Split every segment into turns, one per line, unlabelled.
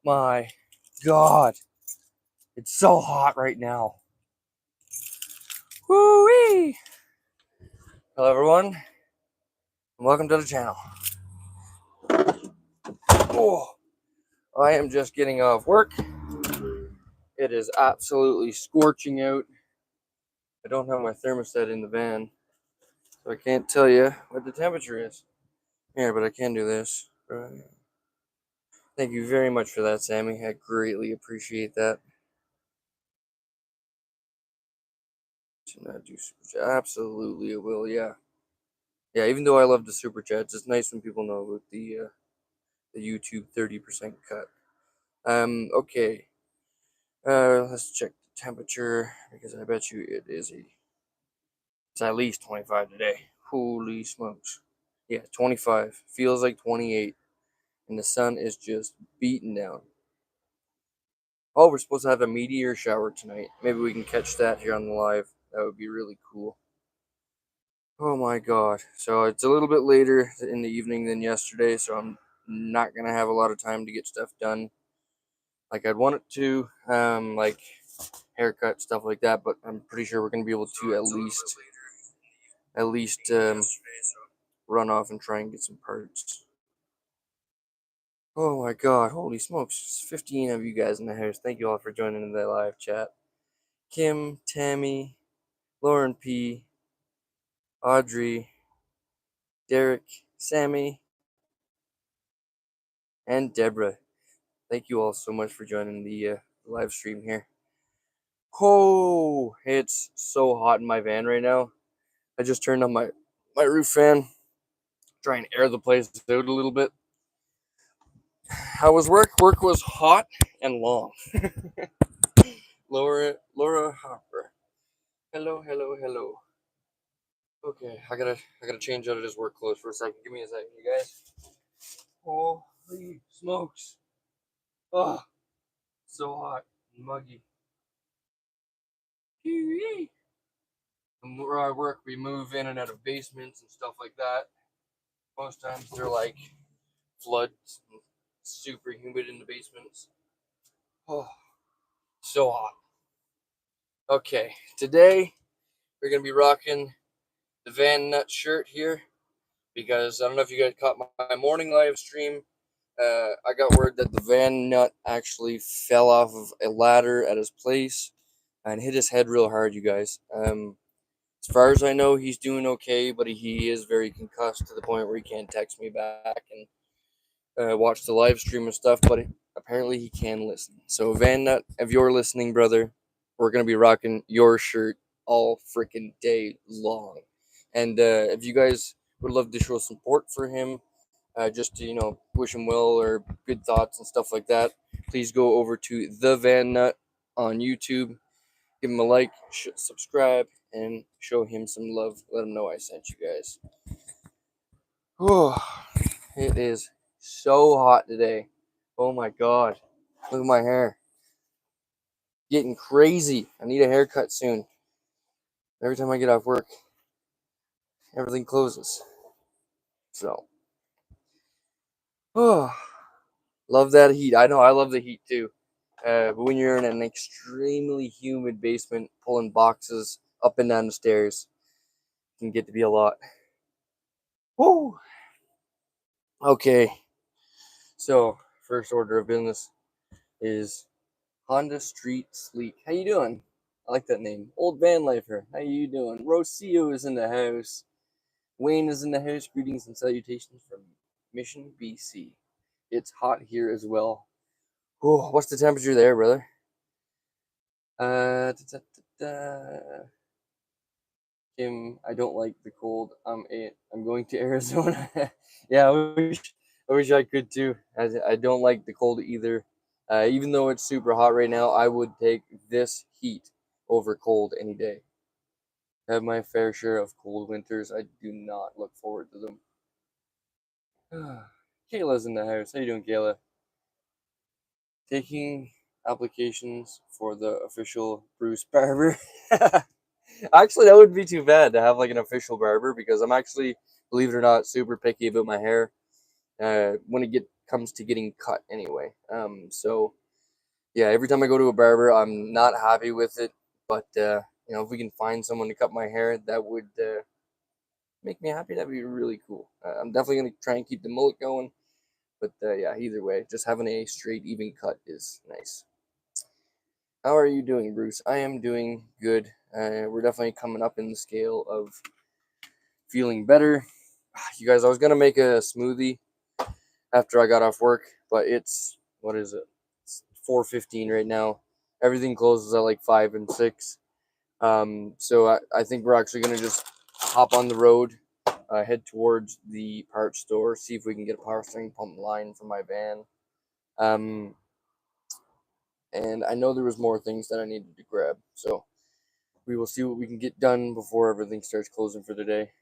my God. It's so hot right now. Woo-wee! Hello everyone, and welcome to the channel. Oh, I am just getting off work. It is absolutely scorching out. I don't have my thermostat in the van, so I can't tell you what the temperature is. Here, but I can do this. Thank you very much for that, Sammy. I greatly appreciate that. Should not do super chat. Absolutely, it will. Yeah. Even though I love the super chats, it's nice when people know about the YouTube 30% cut. Okay. Let's check the temperature because I bet you it's at least 25 today. Holy smokes! Yeah, 25. Feels like 28, and the sun is just beating down. Oh, we're supposed to have a meteor shower tonight. Maybe we can catch that here on the live. That would be really cool. Oh my God. So it's a little bit later in the evening than yesterday, so I'm not going to have a lot of time to get stuff done like I'd want it to, like haircut, stuff like that, but I'm pretty sure we're going to be able to at least run off and try and get some parts. Oh my God, holy smokes. 15 of you guys in the house. Thank you all for joining the live chat. Kim, Tammy, Lauren P, Audrey, Derek, Sammy, and Deborah. Thank you all so much for joining the live stream here. Oh, it's so hot in my van right now. I just turned on my roof fan, try and air the place out a little bit. How was work? Work was hot and long. Laura Hopper. Hello. Okay, I gotta change out of his work clothes for a second. Give me a second, you guys. Holy smokes. Oh, so hot and muggy. Where I work, we move in and out of basements and stuff like that. Most times they're like floods and super humid in the basements. Oh, so hot. Okay, today we're gonna be rocking the Van Nut shirt here because I don't know if you guys caught my morning live stream. I got word that the Van Nut actually fell off of a ladder at his place and hit his head real hard, you guys. As far as I know, he's doing okay, but he is very concussed to the point where he can't text me back and watch the live stream and stuff, but apparently he can listen. So Van Nut, if you're listening, brother, we're going to be rocking your shirt all freaking day long. And if you guys would love to show support for him, just to, wish him well or good thoughts and stuff like that, please go over to The Van Nut on YouTube. Give him a like, subscribe, and show him some love. Let him know I sent you guys. Oh, it is so hot today. Oh my God. Look at my hair. Getting crazy. I need a haircut soon. Every time I get off work, everything closes. So, oh, love that heat. I know I love the heat too. But when you're in an extremely humid basement, pulling boxes up and down the stairs, it can get to be a lot. Woo! Okay. So, first order of business is Honda Street Sleek. How you doing? I like that name. Old Vanlifer. How you doing? Rocio is in the house. Wayne is in the house. Greetings and salutations from Mission, BC. It's hot here as well. Oh, what's the temperature there, brother? Kim, I don't like the cold. I'm going to Arizona. Yeah, I wish I could too. I don't like the cold either. Even though it's super hot right now, I would take this heat over cold any day. I have my fair share of cold winters. I do not look forward to them. Kayla's in the house. How you doing, Kayla? Taking applications for the official Bruce Barber. Actually, that wouldn't be too bad to have like an official barber because I'm actually, believe it or not, super picky about my hair. When it comes to getting cut anyway. So yeah, every time I go to a barber, I'm not happy with it. But if we can find someone to cut my hair, that would make me happy. That'd be really cool. I'm definitely gonna try and keep the mullet going. But yeah, either way, just having a straight, even cut is nice. How are you doing, Bruce? I am doing good. We're definitely coming up in the scale of feeling better. You guys, I was gonna make a smoothie after I got off work, but it's what is it? It's 4:15 right now. Everything closes at like 5 and 6. So I think we're actually gonna just hop on the road, head towards the parts store, see if we can get a power steering pump line for my van. And I know there was more things that I needed to grab, so we will see what we can get done before everything starts closing for the day.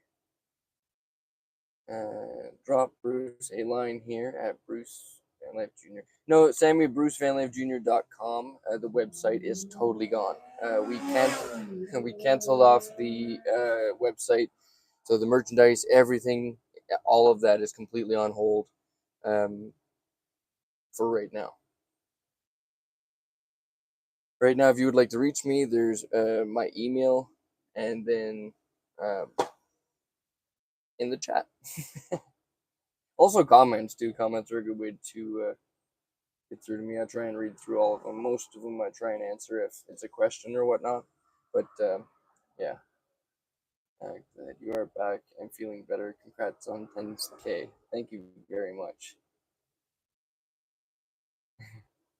Drop Bruce a line here at Bruce Vanlife Jr. No, Sammy, BruceVanlifeJr.com. The website is totally gone. We canceled off the website, so the merchandise, everything, all of that is completely on hold for right now. Right now, if you would like to reach me, there's my email, and then in the chat. Also, comments too. Comments are a good way to get through to me. I try and read through all of them. Most of them I try and answer if it's a question or whatnot. But yeah, glad you are back and feeling better. Congrats on 10K. Thank you very much.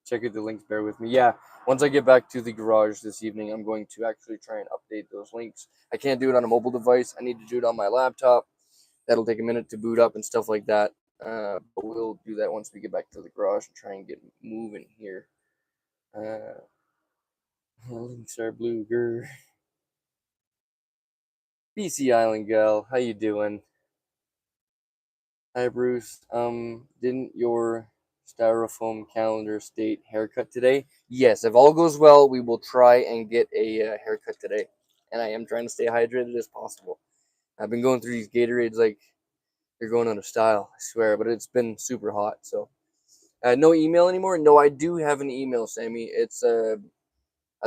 Check out the links. Bear with me. Yeah, once I get back to the garage this evening, I'm going to actually try and update those links. I can't do it on a mobile device. I need to do it on my laptop. That'll take a minute to boot up and stuff like that. But we'll do that once we get back to the garage and try and get moving here. Links are blue, grr. BC Island gal, how you doing? Hi Bruce. Didn't your styrofoam calendar state haircut today? Yes, if all goes well, we will try and get a haircut today. And I am trying to stay hydrated as possible. I've been going through these Gatorades like you're going out of style, I swear, but it's been super hot, so. No email anymore? No, I do have an email, Sammy. It's, I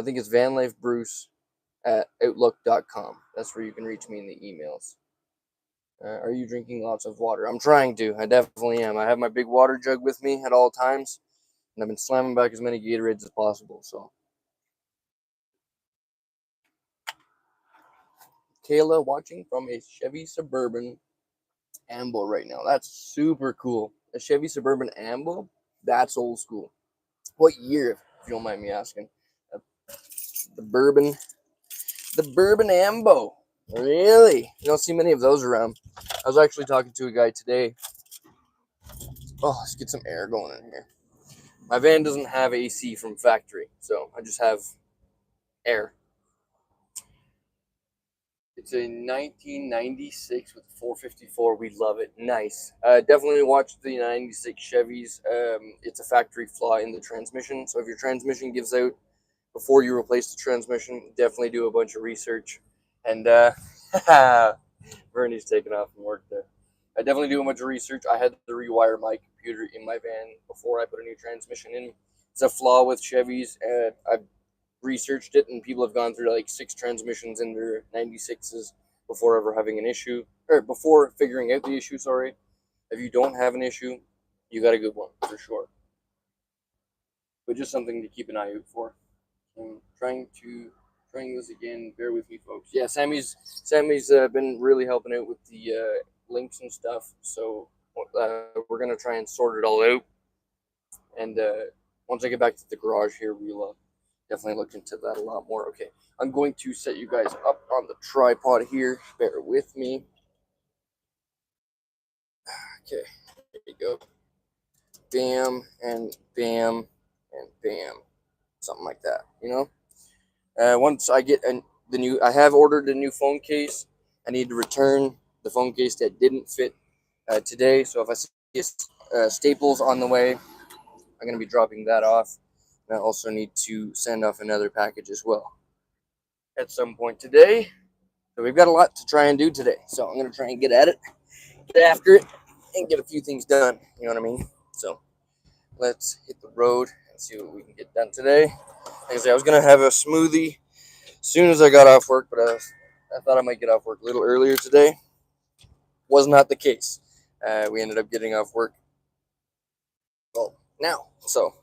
think it's vanlifebruce@outlook.com. That's where you can reach me in the emails. Are you drinking lots of water? I'm trying to. I definitely am. I have my big water jug with me at all times, and I've been slamming back as many Gatorades as possible, so. Kayla watching from a Chevy Suburban Ambo right now. That's super cool. A Chevy Suburban Ambo? That's old school. What year, if you don't mind me asking? The Bourbon Ambo. Really? You don't see many of those around. I was actually talking to a guy today. Oh, let's get some air going in here. My van doesn't have AC from factory, so I just have air. It's a 1996 with 454. We love it. Nice. Definitely watch the 96 Chevys. It's a factory flaw in the transmission, so if your transmission gives out before you replace the transmission, definitely do a bunch of research. And Bernie's taking off from work there. I definitely do a bunch of research. I had to rewire my computer in my van before I put a new transmission in. It's a flaw with Chevys, and I've researched it, and people have gone through like 6 transmissions in their 96s before ever having an issue, or before figuring out the issue, sorry. If you don't have an issue, you got a good one, for sure. But just something to keep an eye out for. I'm trying this again. Bear with me, folks. Yeah, Sammy's been really helping out with the links and stuff. So we're gonna try and sort it all out. And once I get back to the garage here, we'll definitely look into that a lot more. Okay, I'm going to set you guys up on the tripod here. Bear with me. Okay, there you go. Bam and bam and bam, something like that. You know. Once I get I have ordered a new phone case. I need to return the phone case that didn't fit today. So if I see staples on the way, I'm going to be dropping that off. And I also need to send off another package as well at some point today. So we've got a lot to try and do today. So I'm going to try and get at it, get after it, and get a few things done. You know what I mean? So let's hit the road and see what we can get done today. Like I said, I was gonna have a smoothie as soon as I got off work, but I thought I might get off work a little earlier today. Was not the case. We ended up getting off work now. So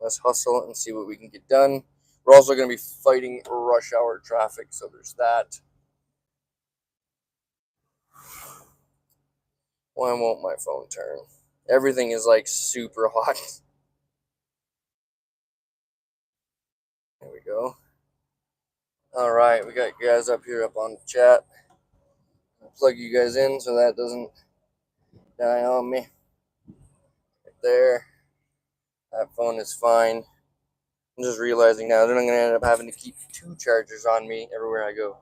let's hustle and see what we can get done. We're also going to be fighting rush hour traffic, so there's that. Why won't my phone turn? Everything is like super hot. There we go. All right, we got guys up here up on the chat. I'll plug you guys in so that doesn't die on me. Right there. That phone is fine. I'm just realizing now that I'm going to end up having to keep 2 chargers on me everywhere I go.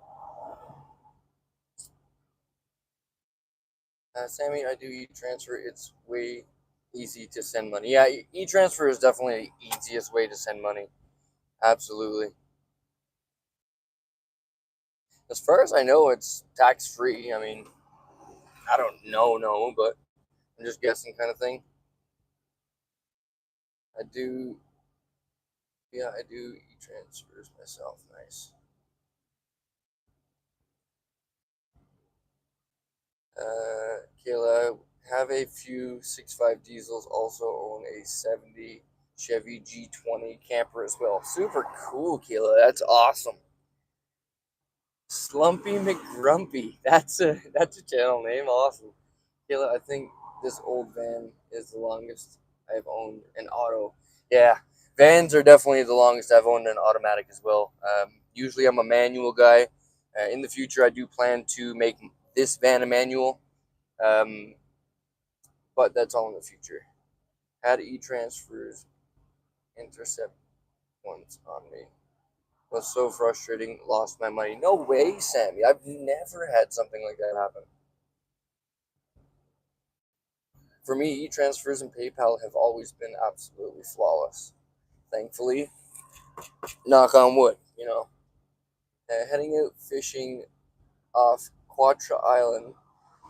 Sammy, I do e-transfer. It's way easy to send money. Yeah, e-transfer is definitely the easiest way to send money. Absolutely. As far as I know, it's tax-free. I mean, I don't know, but I'm just guessing kind of thing. I do e-transfers myself. Nice. Kayla, have a few 6.5 diesels, also own a 70 Chevy G20 camper as well. Super cool, Kayla. That's awesome. Slumpy McGrumpy. That's a channel name. Awesome. Kayla, I think this old van is the longest I've owned an auto. Yeah, vans are definitely the longest I've owned an automatic as well. Usually I'm a manual guy. In the future, I do plan to make this van a manual, but that's all in the future. Had e-transfers intercept once on me. Was so frustrating, lost my money. No way, Sammy. I've never had something like that happen. For me, e-transfers and PayPal have always been absolutely flawless. Thankfully, knock on wood, you know. Heading out fishing off Quatra Island.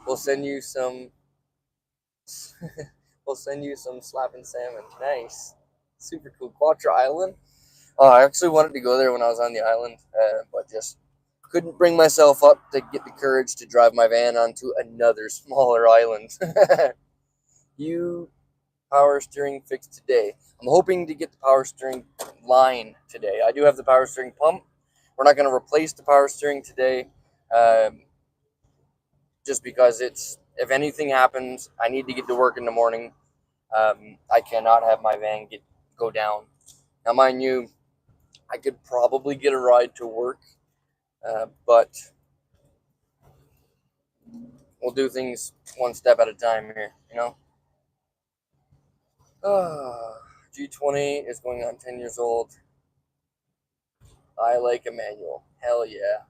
We'll send you some. We'll send you some slapping salmon. Nice, super cool. Quatra Island. Oh, I actually wanted to go there when I was on the island, but just couldn't bring myself up to get the courage to drive my van onto another smaller island. You power steering fixed today. I'm hoping to get the power steering line today. I do have the power steering pump. We're not going to replace the power steering today, just because if anything happens, I need to get to work in the morning. I cannot have my van go down. Now, mind you, I could probably get a ride to work, but we'll do things one step at a time here, you know? G20 is going on 10 years old. I like a manual. Hell yeah.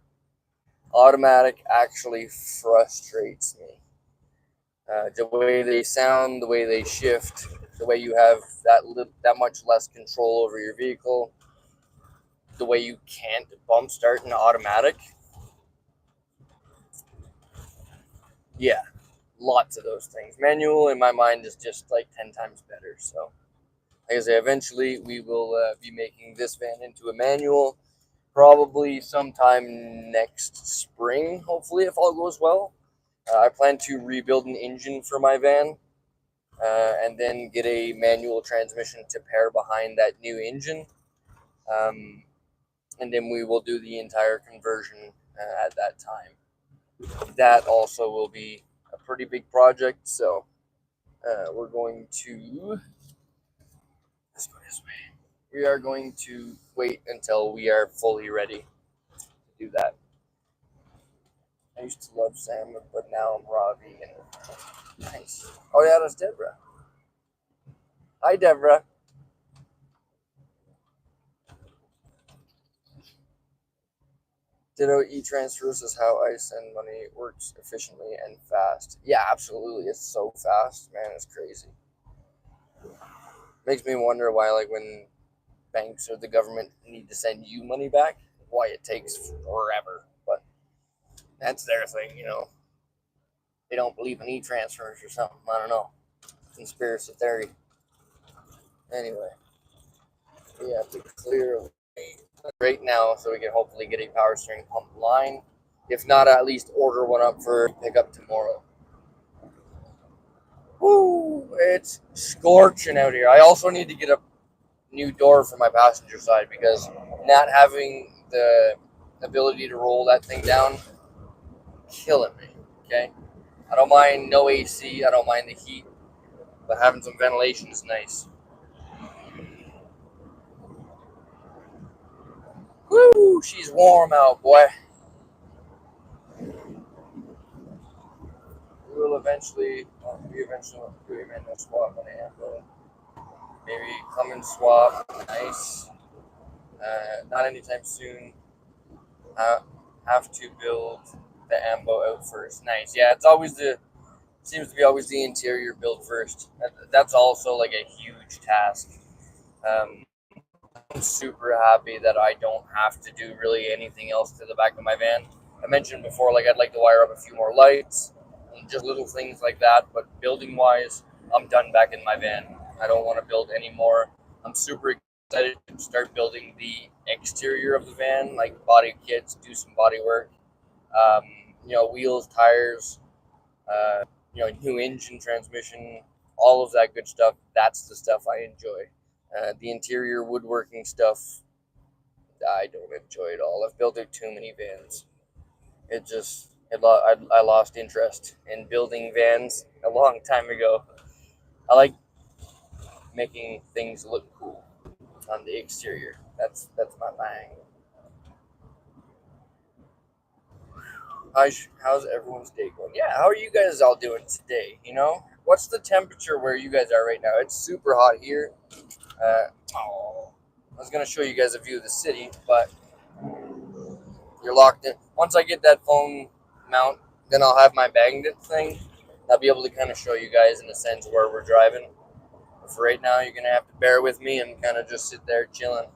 Automatic actually frustrates me. The way they sound, the way they shift, the way you have that much less control over your vehicle, the way you can't bump start an automatic. Yeah, lots of those things. Manual, in my mind, is just like 10 times better. So, like I say, eventually we will be making this van into a manual, probably sometime next spring, hopefully, if all goes well. I plan to rebuild an engine for my van, and then get a manual transmission to pair behind that new engine. And then we will do the entire conversion at that time. That also will be a pretty big project, so we're going to, let's go this way. We are going to wait until we are fully ready to do that. I used to love salmon, but now I'm raw vegan. Nice. Oh yeah, that's Deborah. Hi, Deborah. Ditto e-transfers is how I send money. It works efficiently and fast. Yeah, absolutely. It's so fast, man. It's crazy. Makes me wonder why, like, when banks or the government need to send you money back, why it takes forever. But that's their thing, you know. They don't believe in e-transfers or something. I don't know. conspiracy theory. Anyway, we have to clear away right now so we can hopefully get a power steering pump line. If not, at least order one up for pickup tomorrow. Woo! It's scorching out here. I also need to get a new door for my passenger side because not having the ability to roll that thing down, killing me. Okay, I don't mind no AC. I don't mind the heat, but having some ventilation is nice. Woo! She's warm out, boy. We eventually do a manual swap on the ambo. Maybe come and swap. Nice. Not anytime soon. Have to build the ambo out first. Nice. Yeah, it's always seems to be always the interior build first. That's also like a huge task. I'm super happy that I don't have to do really anything else to the back of my van. I mentioned before, like I'd like to wire up a few more lights and just little things like that. But building wise, I'm done back in my van. I don't want to build anymore. I'm super excited to start building the exterior of the van, like body kits, do some body work. Um, wheels, tires, new engine, transmission, all of that good stuff. That's the stuff I enjoy. The interior woodworking stuff, I don't enjoy it all. I've built out too many vans. I lost interest in building vans a long time ago. I like making things look cool on the exterior. That's my thing. How's everyone's day going? Yeah, how are you guys all doing today? What's the temperature where you guys are right now? It's super hot here. I was gonna show you guys a view of the city, but you're locked in. Once I get that phone mount, then I'll have my magnet thing. I'll be able to kind of show you guys in a sense where we're driving. But for right now, you're gonna have to bear with me and kind of just sit there chilling.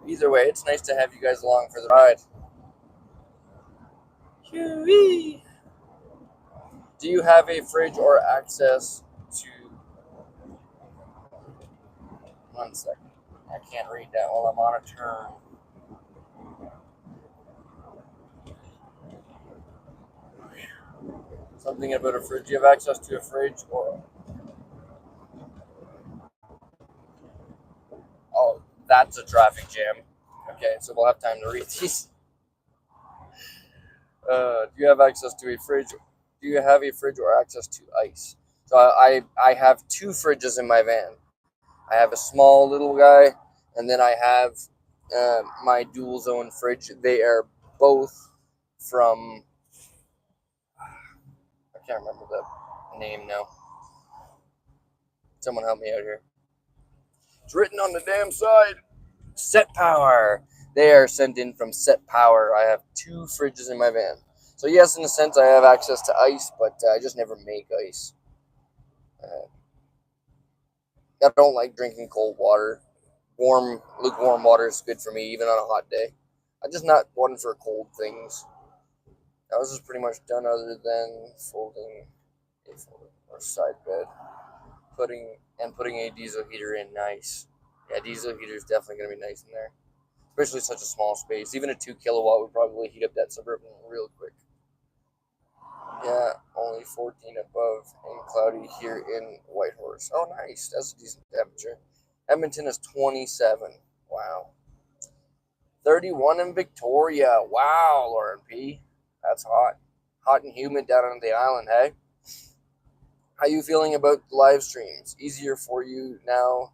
Either way, it's nice to have you guys along for the ride. Whee! Do you have a fridge or access to? One second. I can't read that while I'm on a turn. Something about a fridge. Do you have access to a fridge or? Oh, that's a traffic jam. Okay, so we'll have time to read these. Do you have access to a fridge? Do you have a fridge or access to ice? So I have two fridges in my van. I have a small little guy, and then I have my dual zone fridge. They are both from, I can't remember the name now. Someone help me out here. It's written on the damn side. Set Power. They are sent in from Set Power. I have two fridges in my van. So yes, in a sense, I have access to ice, but I just never make ice. I don't like drinking cold water. Lukewarm water is good for me, even on a hot day. I'm just not one for cold things. That was just pretty much done, other than folding a fold or side bed, putting a diesel heater in. Nice. Yeah, diesel heater is definitely gonna be nice in there, especially such a small space. Even a 2 kilowatt would probably heat up that Suburban real quick. Yeah, only 14 above and cloudy here in Whitehorse. Oh, nice. That's a decent temperature. Edmonton is 27. Wow. 31 in Victoria. Wow, Lauren P. That's hot. Hot and humid down on the island, hey? How you feeling about the live streams? Easier for you now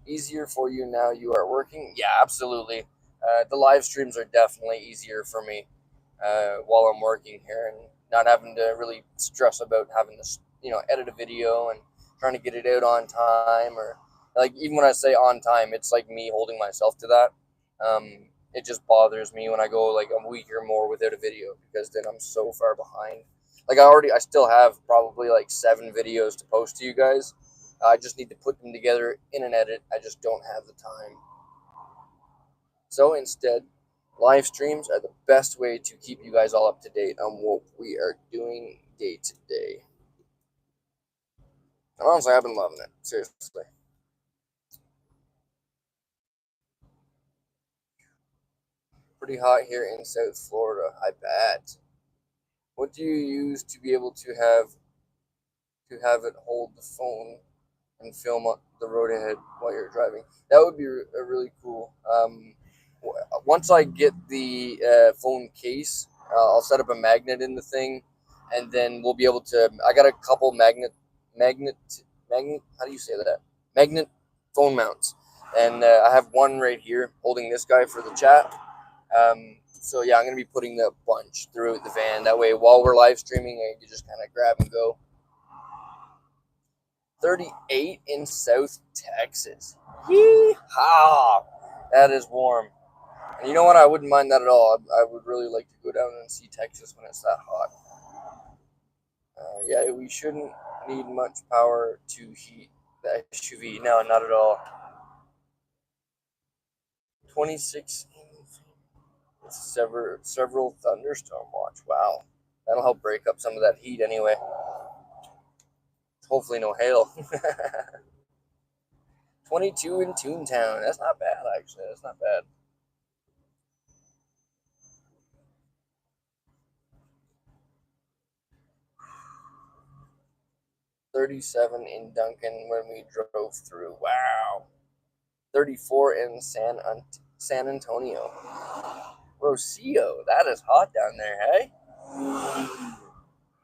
you are working? Yeah, absolutely. The live streams are definitely easier for me while I'm working here and not having to really stress about having to, edit a video and trying to get it out on time, or like even when I say on time, it's like me holding myself to that. It just bothers me when I go like a week or more without a video because then I'm so far behind. Like I still have probably like 7 videos to post to you guys. I just need to put them together in an edit. I just don't have the time. So instead, live streams are the best way to keep you guys all up to date on what we are doing day to day. Honestly, I've been loving it. Seriously. Pretty hot here in South Florida, I bet. What do you use to be able to have it hold the phone and film up the road ahead while you're driving? That would be a really cool. Once I get the phone case, I'll set up a magnet in the thing, and then we'll be able to. I got a couple magnet. How do you say that? Magnet phone mounts, and I have one right here holding this guy for the chat. So yeah, I'm gonna be putting the bunch throughout the van. That way, while we're live streaming, I can just kind of grab and go. 38 in South Texas. Yeehaw! That is warm. And you know what? I wouldn't mind that at all. I would really like to go down and see Texas when it's that hot. Yeah, we shouldn't need much power to heat the SUV. No, not at all. 26 with several thunderstorm watch. Wow. That'll help break up some of that heat anyway. Hopefully no hail. 22 in Toontown. That's not bad, actually. That's not bad. $37 in Duncan when we drove through. Wow. 34 in San Antonio. Rocio. That is hot down there, hey?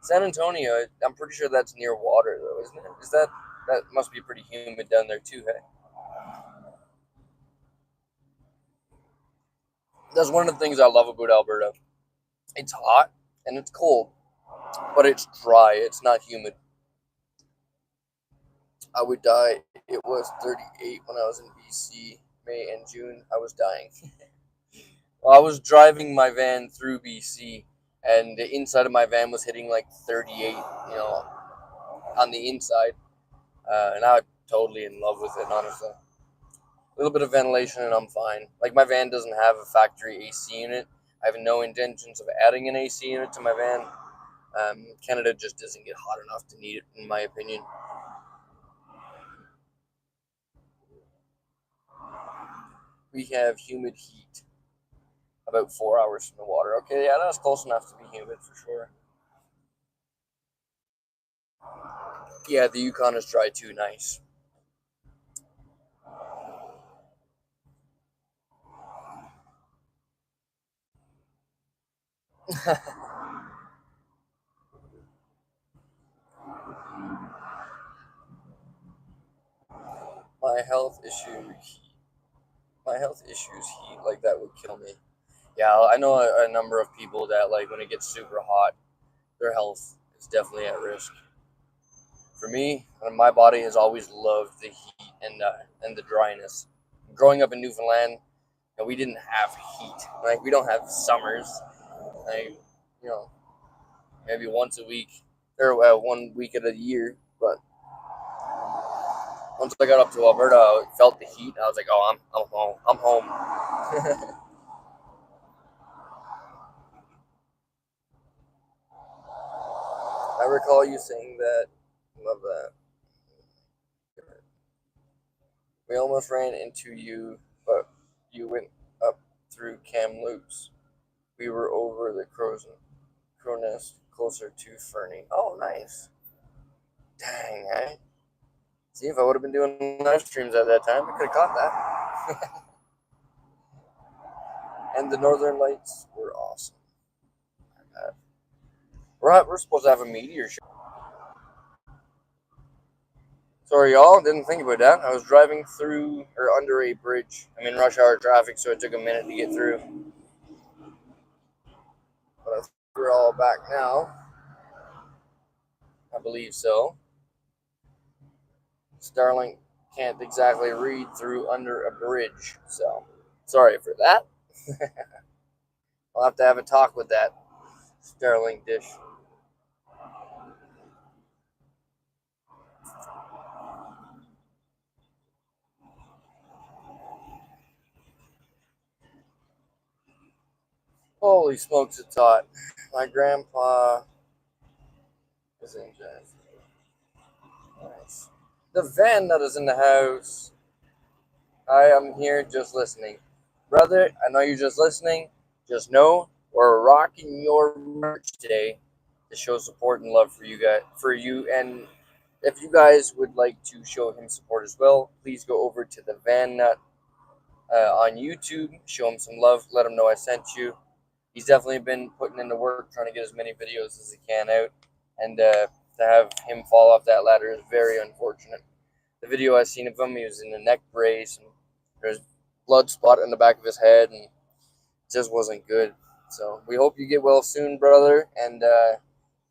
San Antonio, I'm pretty sure that's near water, though, isn't it? That must be pretty humid down there, too, hey? That's one of the things I love about Alberta. It's hot and it's cold, but it's dry. It's not humid. I would die. It was 38 when I was in BC, May and June. I was dying. Well, I was driving my van through BC, and the inside of my van was hitting like 38, on the inside. And I'm totally in love with it, honestly. A little bit of ventilation, and I'm fine. Like, my van doesn't have a factory AC unit. I have no intentions of adding an AC unit to my van. Canada just doesn't get hot enough to need it, in my opinion. We have humid heat about 4 hours from the water. Okay, yeah, that's close enough to be humid for sure. Yeah, the Yukon is dry too. Nice. my health issue, my health issues, heat like that would kill me. Yeah, I know a number of people that, like, when it gets super hot, their health is definitely at risk. For me, my body has always loved the heat and the dryness. Growing up in Newfoundland, we didn't have heat. Like, we don't have summers. Like, you know, maybe once a week or 1 week of the year. But once I got up to Alberta, I felt the heat. I was like, oh, I'm home. I'm home. I recall you saying that. Love that. We almost ran into you, but you went up through Kamloops. We were over the crow's nest closer to Fernie. Oh, nice. Dang, eh? See, if I would have been doing live streams at that time, I could have caught that. And the Northern Lights were awesome. We're supposed to have a meteor show. Sorry, y'all. Didn't think about that. I was driving through or under a bridge. I'm in rush hour traffic, so it took a minute to get through. But I think we're all back now. I believe so. Starlink can't exactly read through under a bridge, so sorry for that. I'll have to have a talk with that Starlink dish. Holy smokes, it's hot. My grandpa is in Japan. Nice. The van that is in the house. I am here just listening. Brother, I know you're just listening. Just know we're rocking your merch today to show support and love for you guys, for you. And if you guys would like to show him support as well, please go over to the Van Nut on YouTube. Show him some love. Let him know I sent you. He's definitely been putting in the work, trying to get as many videos as he can out. And to have him fall off that ladder is very unfortunate. The video I seen of him, he was in a neck brace, and there's blood spot in the back of his head, and it just wasn't good. So we hope you get well soon, brother, and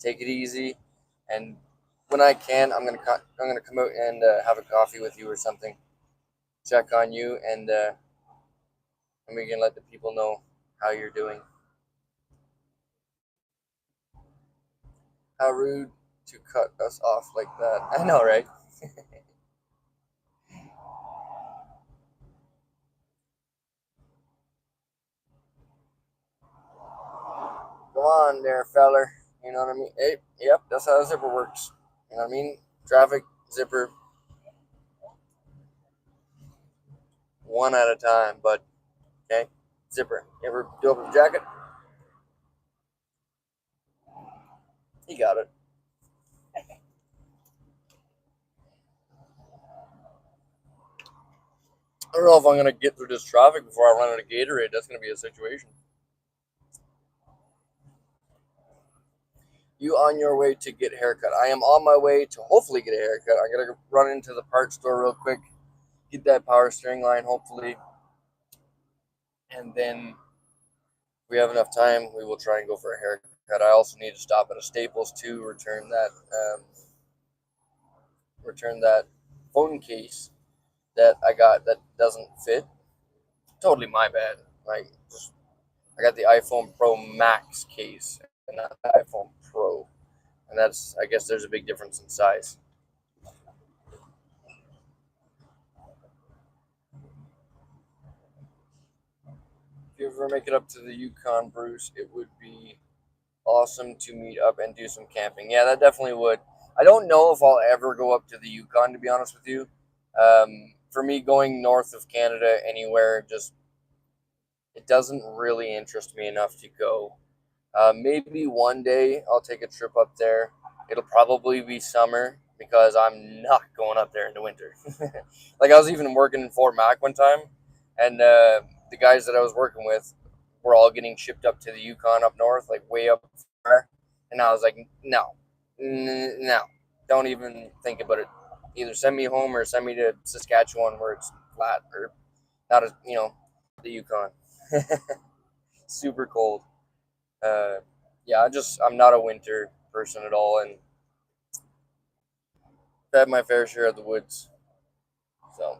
take it easy. And when I can, I'm gonna come out and have a coffee with you or something, check on you, and we can let the people know how you're doing. How rude to cut us off like that. I know, right? Go on there, feller. You know what I mean? Hey, yep, that's how the zipper works. You know what I mean? Traffic, zipper, one at a time, but okay? Zipper. You ever do up a jacket? You got it. I don't know if I'm gonna get through this traffic before I run out of Gatorade. That's gonna be a situation. You on your way to get a haircut? I am on my way to hopefully get a haircut. I gotta run into the parts store real quick, get that power steering line hopefully, and then if we have enough time, we will try and go for a haircut. I also need to stop at a Staples too, return that phone case that I got that doesn't fit. Totally my bad. Like, I got the iPhone Pro Max case and not the iPhone Pro, and that's, I guess there's a big difference in size. If you ever make it up to the Yukon, Bruce, it would be awesome to meet up and do some camping. Yeah, that definitely would. I don't know if I'll ever go up to the Yukon, to be honest with you. For me, going north of Canada anywhere, just it doesn't really interest me enough to go. Maybe one day I'll take a trip up there. It'll probably be summer because I'm not going up there in the winter. Like, I was even working in Fort Mac one time, and the guys that I was working with were all getting shipped up to the Yukon up north, like way up far. And I was like, no, no, don't even think about it. Either send me home or send me to Saskatchewan where it's flat, or not as, the Yukon. Super cold. Yeah, I'm not a winter person at all, and I've had my fair share of the woods. So,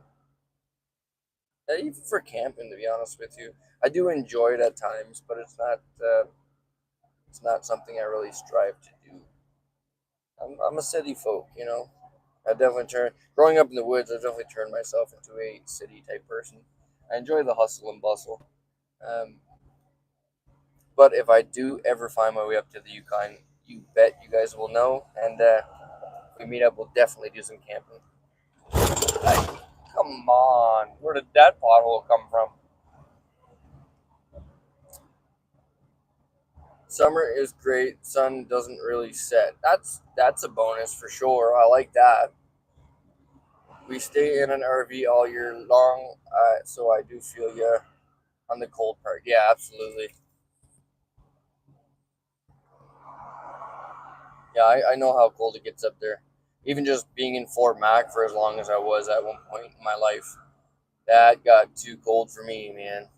even for camping, to be honest with you, I do enjoy it at times, but it's not something I really strive to do. I'm a city folk. I definitely growing up in the woods. I definitely turned myself into a city type person. I enjoy the hustle and bustle. Um, but if I do ever find my way up to the Yukon, you bet you guys will know, and if we meet up, we'll definitely do some camping. Like, come on, where did that pothole come from? Summer is great. Sun doesn't really set. That's a bonus for sure. I like that. We stay in an RV all year long, so I do feel you on the cold part. Yeah, absolutely. Yeah, I know how cold it gets up there. Even just being in Fort Mac for as long as I was at one point in my life, that got too cold for me, man.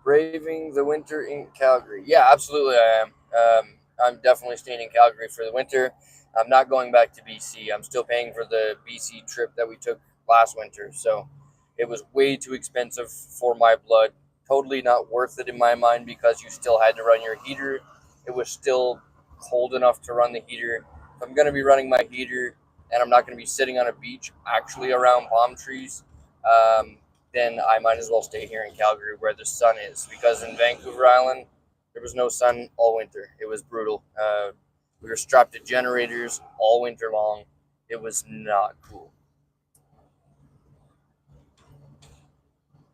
Braving the winter in Calgary. Yeah, absolutely, I am. I'm definitely staying in Calgary for the winter. I'm not going back to BC. I'm still paying for the BC trip that we took last winter. So it was way too expensive for my blood. Totally not worth it in my mind because you still had to run your heater. It was still cold enough to run the heater. If I'm going to be running my heater and I'm not going to be sitting on a beach actually around palm trees, um, then I might as well stay here in Calgary where the sun is, because in Vancouver Island there was no sun all winter. It was brutal. We were strapped to generators all winter long. It was not cool.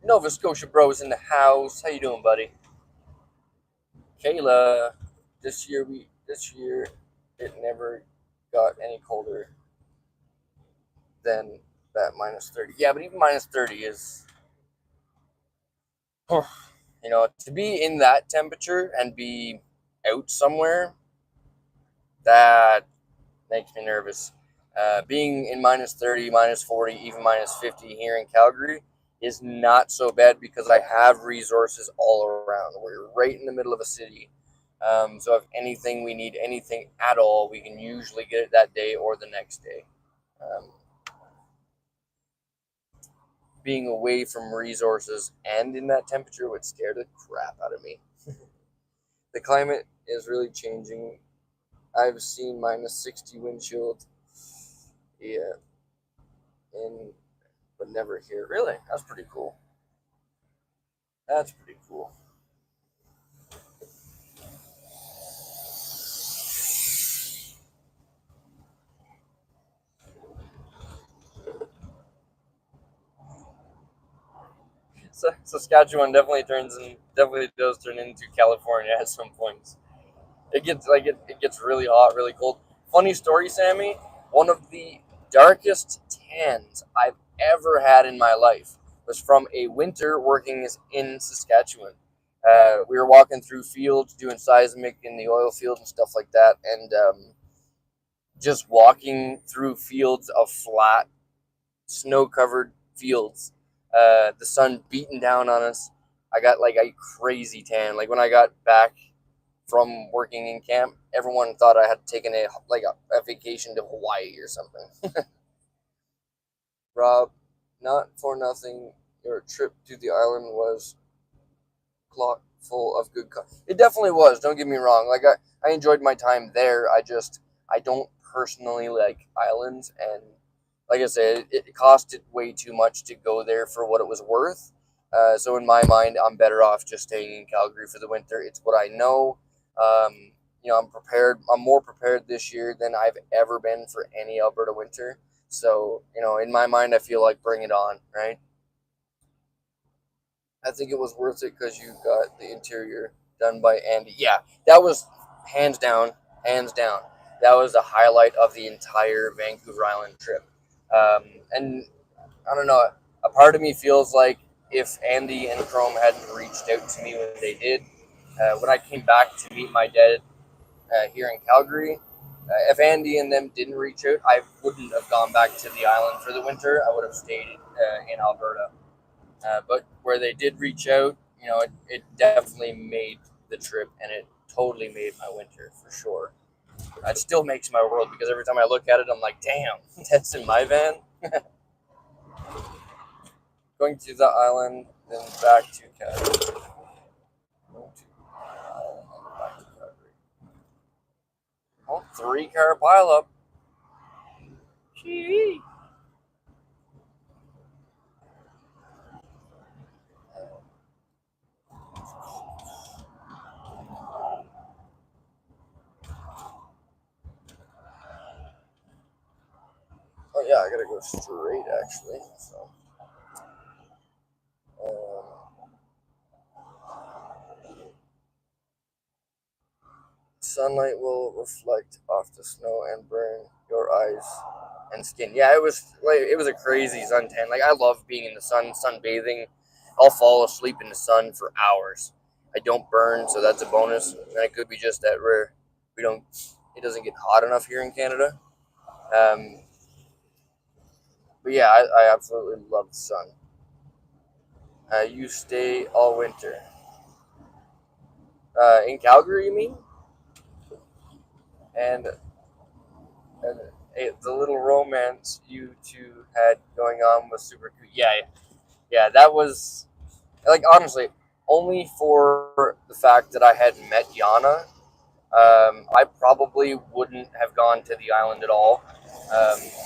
Nova Scotia Bros in the house. How you doing, buddy? Kayla, this year it never got any colder than that -30. Yeah, but even -30 is, you know, to be in that temperature and be out somewhere, that makes me nervous. Being in -30, -40, even -50 here in Calgary is not so bad because I have resources all around. We're right in the middle of a city. So if anything, we need anything at all, we can usually get it that day or the next day. Being away from resources and in that temperature would scare the crap out of me. The climate is really changing. I've seen -60 wind chill. Yeah. But never here. Really? That's pretty cool. That's pretty cool. So Saskatchewan definitely does turn into California at some points. It gets really hot, really cold. Funny story, Sammy. One of the darkest tans I've ever had in my life was from a winter working in Saskatchewan. We were walking through fields, doing seismic in the oil field and stuff like that, and just walking through fields of flat, snow-covered fields. The sun beating down on us. I got like a crazy tan. Like when I got back from working in camp, everyone thought I had taken a vacation to Hawaii or something. Rob, not for nothing, your trip to the island was clock full of good. It definitely was. Don't get me wrong. Like I enjoyed my time there. I don't personally like islands, and like I said, it costed way too much to go there for what it was worth. So in my mind, I'm better off just staying in Calgary for the winter. It's what I know. I'm prepared. I'm more prepared this year than I've ever been for any Alberta winter. So, in my mind, I feel like bring it on, right? I think it was worth it because you got the interior done by Andy. Yeah, that was hands down, hands down. That was the highlight of the entire Vancouver Island trip. And I don't know, a part of me feels like if Andy and Chrome hadn't reached out to me when they did, when I came back to meet my dad here in Calgary, if Andy and them didn't reach out, I wouldn't have gone back to the island for the winter. I would have stayed in Alberta. But where they did reach out, it definitely made the trip, and it totally made my winter for sure. It still makes my world because every time I look at it, I'm like, damn, that's in my van. Going to the island, then back to Calgary. Going to the island, then back to Calgary. Oh, 3-car pileup. Gee. Oh yeah, I gotta go straight actually. So, sunlight will reflect off the snow and burn your eyes and skin. Yeah, it was a crazy suntan. Like I love being in the sun, sunbathing. I'll fall asleep in the sun for hours. I don't burn, so that's a bonus. And it could be just that it doesn't get hot enough here in Canada. But yeah, I absolutely love the sun. You stay all winter. In Calgary, you mean? And the little romance you two had going on was super cute. Yeah, that was like honestly only for the fact that I had met Yana. I probably wouldn't have gone to the island at all.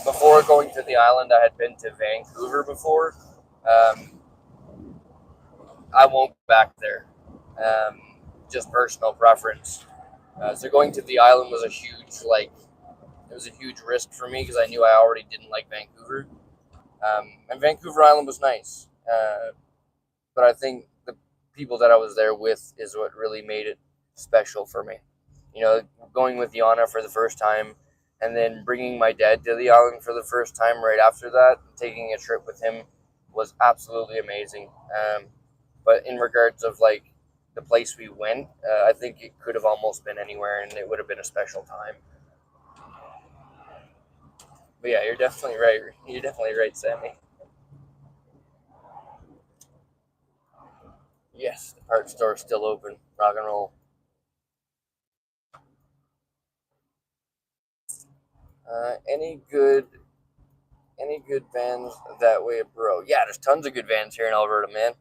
Before going to the island, I had been to Vancouver before. Um, I won't go back there. Just personal preference. So going to the island was a huge it was a huge risk for me because I knew I already didn't like Vancouver. And Vancouver Island was nice, but I think the people that I was there with is what really made it special for me. You know, going with Yana for the first time, and then bringing my dad to the island for the first time right after that, taking a trip with him was absolutely amazing. But in regards of the place we went, I think it could have almost been anywhere, and it would have been a special time. But yeah, you're definitely right. You're definitely right, Sammy. Yes, the parts store is still open. Rock and roll. Uh, any good vans that way, bro? Yeah, there's tons of good vans here in Alberta, man.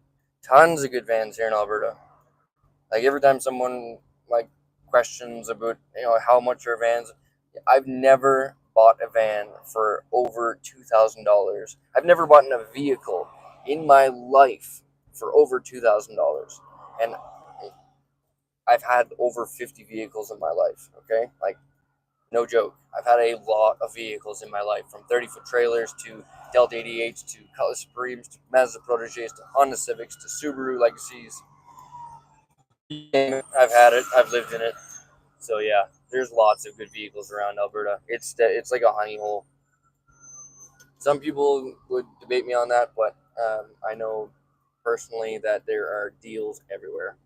Tons of good vans here in Alberta. Like every time someone like questions about how much are vans, I've never bought a van for over $2,000. I've never bought a vehicle in my life for over $2,000, and I've had over 50 vehicles in my life. Okay, like no joke. I've had a lot of vehicles in my life, from 30-foot trailers to Delta 88s to Cutlass Supremes to Mazda Proteges to Honda Civics to Subaru Legacies. I've had it. I've lived in it. So yeah, there's lots of good vehicles around Alberta. It's like a honey hole. Some people would debate me on that, but I know personally that there are deals everywhere.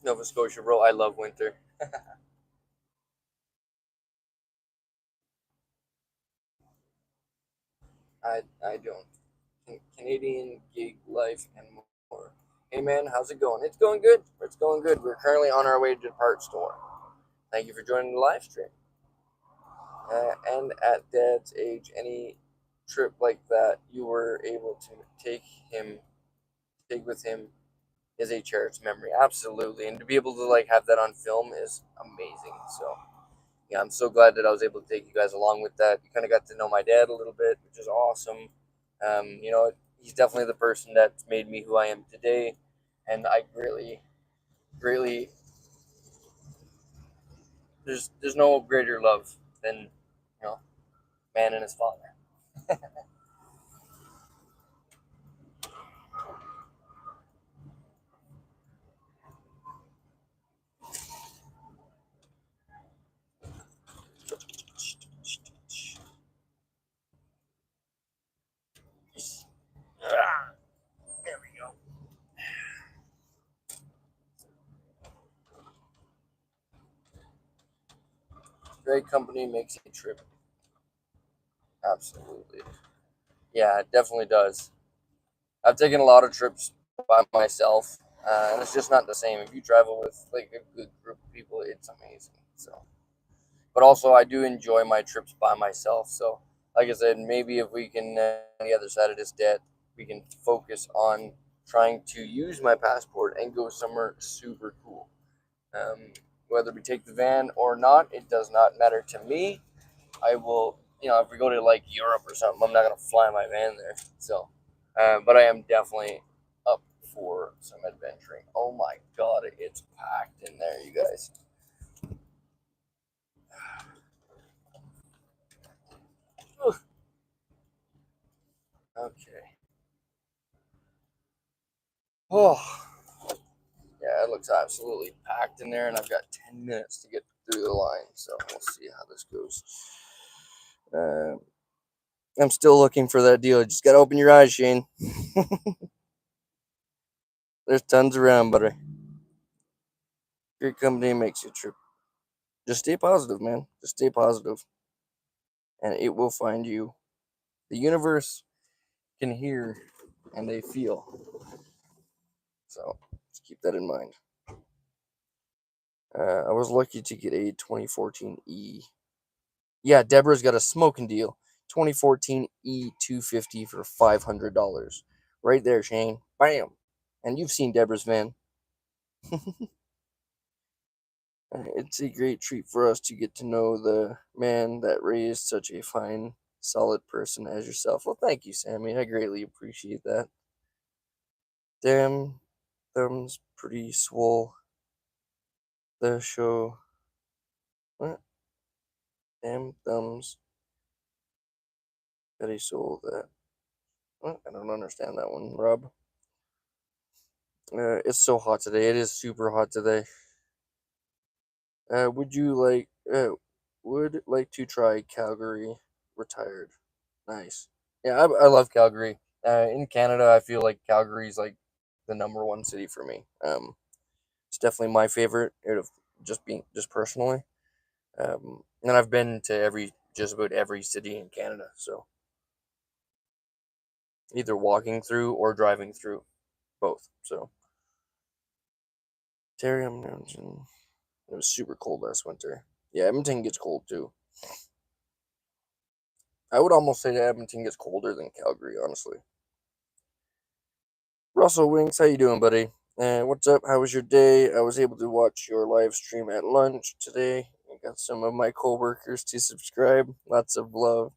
Nova Scotia, bro. I love winter. I don't. Canadian gig life and more. Hey man, how's it going? It's going good. It's going good. We're currently on our way to the parts store. Thank you for joining the live stream. And at Dad's age, any trip like that you were able to him, take with him, is a cherished memory. Absolutely, and to be able to have that on film is amazing. So yeah, I'm so glad that I was able to take you guys along with that. You kind of got to know my dad a little bit, which is awesome. He's definitely the person that's made me who I am today, and I greatly, greatly, there's no greater love than man and his father. There we go. Great company makes a trip. Absolutely. Yeah, it definitely does. I've taken a lot of trips by myself, and it's just not the same. If you travel with a good group of people, it's amazing. So, but also I do enjoy my trips by myself. So, like I said, maybe if we can, on the other side of this debt, we can focus on trying to use my passport and go somewhere super cool. Um, Whether we take the van or not, it does not matter to me. I will, if we go to Europe or something, I'm not gonna fly my van there. So, but I am definitely up for some adventuring. Oh my god, it's packed in there, you guys. Okay. Oh, yeah, it looks absolutely packed in there, and I've got 10 minutes to get through the line, so we'll see how this goes. Uh, I'm still looking for that deal. Just gotta open your eyes, Shane. There's tons around, buddy. Your company makes you trip. Just stay positive, man. Just stay positive, and it will find you. The universe can hear and they feel. So just keep that in mind. I was lucky to get a 2014 E. Yeah, Deborah's got a smoking deal. 2014 E250 for $500. Right there, Shane. Bam. And you've seen Deborah's van. It's a great treat for us to get to know the man that raised such a fine, solid person as yourself. Well, thank you, Sammy. I greatly appreciate that. Damn, thumb's pretty swole. the show. What? Damn thumbs that he sold that. What? I don't understand that one, Rob. It's so hot today. It is super hot today. Would you like? Would like to try Calgary retired? Nice. Yeah, I love Calgary. In Canada, I feel like Calgary's like the number one city for me. It's definitely my favorite out of just personally. And I've been to just about every city in Canada, so either walking through or driving through, both. So Terry, Mountain. It was super cold last winter. Yeah, Edmonton gets cold too. I would almost say that Edmonton gets colder than Calgary, honestly. Russell Winks, how you doing, buddy? What's up? How was your day? I was able to watch your live stream at lunch today. I got some of my coworkers to subscribe. Lots of love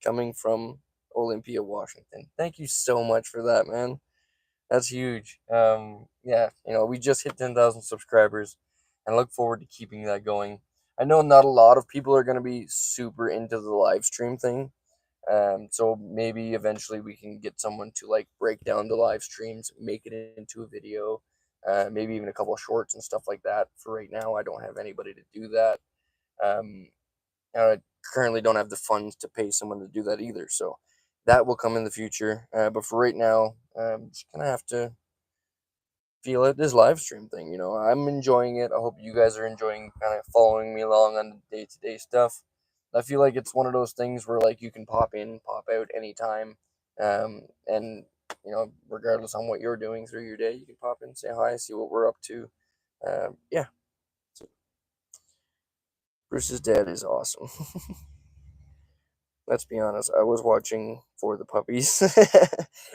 coming from Olympia, Washington. Thank you so much for that, man. That's huge. Yeah, we just hit 10,000 subscribers, and I look forward to keeping that going. I know not a lot of people are going to be super into the live stream thing. So maybe eventually we can get someone to like break down the live streams, make it into a video, maybe even a couple of shorts and stuff like that. For right now, I don't have anybody to do that. Um, I currently don't have the funds to pay someone to do that either. So that will come in the future. But for right now, just gonna have to feel it this live stream thing. I'm enjoying it. I hope you guys are enjoying kind of following me along on the day-to-day stuff. I feel like it's one of those things where like you can pop in, pop out anytime, and regardless on what you're doing through your day, you can pop in, say hi, see what we're up to. Yeah, so Bruce's dad is awesome. Let's be honest, I was watching for the puppies.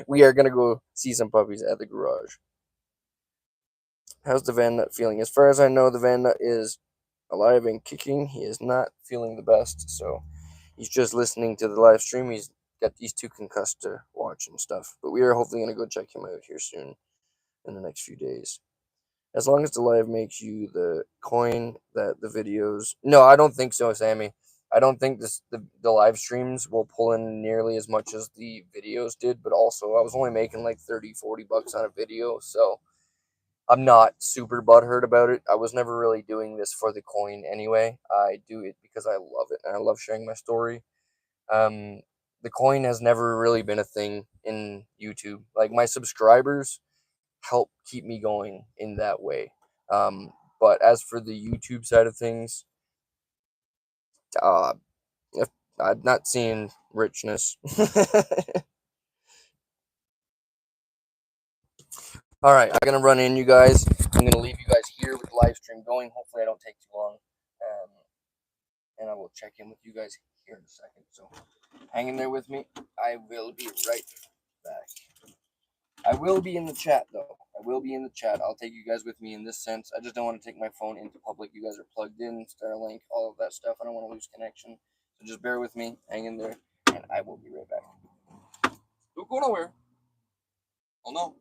We are gonna go see some puppies at the garage. How's the Van Nut feeling? As far as I know, the Van Nut is alive and kicking. He is not feeling the best, so he's just listening to the live stream. He's got these two concussed to watch and stuff. But we are hopefully going to go check him out here soon in the next few days. As long as the live makes you the coin that the videos. No, I don't think so, Sammy. I don't think the live streams will pull in nearly as much as the videos did, but also I was only making like 30-40 bucks on a video, so I'm not super butthurt about it. I was never really doing this for the coin anyway. I do it because I love it and I love sharing my story. Um, the coin has never really been a thing in YouTube. Like my subscribers help keep me going in that way. But as for the YouTube side of things, uh, I'm not seeing richness. All right, I'm gonna run in, you guys. I'm gonna leave you guys here with the live stream going. Hopefully, I don't take too long. And I will check in with you guys here in a second. So hang in there with me. I will be right back. I will be in the chat, though. I will be in the chat. I'll take you guys with me in this sense. I just don't want to take my phone into public. You guys are plugged in, Starlink, all of that stuff. I don't want to lose connection. So just bear with me. Hang in there, and I will be right back. Don't go nowhere. Oh, no.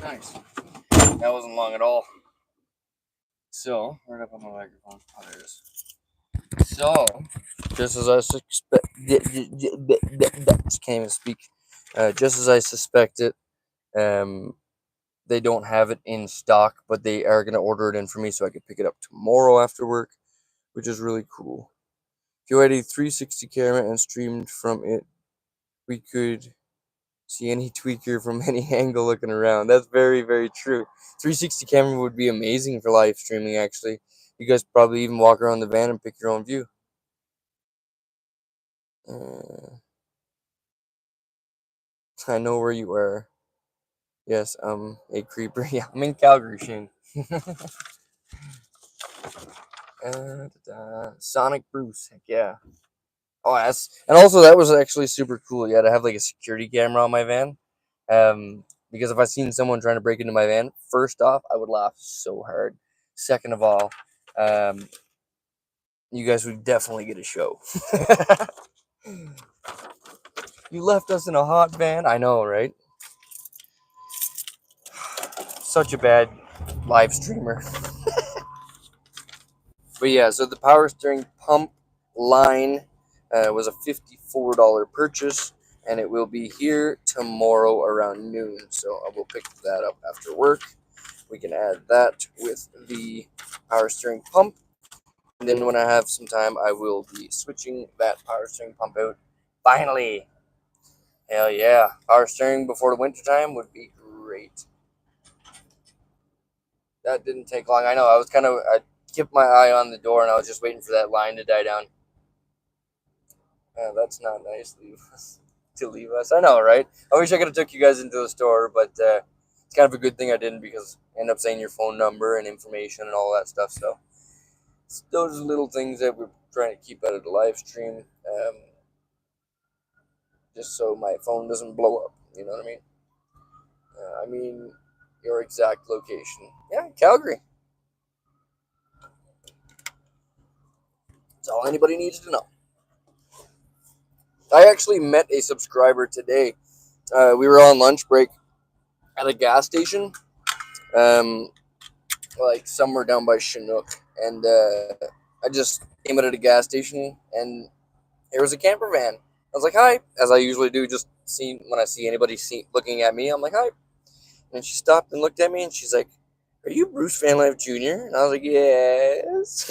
Nice. That wasn't long at all. So, where'd I put my microphone? Oh, there it is. So, just as I suspect, can't even speak. Just as I suspected, they don't have it in stock, but they are gonna order it in for me so I can pick it up tomorrow after work, which is really cool. If you had a 360 camera and streamed from it, we could see any tweaker from any angle looking around. That's very, very true. 360 camera would be amazing for live streaming, actually. You guys probably even walk around the van and pick your own view. I know where you are. Yes, I'm a creeper. Yeah, I'm in Calgary, Shane. Sonic Bruce. Heck yeah. Oh, and also that was actually super cool. Yeah, to have like a security camera on my van. Because if I seen someone trying to break into my van, first off, I would laugh so hard. Second of all, you guys would definitely get a show. You left us in a hot van. I know, right? Such a bad live streamer. But yeah, so the power steering pump line was a $54 purchase, and it will be here tomorrow around noon. So I will pick that up after work. We can add that with the power steering pump. And then when I have some time, I will be switching that power steering pump out. Finally! Hell yeah. Power steering before the winter time would be great. That didn't take long. I know, I kept my eye on the door and I was just waiting for that line to die down. That's not nice to leave us. I know, right? I wish I could have took you guys into the store, but it's kind of a good thing I didn't because I end up saying your phone number and information and all that stuff. So it's those little things that we're trying to keep out of the live stream, just so my phone doesn't blow up. You know what I mean? I mean your exact location. Yeah, Calgary. That's all anybody needs to know. I actually met a subscriber today. We were on lunch break at a gas station, like somewhere down by Chinook, and I just came out at a gas station, and there was a camper van. I was like, "Hi," as I usually do. Just when I see anybody looking at me, I'm like, "Hi," and she stopped and looked at me, and she's like, "Are you Bruce Vanlife Jr.?" And I was like, "Yes."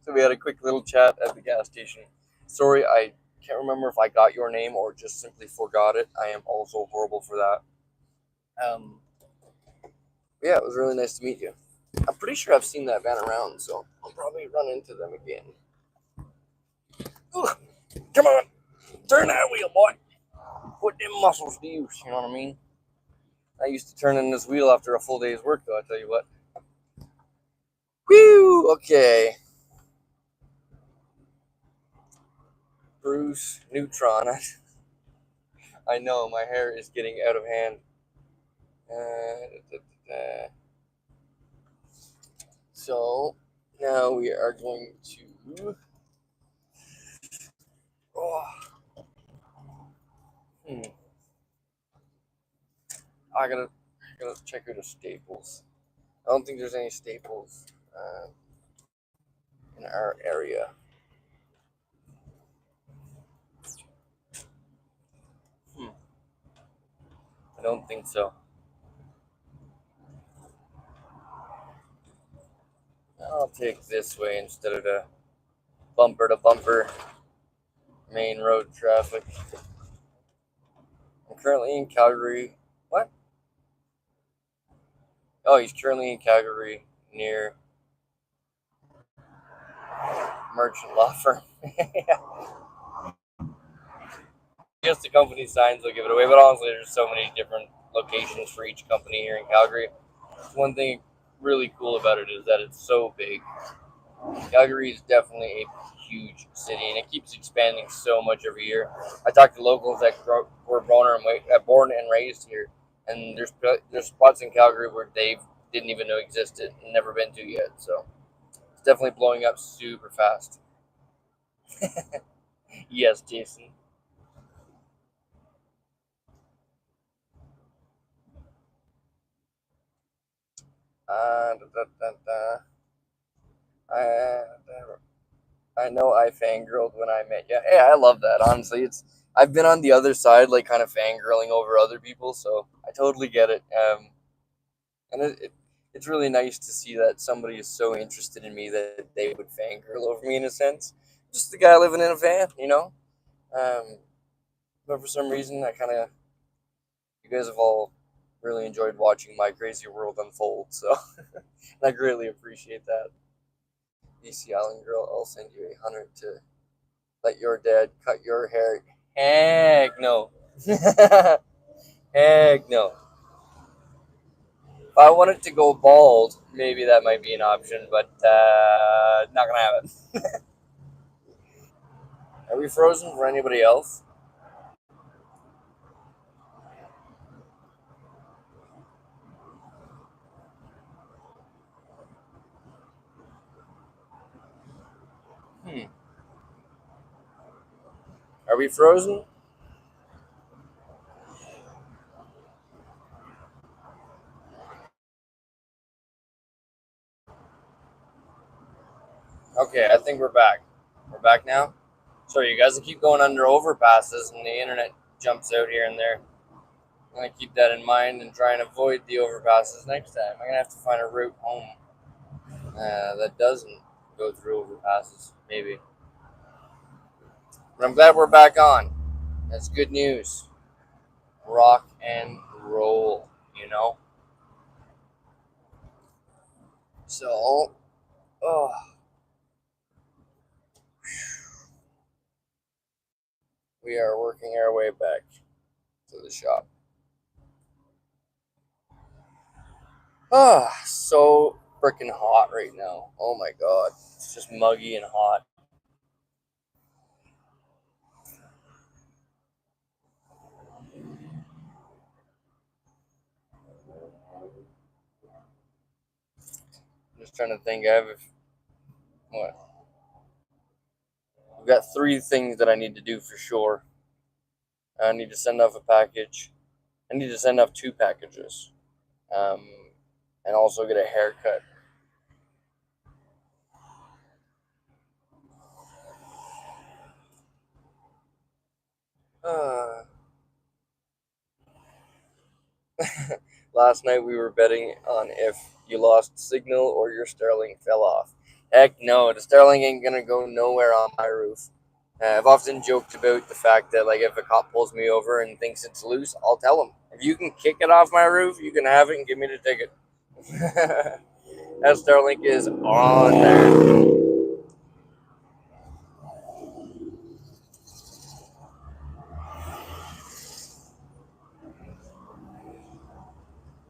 So we had a quick little chat at the gas station. Sorry, I can't remember if I got your name or just simply forgot it. I am also horrible for that. Yeah, it was really nice to meet you. I'm pretty sure I've seen that van around, so I'll probably run into them again. Ooh, come on, turn that wheel, boy. Put them muscles to use, you know what I mean? I used to turn in this wheel after a full day's work, though, I tell you what. Whew, okay. Bruce Neutron. I know, my hair is getting out of hand. So, now we are going to... Oh, I gotta check out the Staples. I don't think there's any Staples in our area. I don't think so. I'll take this way instead of the bumper to bumper main road traffic. I'm currently in Calgary. What? Oh, he's currently in Calgary near Merchant Law Firm. Yeah. I guess the company signs will give it away, but honestly, there's so many different locations for each company here in Calgary. One thing really cool about it is that it's so big. Calgary is definitely a huge city, and it keeps expanding so much every year. I talked to locals that were born and raised here, and there's spots in Calgary where they didn't even know existed and never been to yet. So it's definitely blowing up super fast. Yes, Jason. Da, da, da. I, I know I fangirled when I met you. Hey, I love that. Honestly, I've been on the other side, like kind of fangirling over other people, so I totally get it. And it's really nice to see that somebody is so interested in me that they would fangirl over me in a sense. Just the guy living in a van, you know. Um, but for some reason, I kind of you guys have all really enjoyed watching my crazy world unfold, so I greatly appreciate that. DC Island girl, I'll send you 100 to let your dad cut your hair. Heck no. Heck no. If I wanted to go bald, maybe that might be an option, but not gonna happen. Are we frozen for anybody else? Hmm. Are we frozen? Okay, I think we're back. We're back now. Sorry, you guys will keep going under overpasses and the internet jumps out here and there. I'm gonna keep that in mind and try and avoid the overpasses next time. I'm gonna have to find a route home that doesn't go through overpasses, maybe. But I'm glad we're back on. That's good news. Rock and roll, you know? So, oh, we are working our way back to the shop. Ah, so freaking hot right now. Oh my god. It's just muggy and hot. Just trying to think. What? I've got three things that I need to do for sure. I need to send off a package. I need to send off two packages. Um, and also get a haircut. Uh, Last night we were betting on if you lost signal or your Starlink fell off. Heck no, the Starlink ain't gonna go nowhere on my roof. I've often joked about the fact that like if a cop pulls me over and thinks it's loose, I'll tell him, if you can kick it off my roof, you can have it and give me the ticket. That Starlink is on there.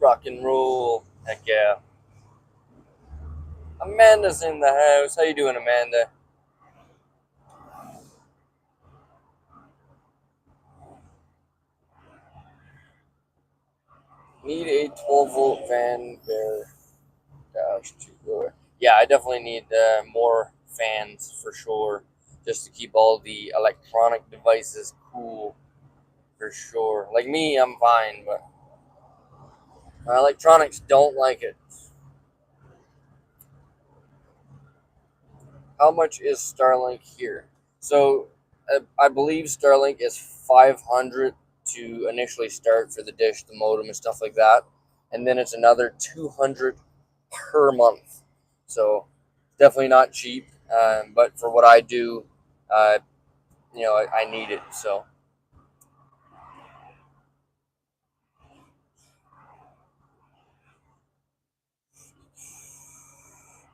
Rock and roll. Heck yeah. Amanda's in the house. How you doing, Amanda? Need a 12-volt fan bear dash to go. Yeah, I definitely need more fans for sure, just to keep all the electronic devices cool for sure. Like me, I'm fine, but my electronics don't like it. How much is Starlink here? So I believe Starlink is 500 to initially start for the dish, the modem, and stuff like that, and then it's another 200 per month. So definitely not cheap, but for what I do, uh, I need it. So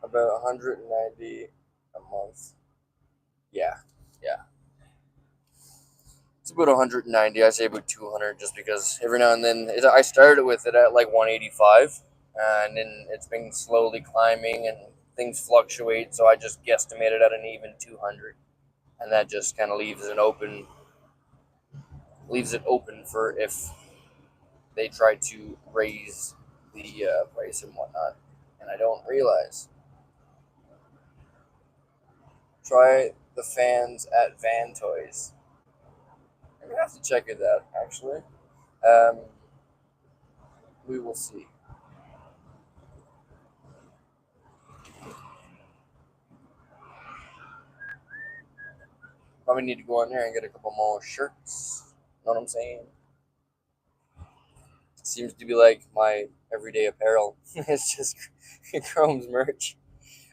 about 190 a month. Yeah, yeah. It's about 190. I say about 200 just because every now and then I started with it at like 185, and then it's been slowly climbing and things fluctuate. So I just guesstimated at an even 200, and that just kind of leaves it open for if they try to raise the price and whatnot. And I don't realize. Try the fans at Van Toys. I'm gonna have to check it out. Actually, um, we will see. Probably need to go in there and get a couple more shirts. Know what I'm saying? It seems to be like my everyday apparel. It's just Chrome's merch.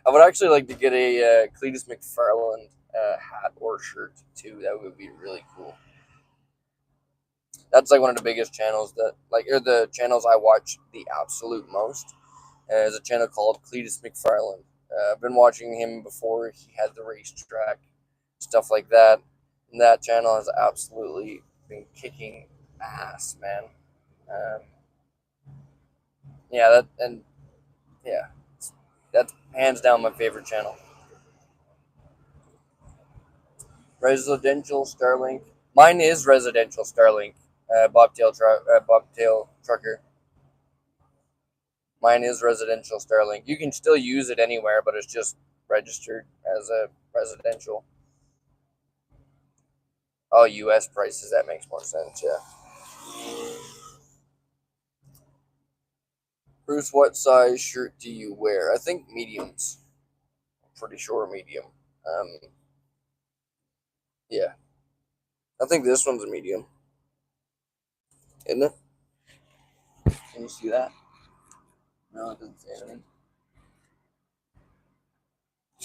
I would actually like to get a Cletus McFarland hat or shirt too. That would be really cool. That's like one of the biggest channels that are the channels I watch the absolute most. There's a channel called Cletus McFarland. I've been watching him before he had the racetrack, stuff like that. And that channel has absolutely been kicking ass, man. Um, yeah, yeah, that's hands down my favorite channel. Residential Starlink. Mine is residential Starlink. Bobtail trucker. Mine is residential Starlink. You can still use it anywhere, but it's just registered as a residential. Oh, U.S. prices. That makes more sense. Yeah. Bruce, what size shirt do you wear? I think mediums. I'm pretty sure medium. Um, yeah. I think this one's a medium. Isn't it? Can you see that? No, it doesn't say anything.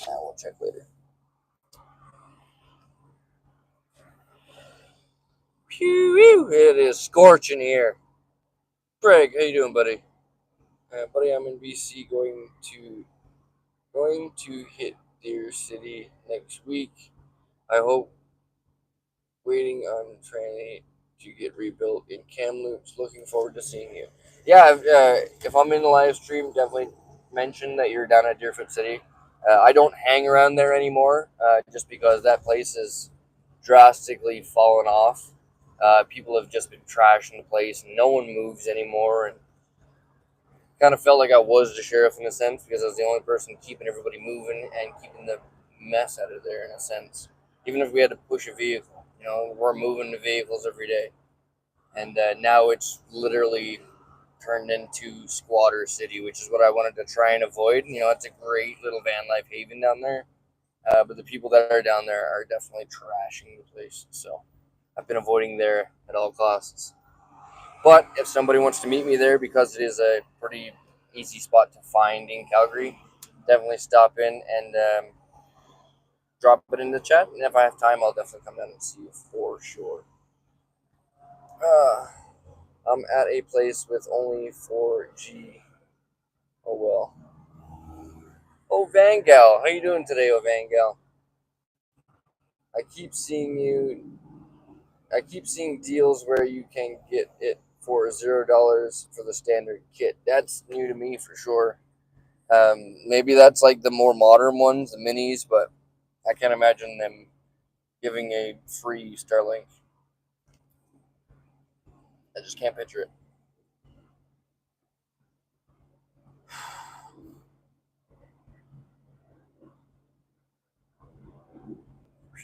We'll check later. Pew! It is scorching here. Greg, how you doing, buddy? Buddy, I'm in BC going to hit Deer City next week. I hope waiting on training to get rebuilt in Kamloops. Looking forward to seeing you. Yeah, if I'm in the live stream, definitely mention that you're down at Deerfoot City. I don't hang around there anymore, just because that place has drastically fallen off. People have just been trashing the place, and no one moves anymore. And kind of felt like I was the sheriff in a sense because I was the only person keeping everybody moving and keeping the mess out of there in a sense. Even if we had to push a vehicle, we're moving the vehicles every day, and now it's literally turned into squatter city, which is what I wanted to try and avoid. It's a great little van life haven down there, but the people that are down there are definitely trashing the place. So I've been avoiding there at all costs. But if somebody wants to meet me there, because it is a pretty easy spot to find in Calgary, definitely stop in and drop it in the chat. And if I have time, I'll definitely come down and see you for sure. I'm at a place with only 4G. Oh well. Oh Vangal, how you doing today, oh Vangal? I keep seeing deals where you can get it for $0 for the standard kit. That's new to me for sure. Maybe that's like the more modern ones, the minis, but I can't imagine them giving a free Starlink. I just can't picture it.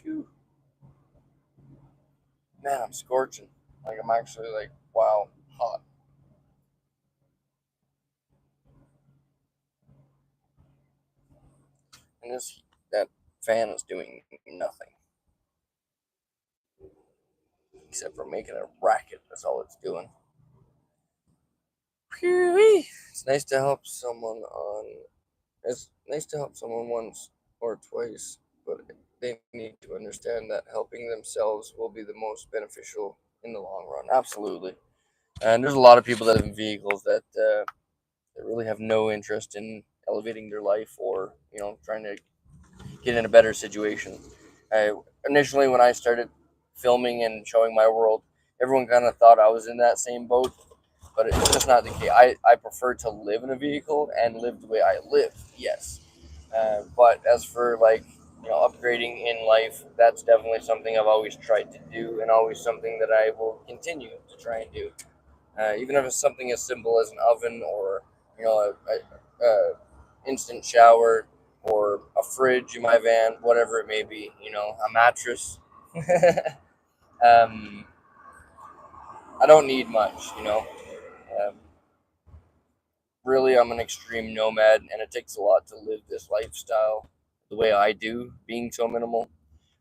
Phew. Man, I'm scorching. Like I'm actually like, wow, hot. And that fan is doing nothing except for making a racket. That's all it's doing. It's nice to help someone It's nice to help someone once or twice, but they need to understand that helping themselves will be the most beneficial in the long run. Absolutely. And there's a lot of people that have in vehicles that really have no interest in elevating their life or trying to get in a better situation. Initially, when I started filming and showing my world, everyone kind of thought I was in that same boat, but it's just not the case. I prefer to live in a vehicle and live the way I live, yes. But as for upgrading in life, that's definitely something I've always tried to do and always something that I will continue to try and do. Even if it's something as simple as an oven or a instant shower or a fridge in my van, whatever it may be, a mattress. um, I don't need much. Um, really, I'm an extreme nomad, and it takes a lot to live this lifestyle the way I do, being so minimal.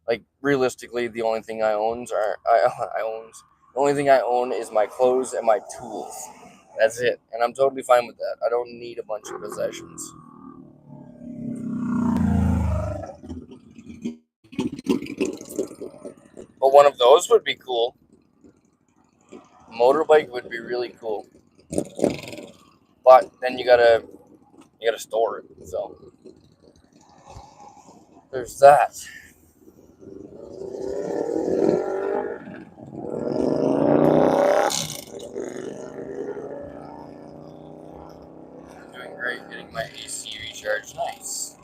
Like realistically, the only thing I owns are the only thing I own is my clothes and my tools. That's it, and I'm totally fine with that. I don't need a bunch of possessions. But one of those would be cool. Motorbike would be really cool. But then you gotta store it. So there's that. I'm doing great, getting my AC recharged. Nice.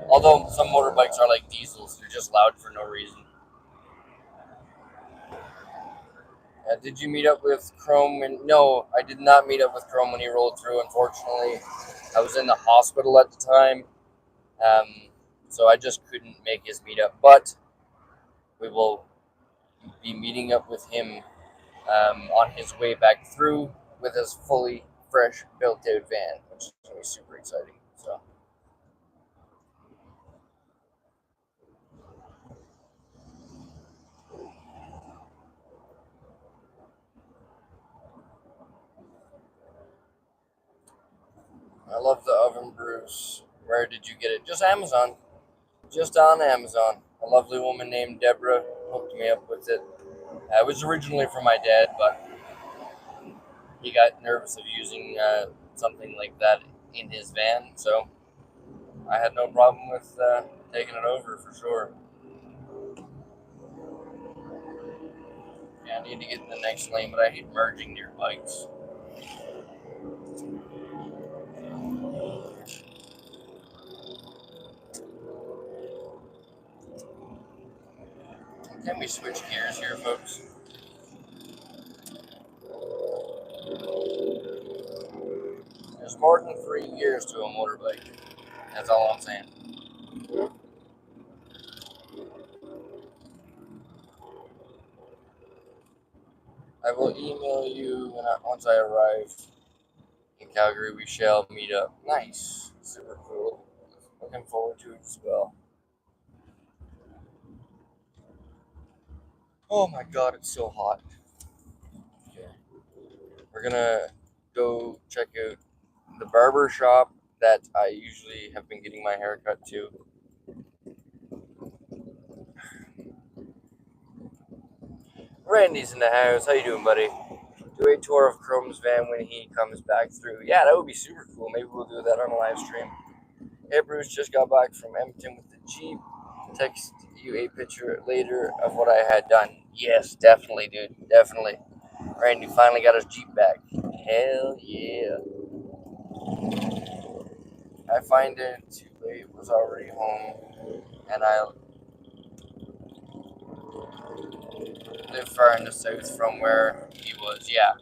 Although some motorbikes are like diesels, they're just loud for no reason. Did you meet up with Chrome? No, I did not meet up with Chrome when he rolled through. Unfortunately, I was in the hospital at the time, so I just couldn't make his meetup. But we will be meeting up with him on his way back through with his fully fresh built-out van, which is going to be super exciting. So. I love the oven brews. Where did you get it? Just Amazon. Just on Amazon. A lovely woman named Deborah hooked me up with it. It was originally for my dad, but he got nervous of using something like that in his van, so I had no problem with taking it over for sure. Yeah, I need to get in the next lane, but I hate merging near bikes. Can we switch gears here, folks? There's more than 3 gears to a motorbike. That's all I'm saying. I will email you once I arrive in Calgary. We shall meet up. Nice. Super cool. Looking forward to it as well. Oh my god, it's so hot. Okay. We're gonna go check out the barber shop that I usually have been getting my hair cut to. Randy's in the house. How you doing, buddy? Do a tour of Chrome's van when he comes back through. Yeah, that would be super cool. Maybe we'll do that on a live stream. Hey, Bruce, just got back from Edmonton with the Jeep. Text you a picture later of what I had done. Yes, definitely, dude. Definitely. Randy finally got his Jeep back. Hell yeah. I find it too late. Was already home, and I live far in the south from where he was. Yeah,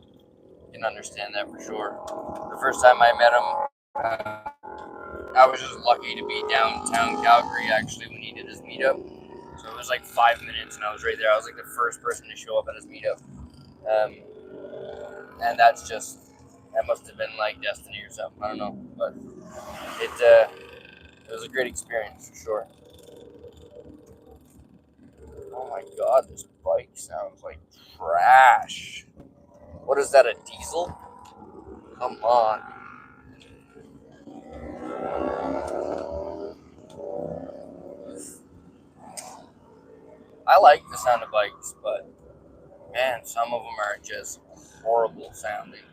can understand that for sure. The first time I met him, I was just lucky to be downtown Calgary actually when he did his meetup. So it was like 5 minutes, and I was right there. I was like the first person to show up at his meetup, and that must have been like destiny or something. I don't know, but it was a great experience for sure. Oh my god, this bike sounds like trash. What is that, a diesel? Come on. I like the sound of bikes, but man, some of them are just horrible sounding.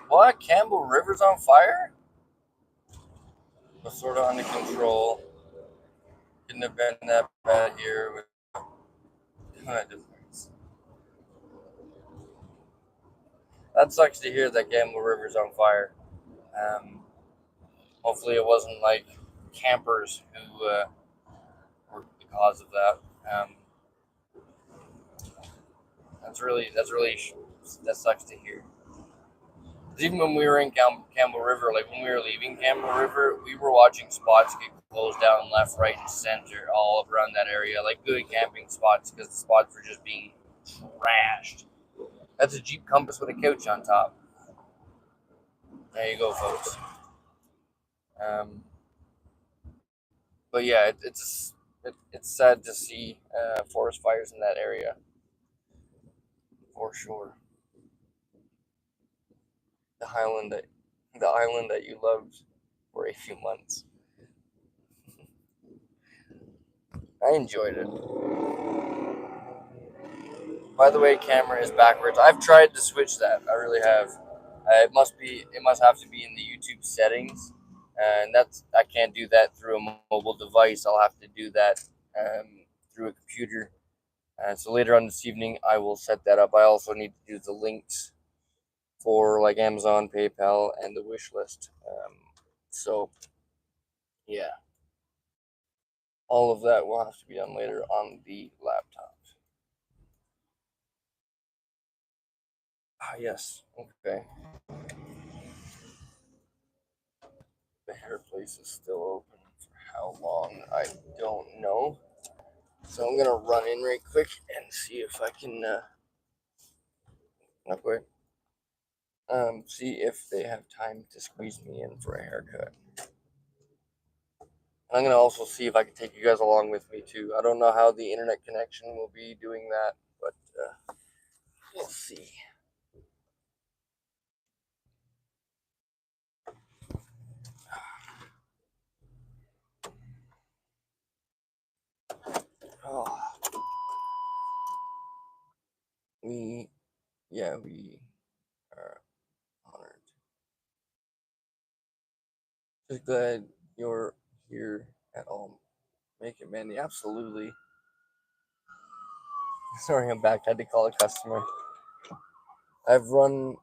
What? Campbell River's on fire? Was sort of under control. Couldn't have been that bad here with difference. That sucks to hear that Campbell River's on fire. Hopefully it wasn't like campers who were the cause of that. That sucks to hear. Even when we were in Campbell River, like when we were leaving Campbell River, we were watching spots get poles down left, right, and center, all up around that area, like good camping spots, because the spots were just being trashed. That's a Jeep Compass with a couch on top. There you go, folks. But yeah, it's sad to see forest fires in that area, for sure. The island that you loved for a few months. I enjoyed it. By the way, camera is backwards. I've tried to switch that. I really have. It must have to be in the YouTube settings, and I can't do that through a mobile device. I'll have to do that through a computer. So later on this evening, I will set that up. I also need to do the links for like Amazon, PayPal, and the wish list. So yeah, all of that will have to be done later on the laptop. Ah, yes. Okay. The hair place is still open. For how long? I don't know. So I'm gonna run in right quick and see if I can. Not quick. See if they have time to squeeze me in for a haircut. I'm gonna also see if I can take you guys along with me too. I don't know how the internet connection will be doing that, but we'll see. Oh, we are honored. Just glad you're here at all. Make it, Mandy. Absolutely. Sorry, I'm back. I had to call a customer. I've run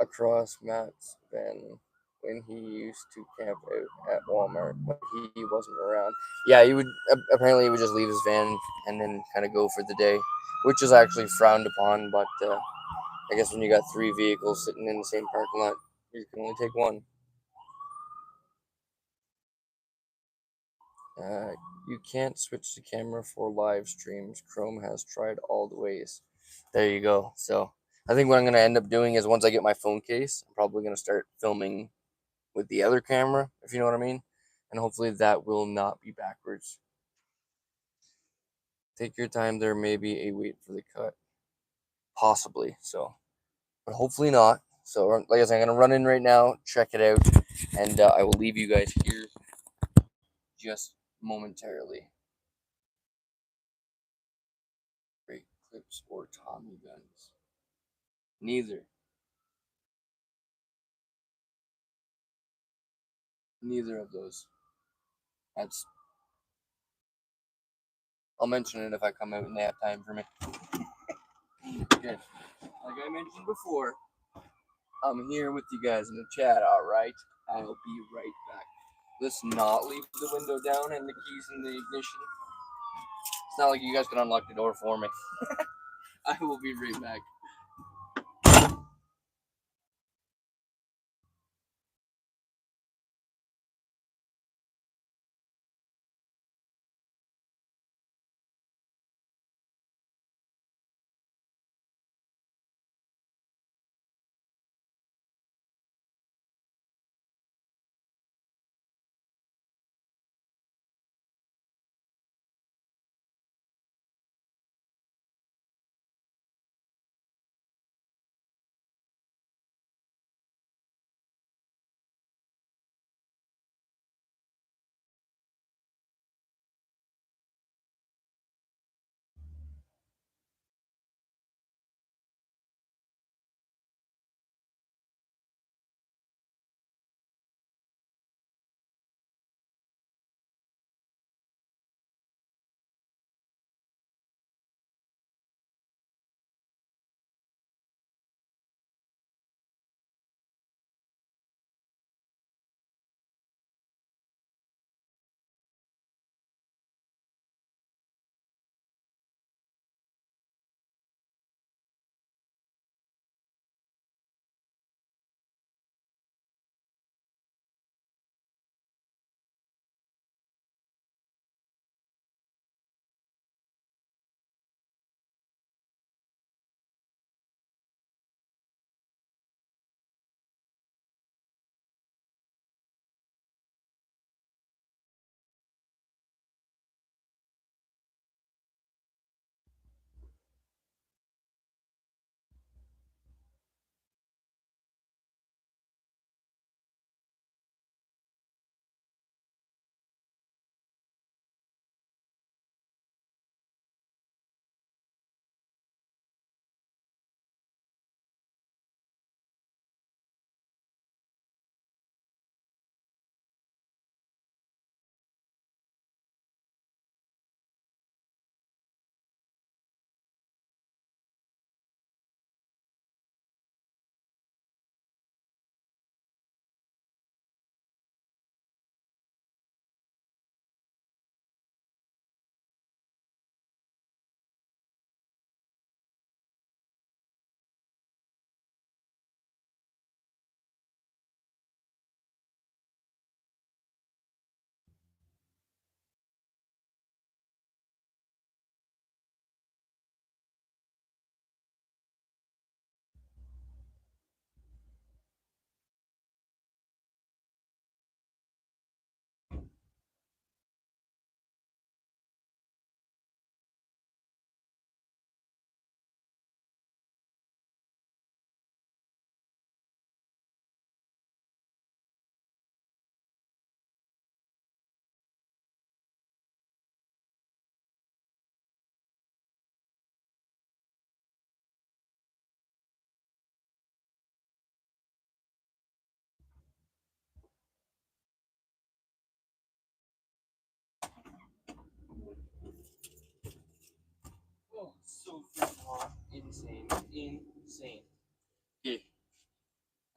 across Matt's van when he used to camp out at Walmart, but he wasn't around. Yeah, he would apparently he would just leave his van and then kind of go for the day, which is actually frowned upon. But I guess when you got three vehicles sitting in the same parking lot, you can only take one. Uh, you can't switch the camera for live streams. Chrome has tried all the ways. There you go. So I think what I'm gonna end up doing is once I get my phone case, I'm probably gonna start filming with the other camera, if you know what I mean. And hopefully that will not be backwards. Take your time. There may be a wait for the cut, possibly. So, but hopefully not. So, like I said, I'm gonna run in right now, check it out, and I will leave you guys here just momentarily. Great clips or Tommy guns? Neither. Neither of those. That's. I'll mention it if I come out and they have time for me. Okay. Like I mentioned before, I'm here with you guys in the chat. All right. I'll be right back. Let's not leave the window down and the keys in the ignition. It's not like you guys can unlock the door for me. I will be right back.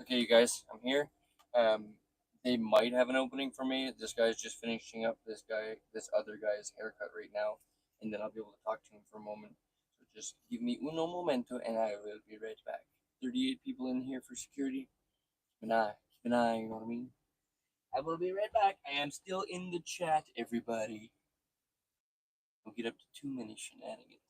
Okay, you guys, I'm here. They might have an opening for me. This guy's just finishing up this other guy's haircut right now, and then I'll be able to talk to him for a moment. So just give me uno momento, and I will be right back. 38 people in here for security. Keep an eye, you know what I mean? I will be right back. I am still in the chat, everybody. Don't get up to too many shenanigans.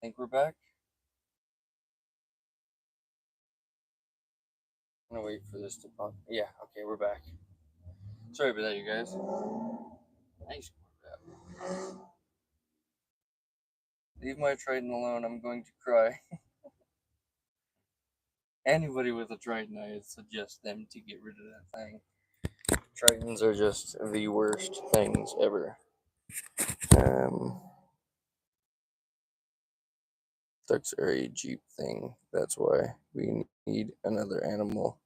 think we're back. I'm gonna wait for this to pop. Yeah, okay, we're back. Sorry about that, you guys. Nice. Leave my Trident alone. I'm going to cry. Anybody with a Trident, I suggest them to get rid of that thing. Tritons are just the worst things ever. Ducks are a Jeep thing. That's why we need another animal,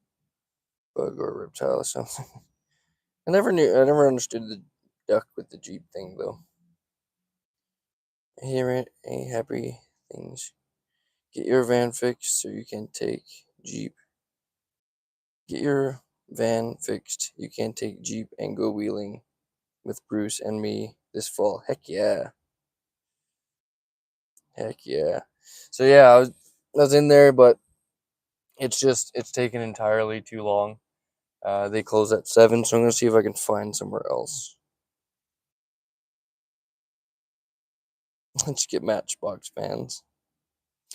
bug or reptile or something. I never understood the duck with the Jeep thing though. Hear it, happy things. Get your van fixed so you can take Jeep. Get your van fixed. You can take Jeep and go wheeling with Bruce and me this fall. Heck yeah. Heck yeah. So yeah, I was in there, but it's taken entirely too long. They close at 7, so I'm gonna see if I can find somewhere else. Let's get Matchbox vans.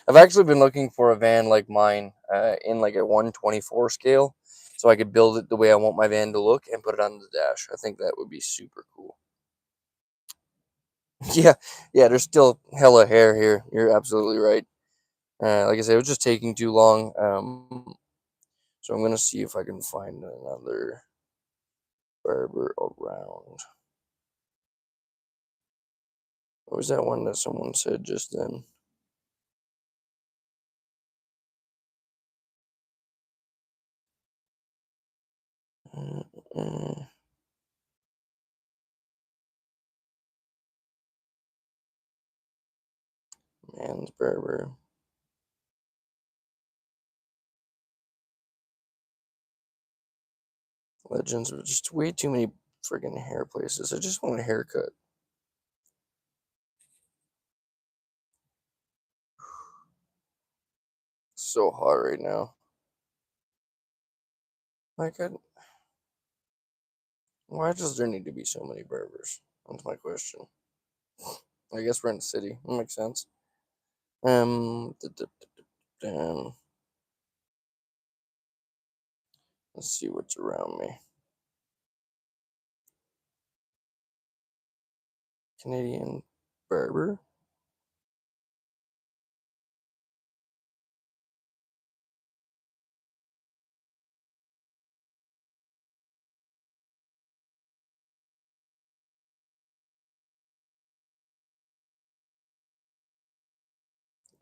I've actually been looking for a van like mine, in like a 124 scale, so I could build it the way I want my van to look and put it on the dash. I think that would be super cool. Yeah, yeah. There's still hella hair here. You're absolutely right. Like I said, it was just taking too long. So I'm gonna see if I can find another Barber around. What was that one that someone said just then? Man's Barber. Legends of just way too many friggin' hair places. I just want a haircut. It's so hot right now. Like, why does there need to be so many barbers? That's my question. I guess we're in the city. That makes sense. Damn. Let's see what's around me. Canadian barber.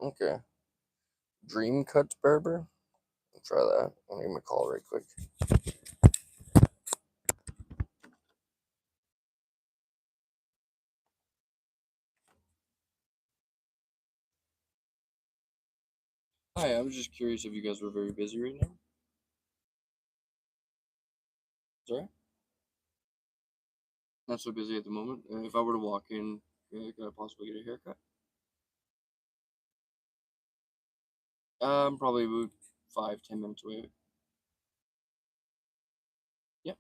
Okay. Dream Cuts Barber. I'll try that. I'll give him a call right quick. Hi, I was just curious if you guys were very busy right now. Sorry? Not so busy at the moment. If I were to walk in, could I possibly get a haircut? Probably about 5-10 minutes away. Yep.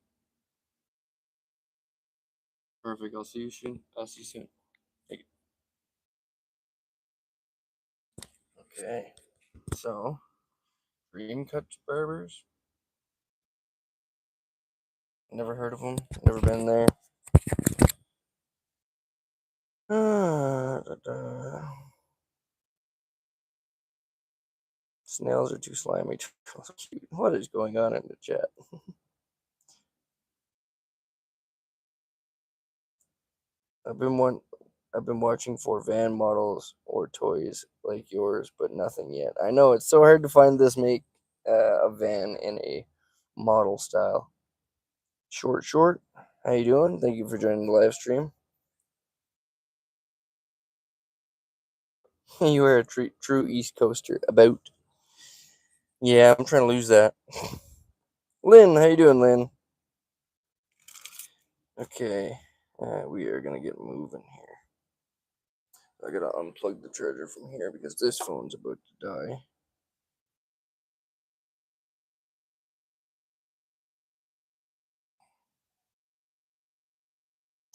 Perfect. I'll see you soon. Take it. Okay. So, Dream Cuts Barbers. Never heard of them. Never been there. Snails are too slimy. Too cute. What is going on in the chat? I've been watching for van models or toys like yours, but nothing yet. I know it's so hard to find this make a van in a model style. Short. How you doing? Thank you for joining the live stream. You are a true East Coaster. About. Yeah, I'm trying to lose that. Lynn, how you doing, Lynn? Okay, we are gonna get moving here. I gotta unplug the charger from here because this phone's about to die.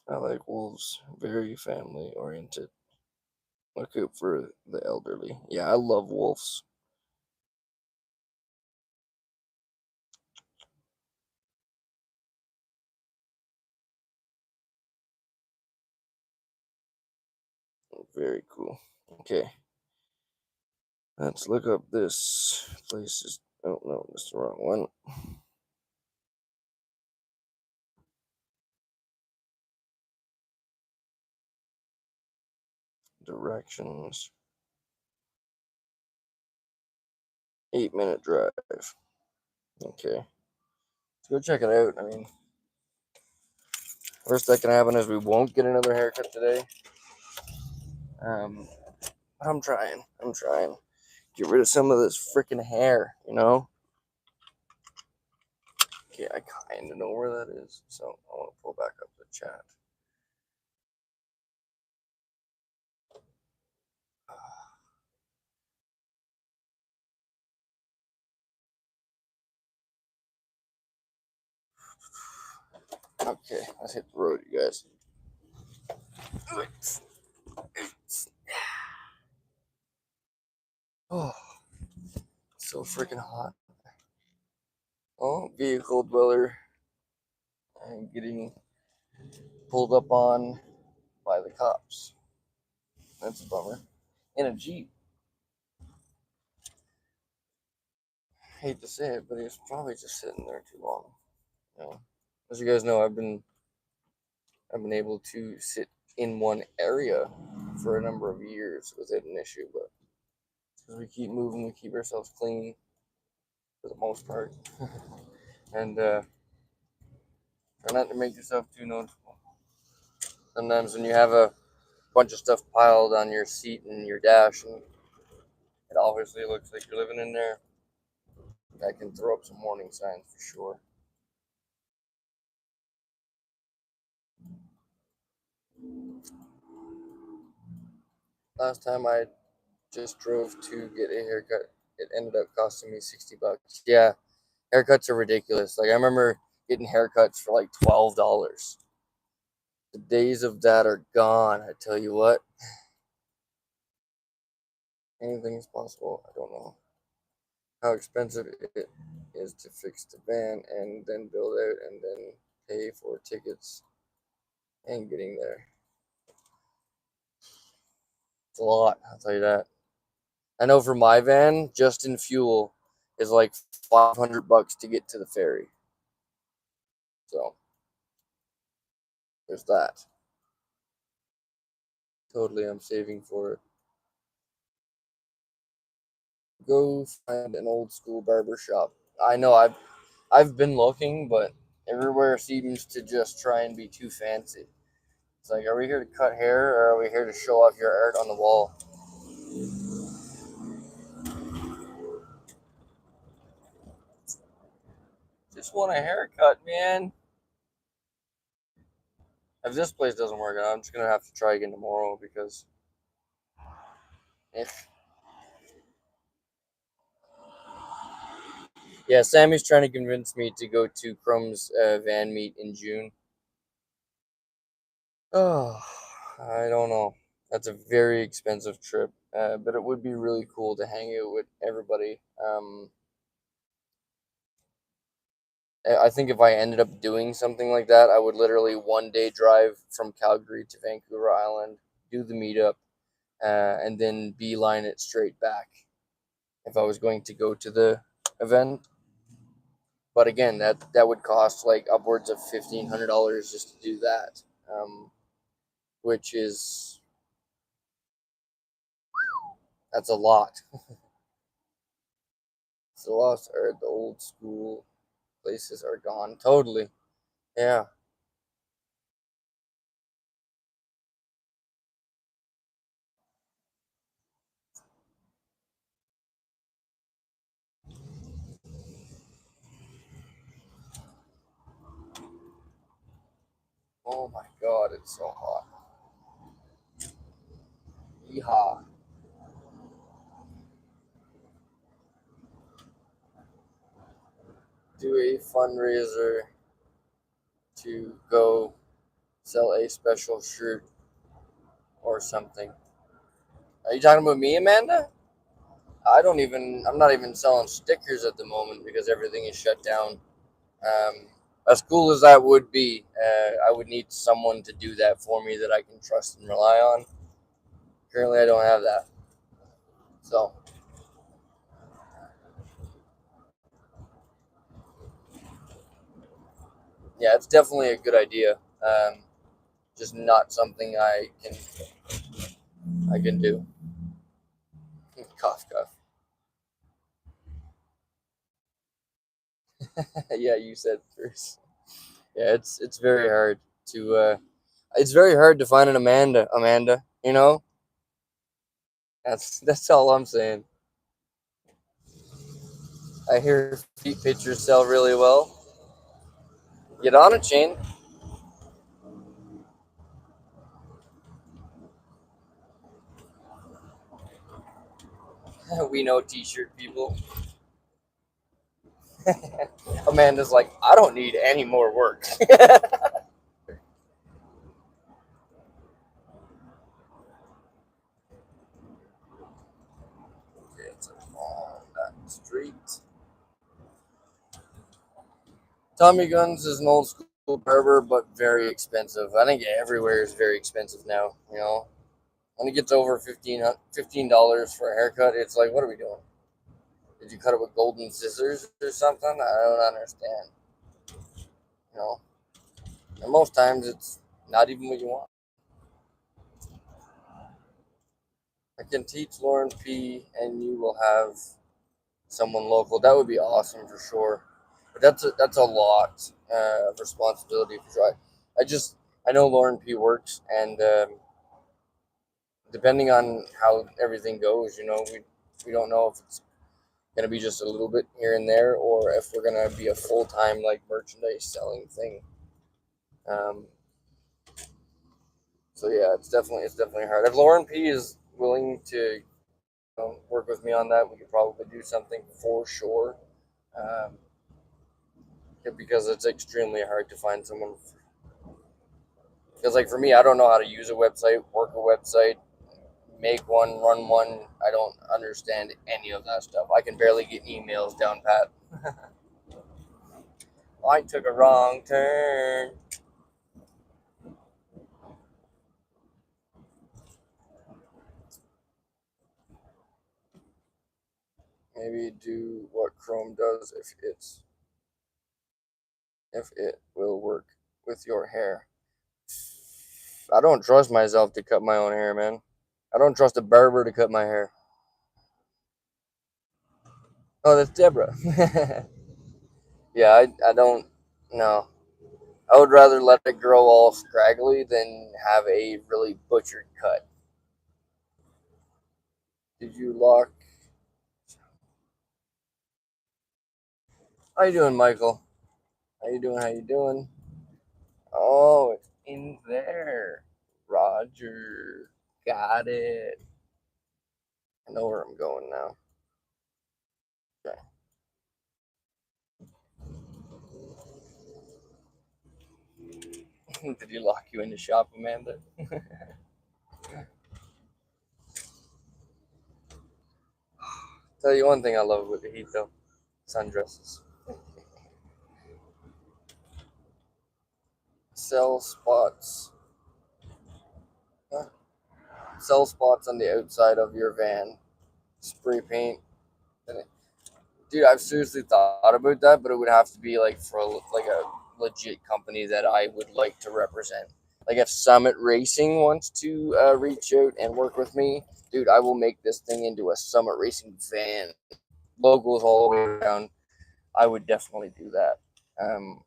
I like wolves, very family oriented. Look out for the elderly. Yeah, I love wolves. Very cool. Okay. Let's look up this place. Oh, no, that's the wrong one. Directions. 8-minute drive. Okay. Let's go check it out. I mean, worst that can happen is we won't get another haircut today. I'm trying. Get rid of some of this freaking hair, you know? Okay, I kind of know where that is, so I want to pull back up the chat. Okay, let's hit the road, you guys. Oh, so freaking hot. Oh, vehicle dweller. And getting pulled up on by the cops. That's a bummer. In a Jeep. Hate to say it, but he was probably just sitting there too long. You know? As you guys know, I've been able to sit in one area for a number of years without an issue, but because we keep moving, we keep ourselves clean for the most part, and try not to make yourself too noticeable. Sometimes when you have a bunch of stuff piled on your seat and your dash, and it obviously looks like you're living in there, that can throw up some warning signs for sure. Last time I just drove to get a haircut, it ended up costing me $60. Yeah, haircuts are ridiculous. Like I remember getting haircuts for like $12. The days of that are gone. I tell you what, anything is possible. I don't know how expensive it is to fix the van and then build out and then pay for tickets and getting there. It's a lot. I'll tell you that. I know for my van, just in fuel, is like $500 to get to the ferry. So there's that. Totally, I'm saving for it. Go find an old school barber shop. I know I've been looking, but everywhere seems to just try and be too fancy. It's like, are we here to cut hair or are we here to show off your art on the wall? Just want a haircut, man. If this place doesn't work out, I'm just gonna have to try again tomorrow because if yeah, Sammy's trying to convince me to go to Chrome's van meet in June. Oh, I don't know. That's a very expensive trip, but it would be really cool to hang out with everybody. I think if I ended up doing something like that, I would literally one day drive from Calgary to Vancouver Island, do the meetup, and then beeline it straight back if I was going to go to the event. But again, that would cost like upwards of $1,500 just to do that, which is that's a lot. It's a lot. Or the old school places are gone totally. Yeah. Oh my God, it's so hot. Yeehaw. Do a fundraiser to go sell a special shirt or something. Are you talking about me, Amanda? I'm not even selling stickers at the moment because everything is shut down. As cool as that would be, I would need someone to do that for me that I can trust and rely on. Currently, I don't have that. So, yeah, it's definitely a good idea. Just not something I can do. Cough, cough. Yeah, you said first. Yeah, it's very hard to it's very hard to find an Amanda. Amanda, you know, that's all I'm saying. I hear feet pictures sell really well. Get on it, Shane. We know T-shirt people. Amanda's like, I don't need any more work. It's on that street. Tommy Guns is an old school barber, but very expensive. I think everywhere is very expensive now. You know, when it gets over $15 for a haircut, it's like, what are we doing? Did you cut it with golden scissors or something? I don't understand. You know, and most times it's not even what you want. I can teach Lauren P, and you will have someone local. That would be awesome for sure. But that's a lot of responsibility for sure. I know Lauren P works, and depending on how everything goes, we don't know if it's gonna be just a little bit here and there, or if we're gonna be a full time like merchandise selling thing. Um, so yeah, it's definitely hard. If Lauren P is willing to work with me on that, we could probably do something for sure. Um, because it's extremely hard to find someone. Because like for me, I don't know how to use a website, work a website, make one, run one. I don't understand any of that stuff. I can barely get emails down pat. I took a wrong turn. Maybe do what Chrome does if it will work with your hair. I don't trust myself to cut my own hair, man. I don't trust a barber to cut my hair. Oh, that's Deborah. Yeah, I don't. No, I would rather let it grow all scraggly than have a really butchered cut. Did you lock? How you doing, Michael? How you doing? How you doing? Oh, it's in there. Roger. Got it. I know where I'm going now. Okay. Did he lock you in the shop, Amanda? Tell you one thing I love with the heat though. Sundresses. Sell spots. Huh? Sell spots on the outside of your van. Spray paint. Dude, I've seriously thought about that, but it would have to be like for like a legit company that I would like to represent. Like if Summit Racing wants to reach out and work with me, dude, I will make this thing into a Summit Racing van. Logos all the way around. I would definitely do that. Um,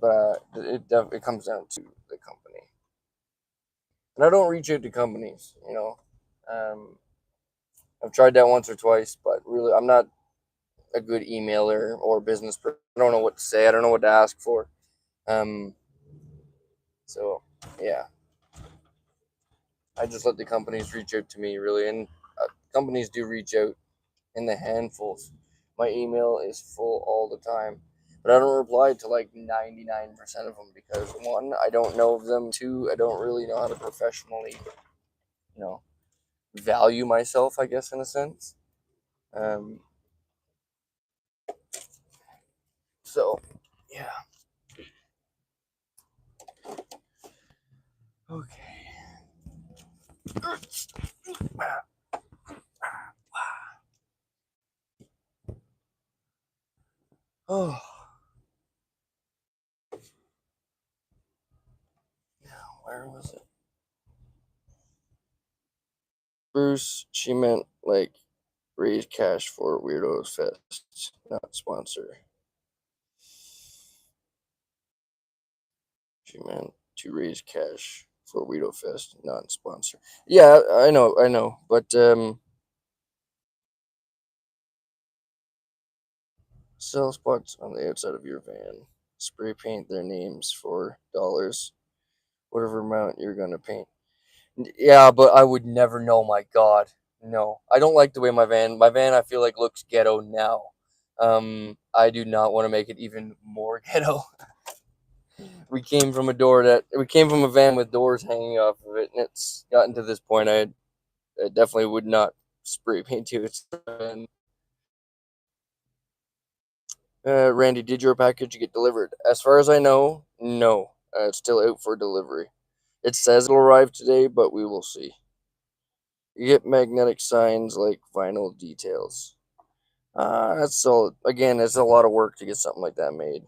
but it comes down to the company, and I don't reach out to companies. I've tried that once or twice, but really, I'm not a good emailer or business person. I don't know what to say. I don't know what to ask for. Um, so yeah, I just let the companies reach out to me really, and companies do reach out in the handfuls. My email is full all the time, but I don't reply to like 99% of them because one, I don't know them. Two, I don't really know how to professionally, you know, value myself, I guess, in a sense. So yeah. Okay. Oh, where was it? Bruce, she meant like raise cash for Weirdos Fest, not sponsor. She meant to raise cash for Weirdo Fest, not sponsor. Yeah, I know, but sell spots on the outside of your van. Spray paint their names for dollars, whatever amount you're gonna paint. Yeah, but I would never know. My God, no. I don't like the way my van I feel like looks ghetto now. I do not want to make it even more ghetto. We came from a van with doors hanging off of it, and it's gotten to this point. I definitely would not spray paint you. Randy, did your package get delivered? As far as I know, no. It's still out for delivery. It says it'll arrive today, but we will see. You get magnetic signs like vinyl details. That's all. Again, it's a lot of work to get something like that made.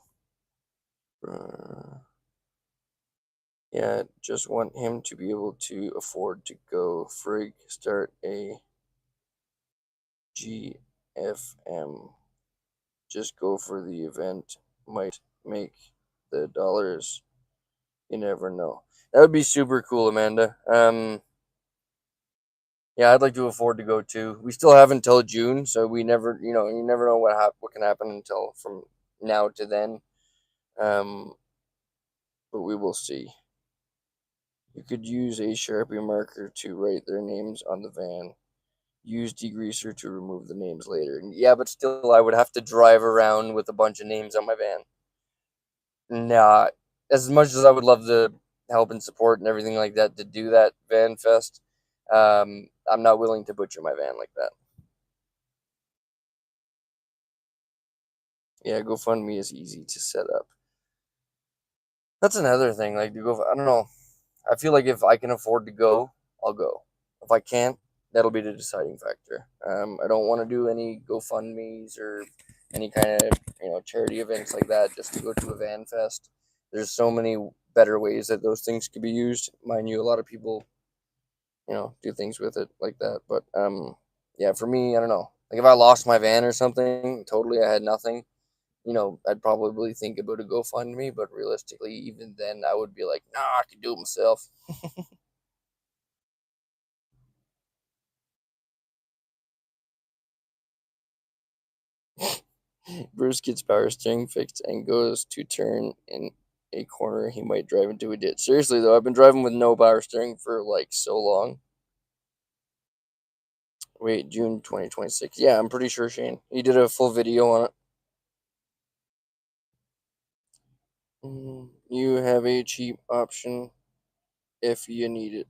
Yeah, just want him to be able to afford to go. Frig, start a GFM. Just go for the event. Might make the dollars. You never know. That would be super cool, Amanda. Yeah, I'd like to afford to go too. We still have until June, so we never, you never know what can happen until from now to then. Um, but we will see. You could use a Sharpie marker to write their names on the van. Use degreaser to remove the names later. Yeah, but still, I would have to drive around with a bunch of names on my van. Nah, as much as I would love to help and support and everything like that to do that van fest, I'm not willing to butcher my van like that. Yeah, GoFundMe is easy to set up. That's another thing. Like to go, I don't know. I feel like if I can afford to go, I'll go. If I can't, that'll be the deciding factor. I don't want to do any GoFundMe's or any kind of charity events like that just to go to a van fest. There's so many better ways that those things could be used. Mind you, a lot of people do things with it like that. But yeah, for me, I don't know. Like if I lost my van or something, totally, I had nothing. I'd probably think about a GoFundMe, but realistically, even then, I would be like, nah, I can do it myself. Bruce gets power steering fixed and goes to turn in a corner. He might drive into a ditch. Seriously, though, I've been driving with no power steering for like so long. Wait, June 2026. Yeah, I'm pretty sure, Shane. He did a full video on it. You have a cheap option if you need it.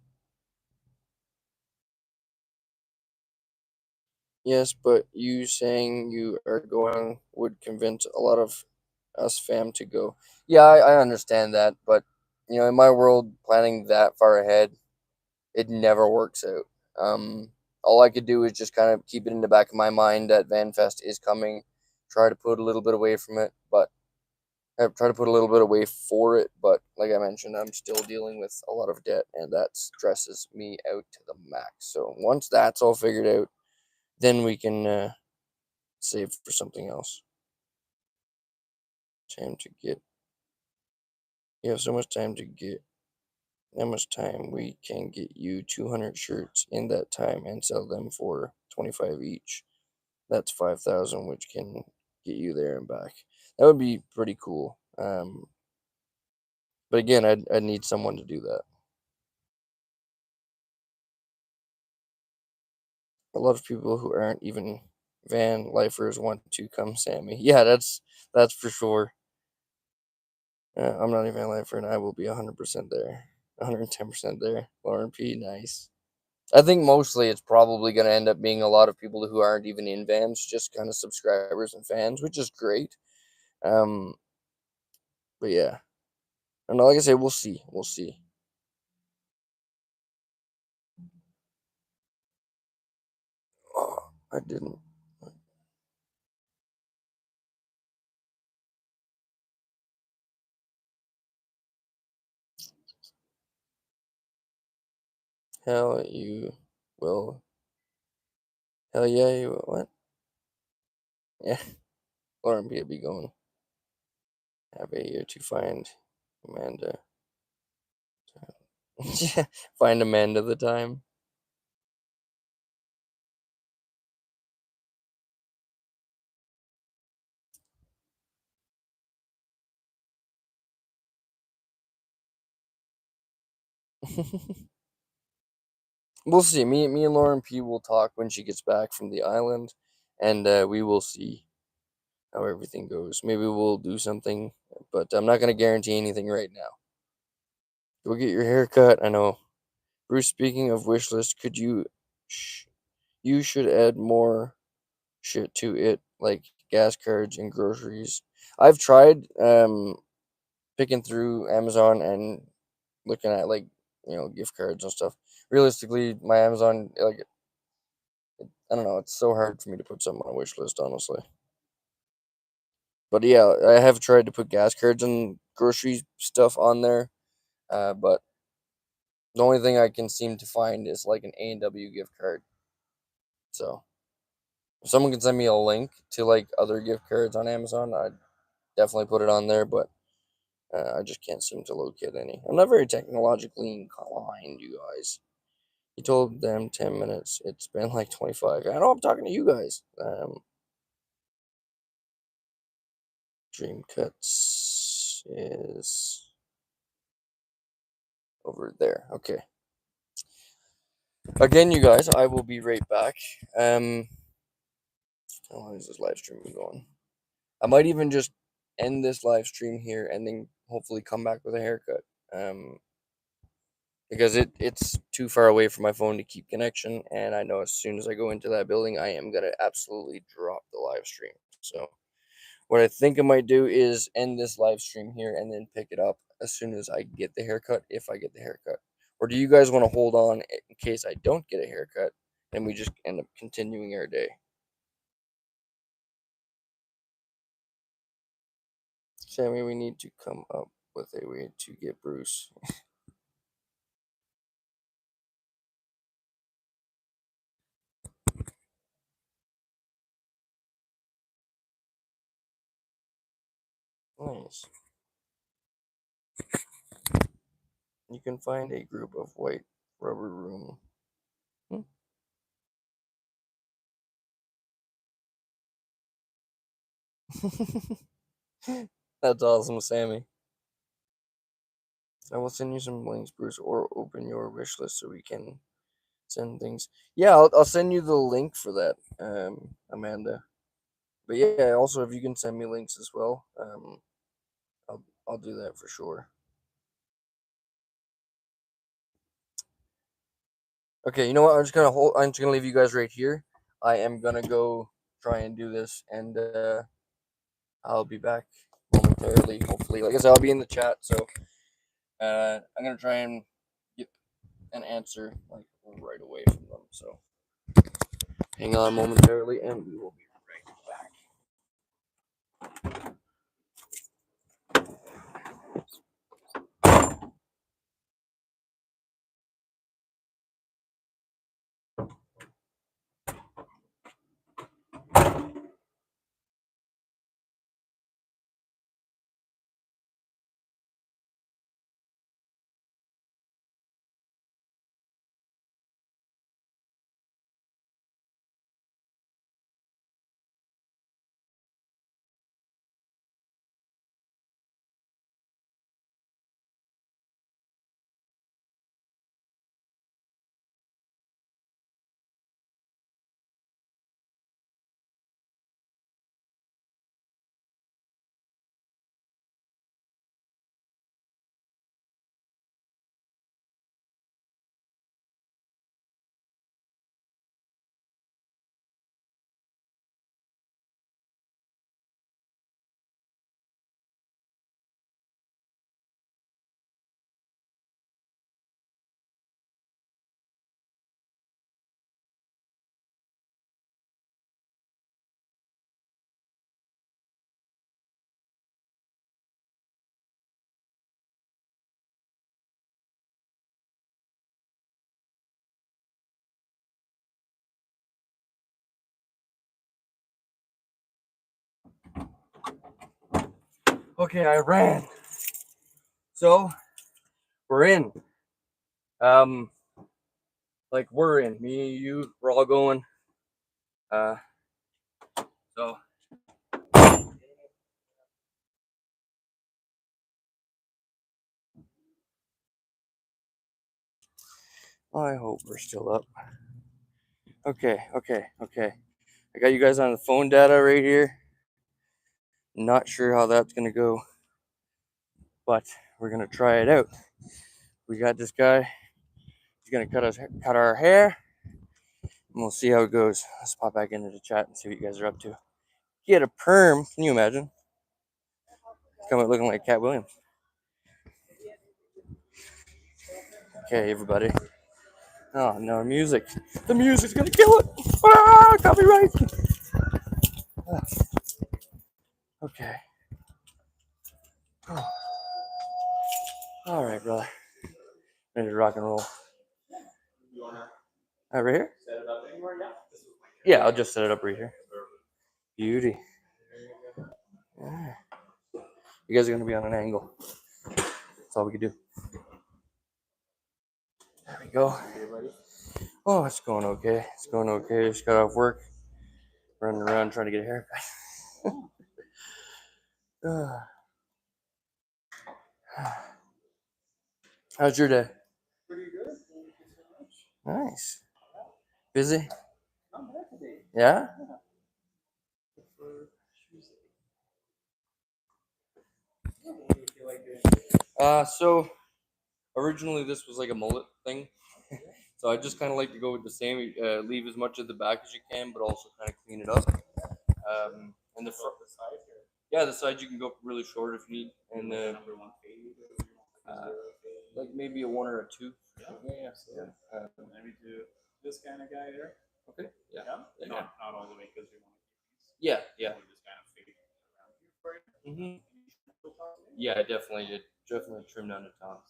Yes, but you saying you are going would convince a lot of us fam to go. Yeah, I understand that, but in my world, planning that far ahead, it never works out. All I could do is just kind of keep it in the back of my mind that VanFest is coming. Try to put a little bit away from it, but try to put a little bit away for it. But like I mentioned, I'm still dealing with a lot of debt, and that stresses me out to the max. So once that's all figured out, then we can save for something else. Time to get. You have so much time to get. How much time we can get you 200 shirts in that time and sell them for 25 each. That's 5,000, which can get you there and back. That would be pretty cool. But again, I'd need someone to do that. A lot of people who aren't even van lifers want to come Sammy. Yeah, that's for sure. I'm not a van lifer, and I will be 100% there, 110% there. Lauren P, nice. I think mostly it's probably going to end up being a lot of people who aren't even in Vans, just kind of subscribers and fans, which is great. Um, but yeah, and like I say, we'll see. We'll see. Oh, I didn't. Hell, you will. Hell yeah, you will. What? Yeah, Lauren be going. Have a year to find Amanda. Yeah, find Amanda the time. We'll see. Me and Lauren P will talk when she gets back from the island, and we will see how everything goes. Maybe we'll do something, but I'm not gonna guarantee anything right now. Go get your hair cut. I know. Bruce, speaking of wish list, could you you should add more shit to it, like gas cards and groceries. I've tried picking through Amazon and looking at like gift cards and stuff. Realistically, my Amazon like I don't know, it's so hard for me to put something on a wish list, honestly. But yeah, I have tried to put gas cards and grocery stuff on there, but the only thing I can seem to find is like an A&W gift card. So if someone can send me a link to like other gift cards on Amazon, I'd definitely put it on there. But I just can't seem to locate any. I'm not very technologically inclined, you guys. He told them 10 minutes. It's been like 25. I know I'm talking to you guys. Dream Cuts is over there. Okay. Again, you guys, I will be right back. How long is this live stream been going? I might even just end this live stream here and then hopefully come back with a haircut. Um, because it's too far away from my phone to keep connection, and I know as soon as I go into that building, I am gonna absolutely drop the live stream. So what I think I might do is end this live stream here and then pick it up as soon as I get the haircut, if I get the haircut. Or do you guys want to hold on in case I don't get a haircut and we just end up continuing our day? Sammy, we need to come up with a way to get Bruce. Nice. You can find a group of white rubber room. Hmm. That's awesome, Sammy. I will send you some links, Bruce, or open your wish list so we can send things. Yeah, I'll send you the link for that, Amanda. But yeah, also if you can send me links as well, I'll do that for sure. Okay, you know what? I'm just gonna leave you guys right here. I am gonna go try and do this, and I'll be back momentarily. Hopefully, like I said, I'll be in the chat. So I'm gonna try and get an answer like right away from them. So hang on momentarily, and we will be right back. Okay, I ran. So we're in. Like we're in. Me, you, we're all going. So I hope we're still up. Okay. I got you guys on the phone data right here. Not sure how that's gonna go, but we're gonna try it out. We got this guy. He's gonna cut our hair, and we'll see how it goes. Let's pop back into the chat and see what you guys are up to. Get a perm. Can you imagine? Come out looking like Cat Williams. Okay, everybody. Oh no, music. The music's gonna kill it. Ah, copyright. Okay. Oh. All right, brother. Ready to rock and roll. Right here? Set it up anywhere? Yeah, I'll just set it up right here. Beauty. Yeah. You guys are gonna be on an angle. That's all we can do. There we go. Oh, it's going okay. It's going okay. Just got off work. Running around trying to get a haircut. How's your day? Pretty good. Thank you so much. Nice. Busy? Yeah? So originally this was like a mullet thing. So I just kind of like to go with the same, leave as much of the back as you can, but also kind of clean it up. And the front, yeah, the side you can go really short if you need, and like maybe a 1 or a 2. Yeah. Maybe do this kind of guy there. Okay. Yeah. Not all the way because we want to keep these. Yeah. Just kind of fade around here for you. Yeah, definitely trim down the top.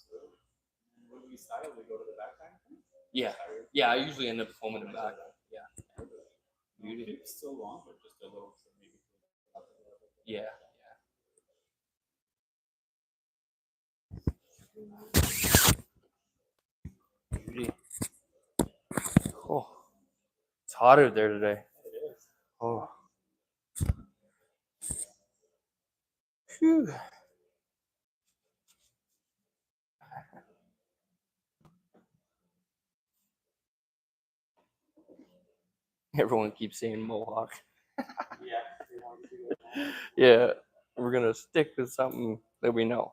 Would we style to go to the back time? Yeah. I usually end up combing it back. Yeah. Beauty. It's still long, but just a little, so maybe. Yeah. Beauty. Oh, it's hot out there today. It is. Oh. Phew. Everyone keeps saying Mohawk. Yeah, we're gonna stick with something that we know.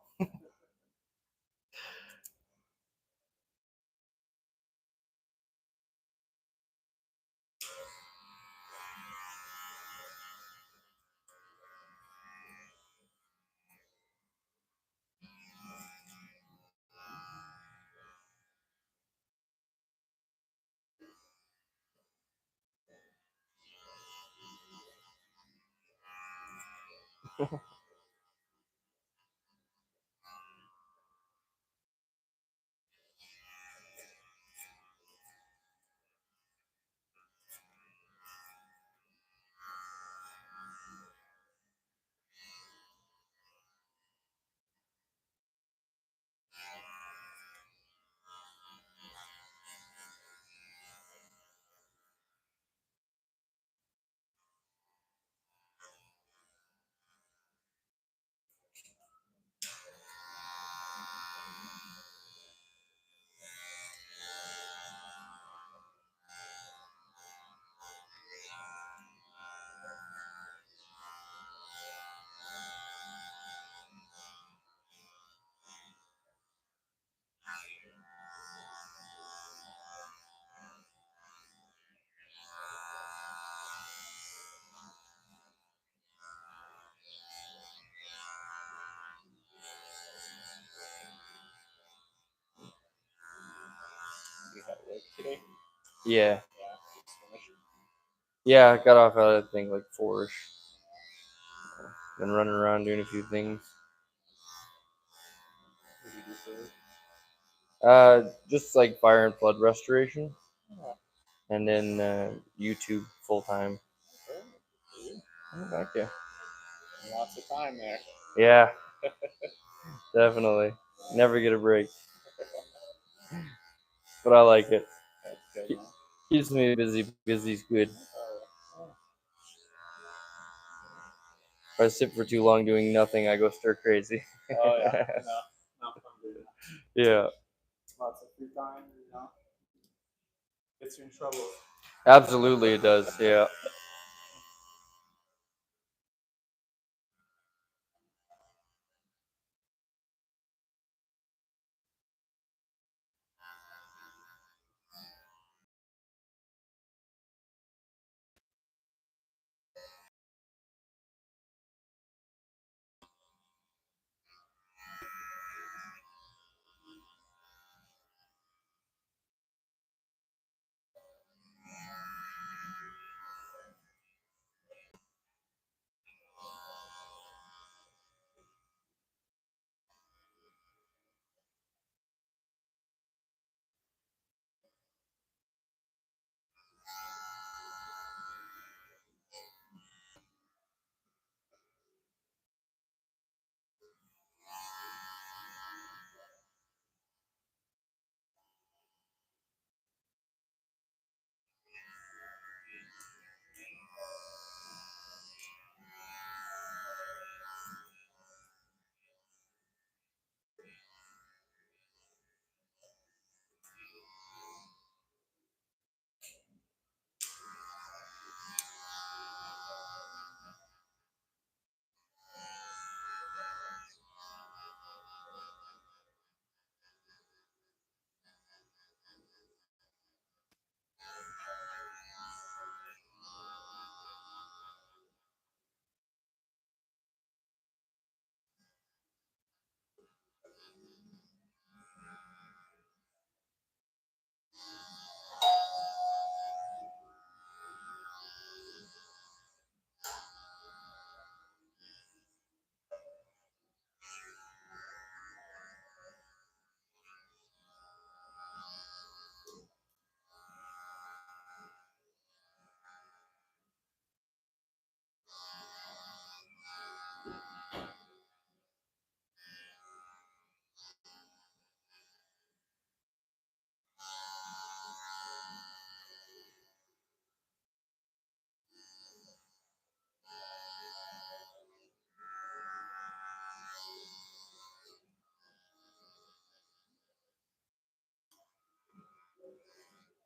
Today? Yeah. Yeah, I got off at I think like 4ish. Been running around doing a few things. Just like fire and flood restoration, and then YouTube full time. Back there. Lots of time there. Yeah, Definitely. Never get a break. But I like it.
That's good, man.
Keeps me busy. Busy's good. If I sit for too long doing nothing, I go stir crazy.
Oh yeah, no, not fun doing that.
Yeah.
Lots of free time, you know, gets you in trouble.
Absolutely, it does. Yeah.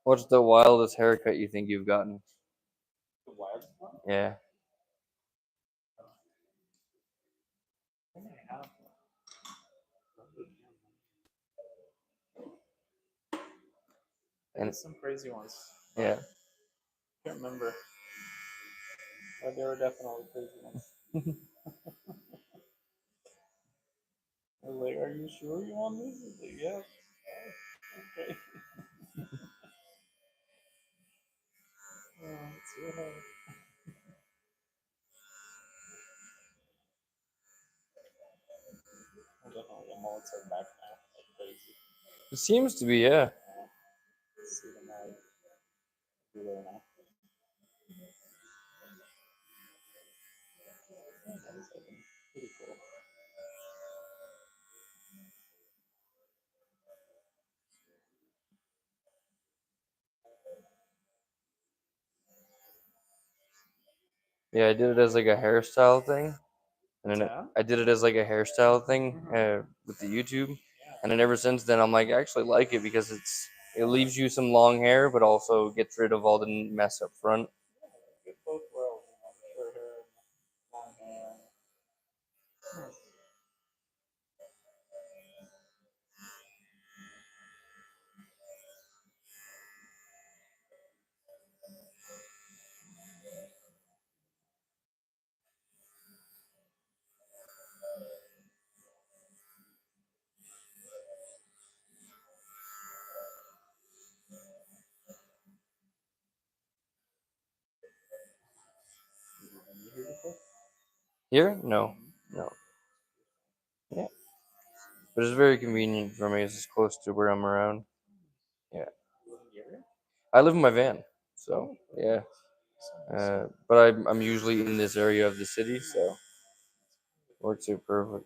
What's the wildest haircut you think you've gotten?
The wildest one?
Yeah.
I think I have
And
some crazy ones.
yeah.
Can't remember. But they were definitely crazy ones. I was like, "Are you sure you want this?" I was like, "Yeah." Oh, okay. Let's see what happens. I definitely get mullets are back now. Like crazy.
It seems to be, yeah.
Yeah. See them all everywhere now. That is like pretty cool.
Yeah, I did it as like a hairstyle thing. And then
Yeah.
I did it as like a hairstyle thing with the YouTube.
Yeah.
And then ever since then, I'm like, I actually like it because it leaves you some long hair, but also gets rid of all the mess up front.
Get both worlds, you know, the short hair and long hair. Have you heard before?
Here? No. No. Yeah. But it's very convenient for me. It's close to where I'm around. Yeah.
You live in the area?
I live in my van. So,
Oh,
yeah. But I'm usually in this area of the city, so works out perfect.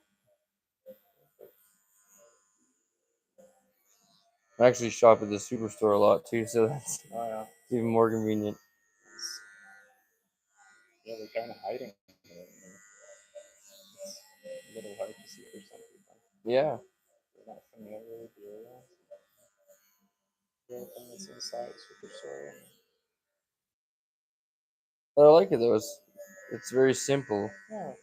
I actually shop at the superstore a lot too, so that's
Oh yeah.
even more convenient.
Yeah, they're kind of hiding. It's a little hard to see for some people.
Yeah.
They're not familiar with the area. Everything that's inside superstore.
But I like it though. It's very simple.
Yeah.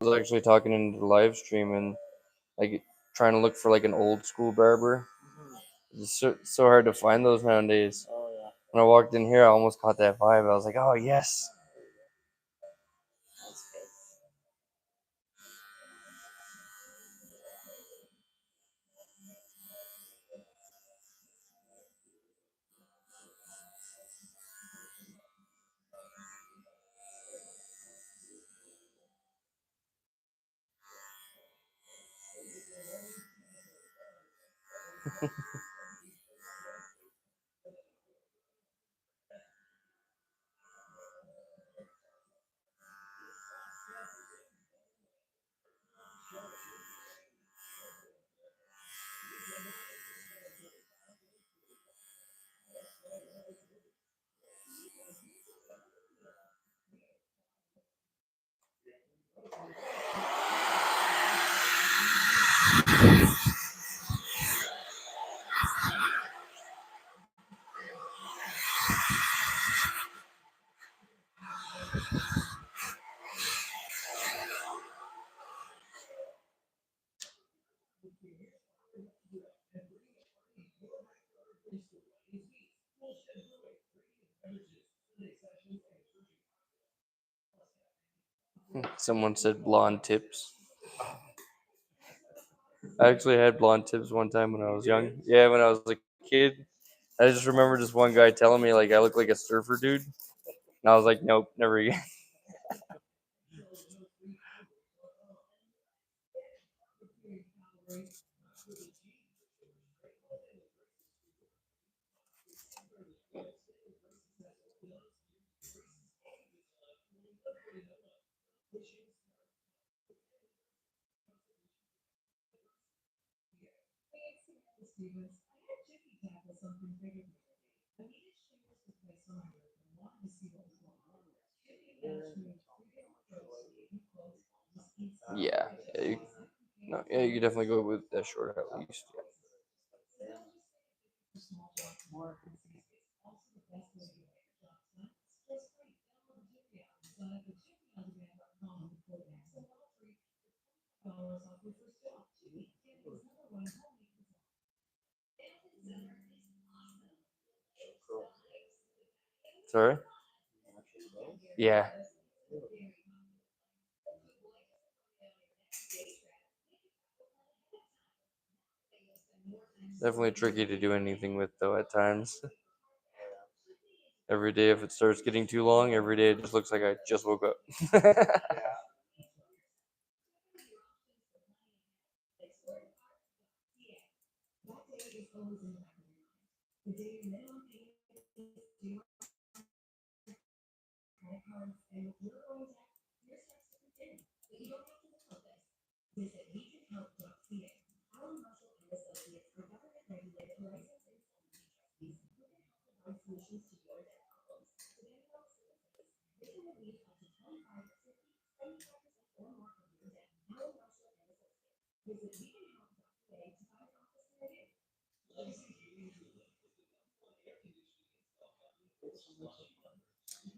I was actually talking in the live stream and like trying to look for like an old school barber. It's so hard to find those nowadays.
Oh yeah.
When I walked in here, I almost caught that vibe. I was like, oh yes.
That's good.
Someone said blonde tips. I actually had blonde tips one time when I was young. Yeah, when I was a kid. I just remember this one guy telling me like I look like a surfer dude. And I was like, nope, never again. Yeah, yeah, you definitely go with that short at least. Sorry. Yeah, definitely tricky to do anything with though at times. Every day, if it starts getting too long, every day it just looks like I just woke up.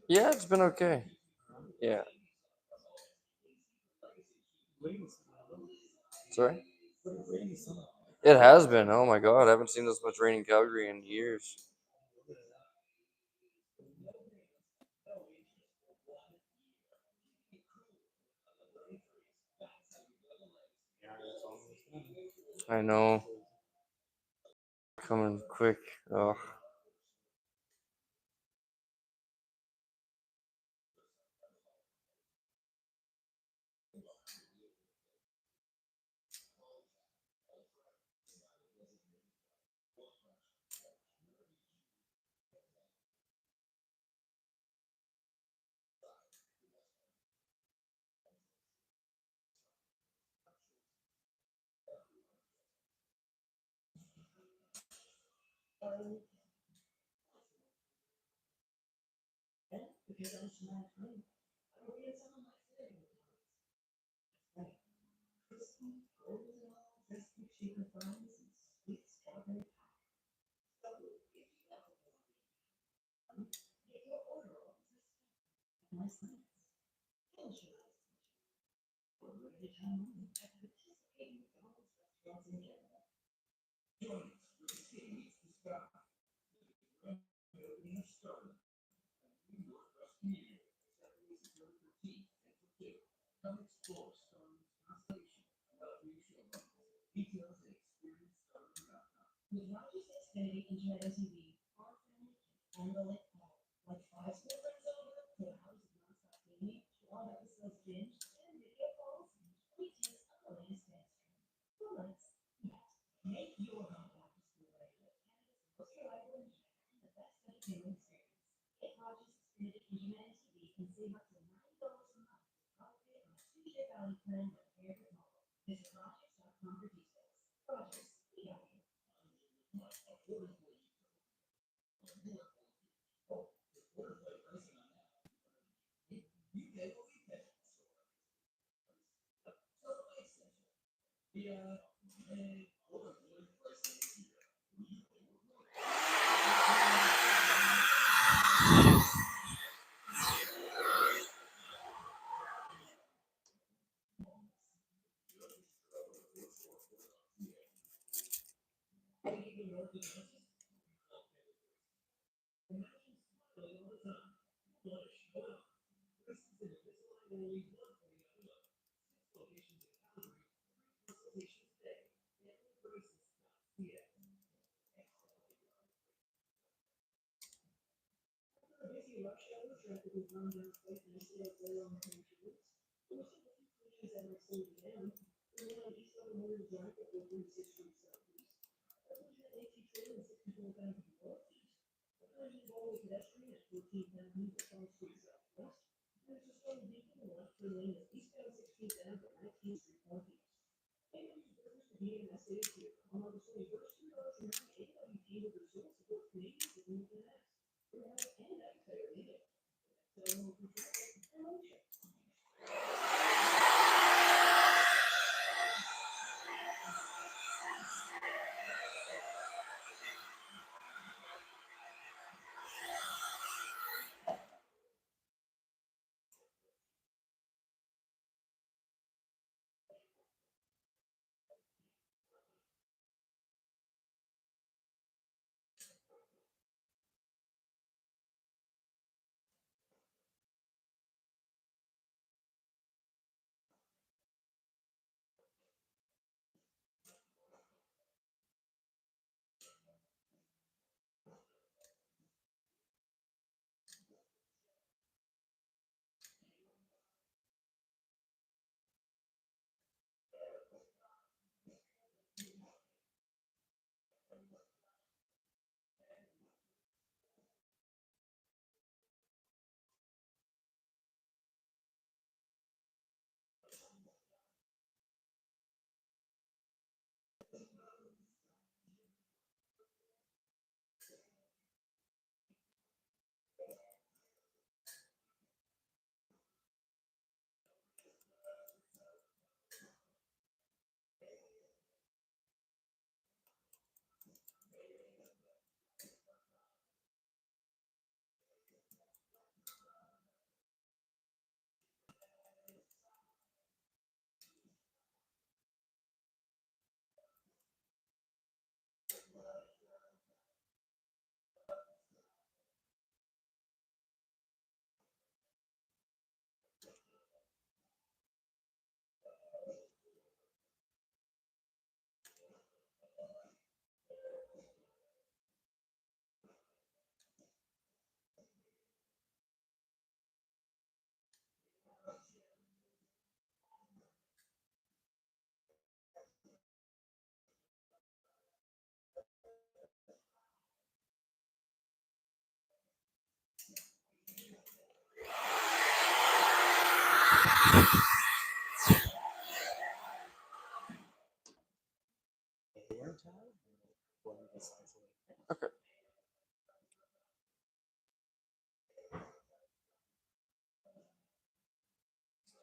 Yeah, it's been okay. Yeah. Sorry? It has been. Oh my god, I haven't seen this much rain in Calgary in years. I know. Coming quick. Ugh.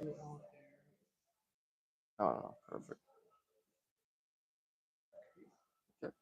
Oh, no, perfect. Okay.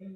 I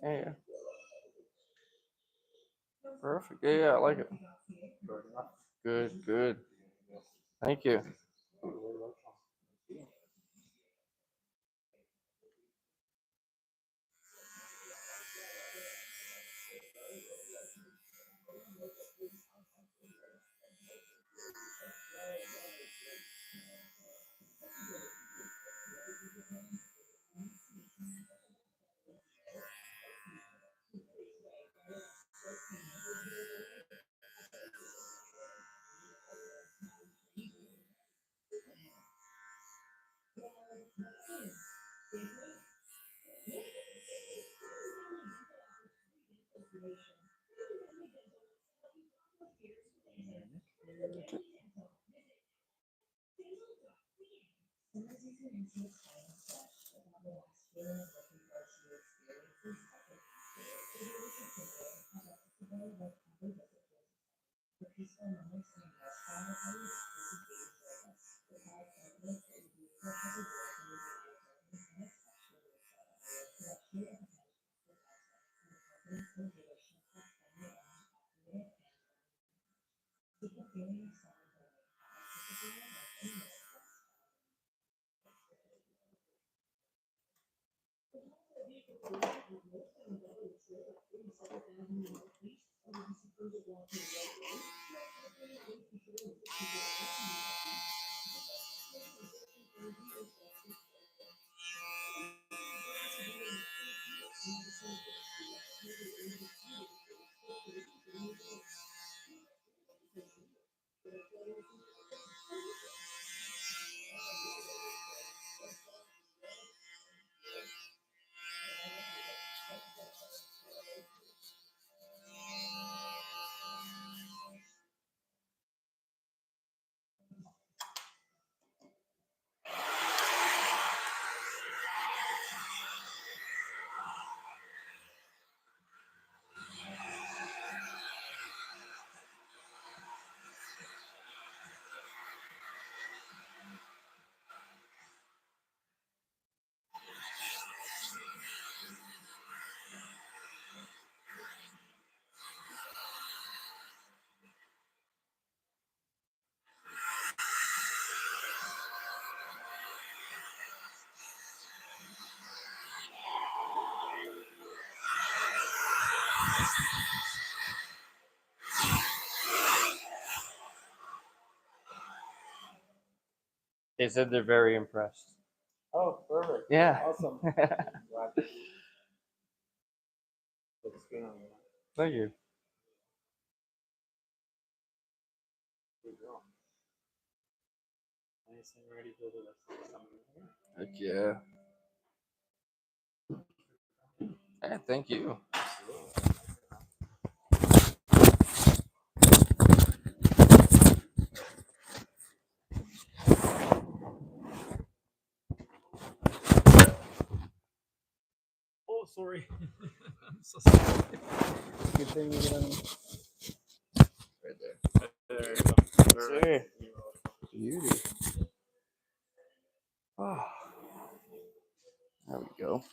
see. Perfect. Yeah, yeah, I like it. Good, good. Thank you. They said they're very impressed.
Oh, perfect.
Yeah.
Awesome. Glad to looks good on you.
Thank you.
Good girl. Nice and ready for the rest of the summer.
Heck yeah. Hey, thank you.
Oh, sorry. I'm so sorry. Good thing you didn't.
Right there.
There you go.
Sir. Beauty. Oh. There we go.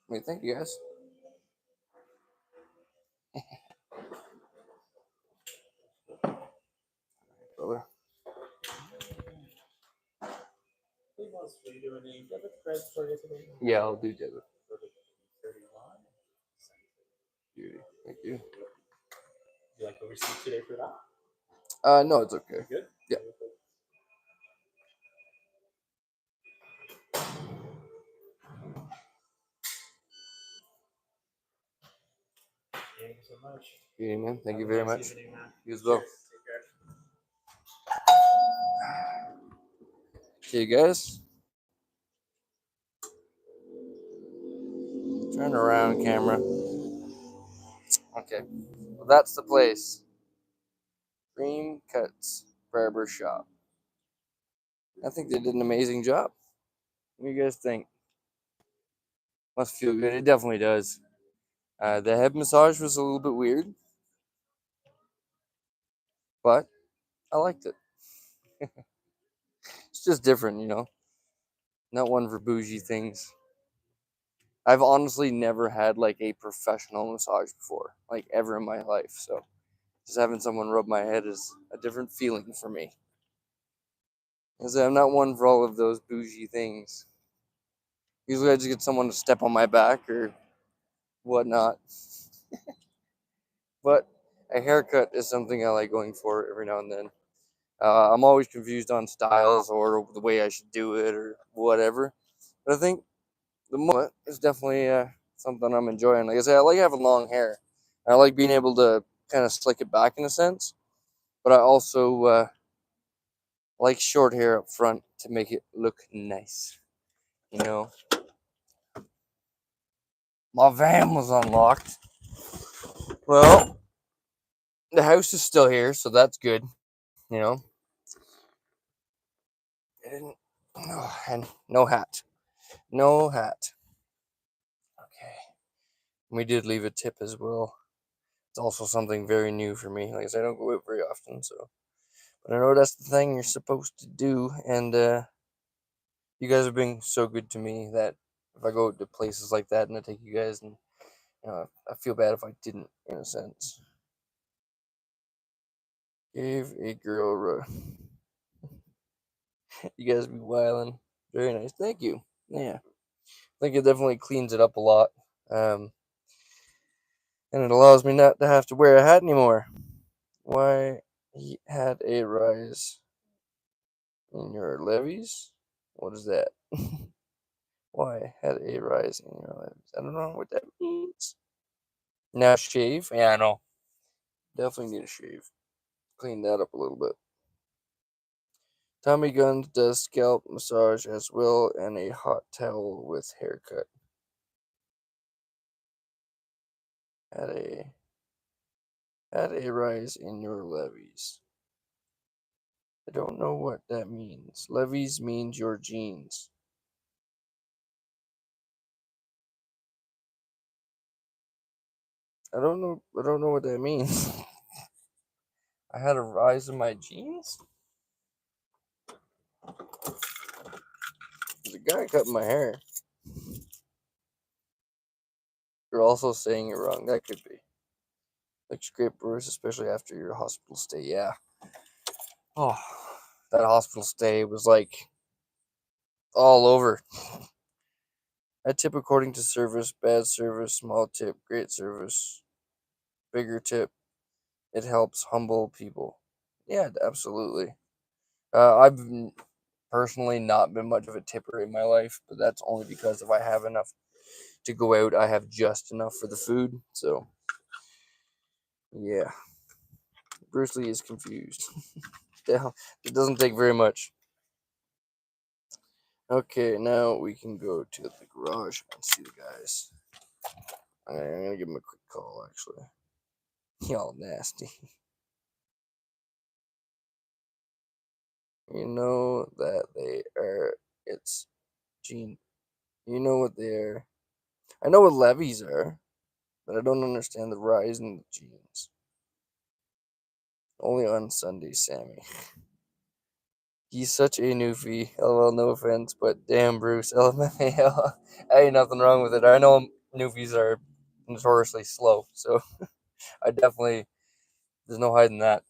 Wait, thank you guys. Brother. Yeah, I'll do debit. Beauty. Thank you.
Would you like a receipt today for that?
No, it's okay.
Good?
Yeah.
Thank you so much.
Beauty, man. Thank you
Have a
very
nice
much.
evening, man.
You as well.
Cheers. Take care.
See you guys. Turn around, camera. Okay. Well, that's the place. Cream Cuts Barber Shop. I think they did an amazing job. What do you guys think? Must feel good. It definitely does. The head massage was a little bit weird, but I liked it. It's just different, you know. Not one for bougie things. I've honestly never had like a professional massage before, like ever in my life. So just having someone rub my head is a different feeling for me. Because I'm not one for all of those bougie things. Usually I just get someone to step on my back or whatnot. But a haircut is something I like going for every now and then. I'm always confused on styles or the way I should do it or whatever. But I think the moment is definitely something I'm enjoying. Like I say, I like having long hair. I like being able to kind of slick it back in a sense. But I also like short hair up front to make it look nice. You know, my van was unlocked. Well, the house is still here, so that's good. You know, I didn't. Oh, and no hat. No hat. Okay. We did leave a tip as well. It's also something very new for me. Like I said, I don't go out very often, so. But I know that's the thing you're supposed to do, and you guys have been so good to me that if I go to places like that and I take you guys, and you know, I feel bad if I didn't, in a sense. Gave a girl. You guys be wildin'. Very nice. Thank you. Yeah. I think it definitely cleans it up a lot. Um, and it allows me not to have to wear a hat anymore. Why he had a rise in your levies? What is that? Why had a rise in your levies? I don't know what that means. Now shave? Yeah, I know. Definitely need a shave. Clean that up a little bit. Tommy Guns does scalp massage as well and a hot towel with haircut. Had a rise in your levies. I don't know what that means. Levies means your jeans. I don't know what that means. I had a rise in my jeans? There's a guy cutting my hair. You're also saying it wrong. That could be. Looks great, Bruce, especially after your hospital stay. Yeah. Oh, that hospital stay was like all over. I tip according to service, bad service, small tip, great service, bigger tip. It helps humble people. Yeah, absolutely. I've personally not been much of a tipper in my life, but that's only because if I have enough to go out, I have just enough for the food. So, yeah, Bruce Lee is confused. Yeah, it doesn't take very much. Okay, now we can go to the garage and see the guys. I'm gonna give them a quick call, actually. Y'all nasty. You know that they are. It's Gene. You know what they are. I know what levies are, but I don't understand the rise in the jeans. Only on Sunday, Sammy. He's such a newfie. LOL, no offense, but damn, Bruce. LMAO. Ain't nothing wrong with it. I know newfies are notoriously slow, so I definitely. There's no hiding that.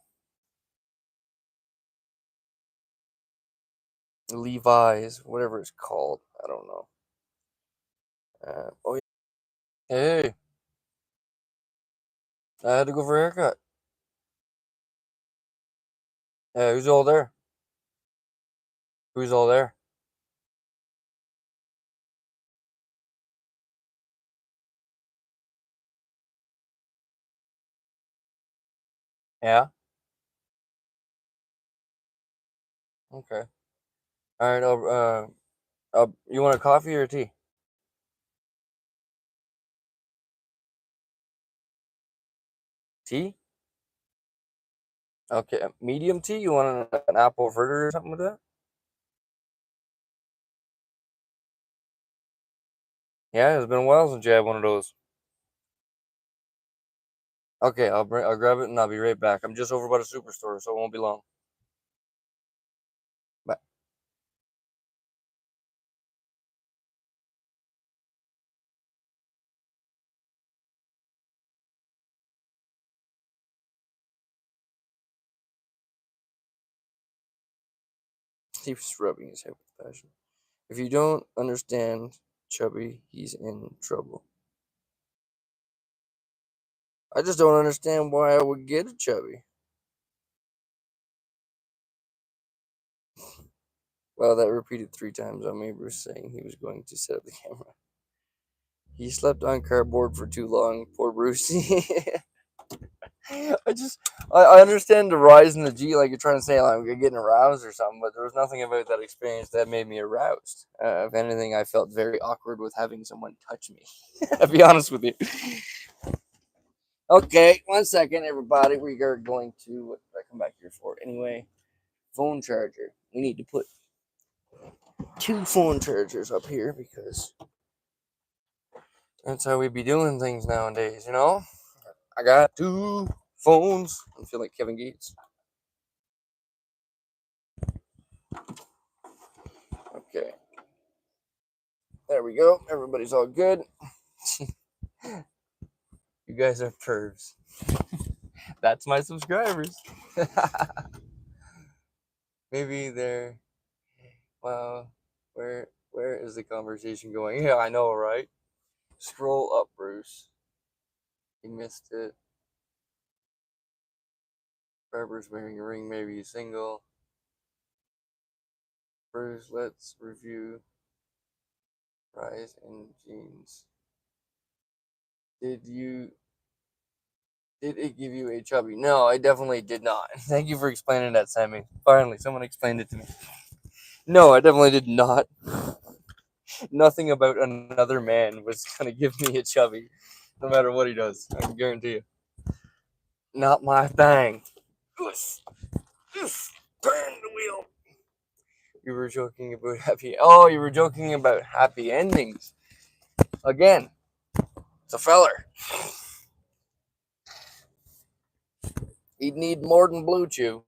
Levi's, whatever it's called. I don't know. Oh, yeah. Hey, I had to go for a haircut. Yeah, who's all there? Who's all there? Yeah. Okay. All right. You want a coffee or a tea? Tea? Okay. Medium tea? You want an apple fritter or something with that? Yeah, it's been a while since you had one of those. Okay, I'll grab it and I'll be right back. I'm just over by the superstore, so it won't be long. Bye. He's rubbing his head with passion. If you don't understand Chubby, he's in trouble. I just don't understand why I would get a Chubby. Well, that repeated 3 times on me, Bruce saying he was going to set up the camera. He slept on cardboard for too long, poor Bruce. I just, I understand the rise in the G, like you're trying to say, like, I'm getting aroused or something, but there was nothing about that experience that made me aroused. If anything, I felt very awkward with having someone touch me. I'll be honest with you. Okay, 1 second, everybody. We are going to, what did I come back here for? Anyway, phone charger. We need to put 2 phone chargers up here because that's how we be doing things nowadays, you know? I got 2 phones. I feel like Kevin Gates. Okay. There we go. Everybody's all good. You guys are pervs. That's my subscribers. Maybe they're, well, where is the conversation going? Yeah, I know, right? Scroll up, Bruce. You missed it. Barber's wearing a ring, maybe he's single. Bruce, let's review rise in jeans. Did it give you a chubby? No, I definitely did not. Thank you for explaining that, Sammy. Finally, someone explained it to me. No, I definitely did not. Nothing about another man was gonna give me a chubby, no matter what he does. I can guarantee you. Not my thing. Oof, oof, turn the wheel. You were joking about happy. Oh, you were joking about happy endings. Again, it's a feller. He'd need more than Blue Chew.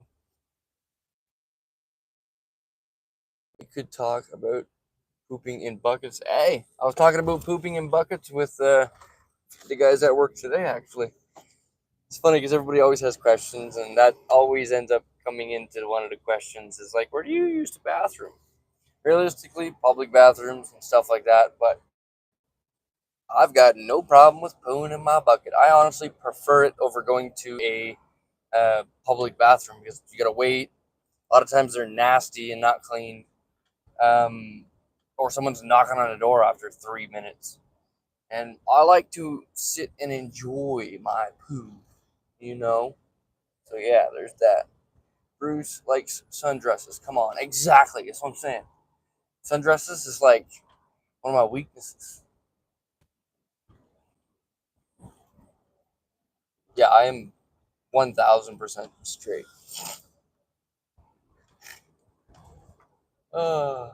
We could talk about pooping in buckets. Hey, I was talking about pooping in buckets with the guys at work today, actually. It's funny because everybody always has questions, and that always ends up coming into one of the questions is like, where do you use the bathroom? Realistically, public bathrooms and stuff like that, but I've got no problem with pooing in my bucket. I honestly prefer it over going to a public bathroom because you gotta wait. A lot of times they're nasty and not clean, or someone's knocking on the door after 3 minutes. And I like to sit and enjoy my poo, you know. So yeah, there's that. Bruce likes sundresses. Come on, exactly. That's what I'm saying. Sundresses is like one of my weaknesses. Yeah, I am 1000% straight. I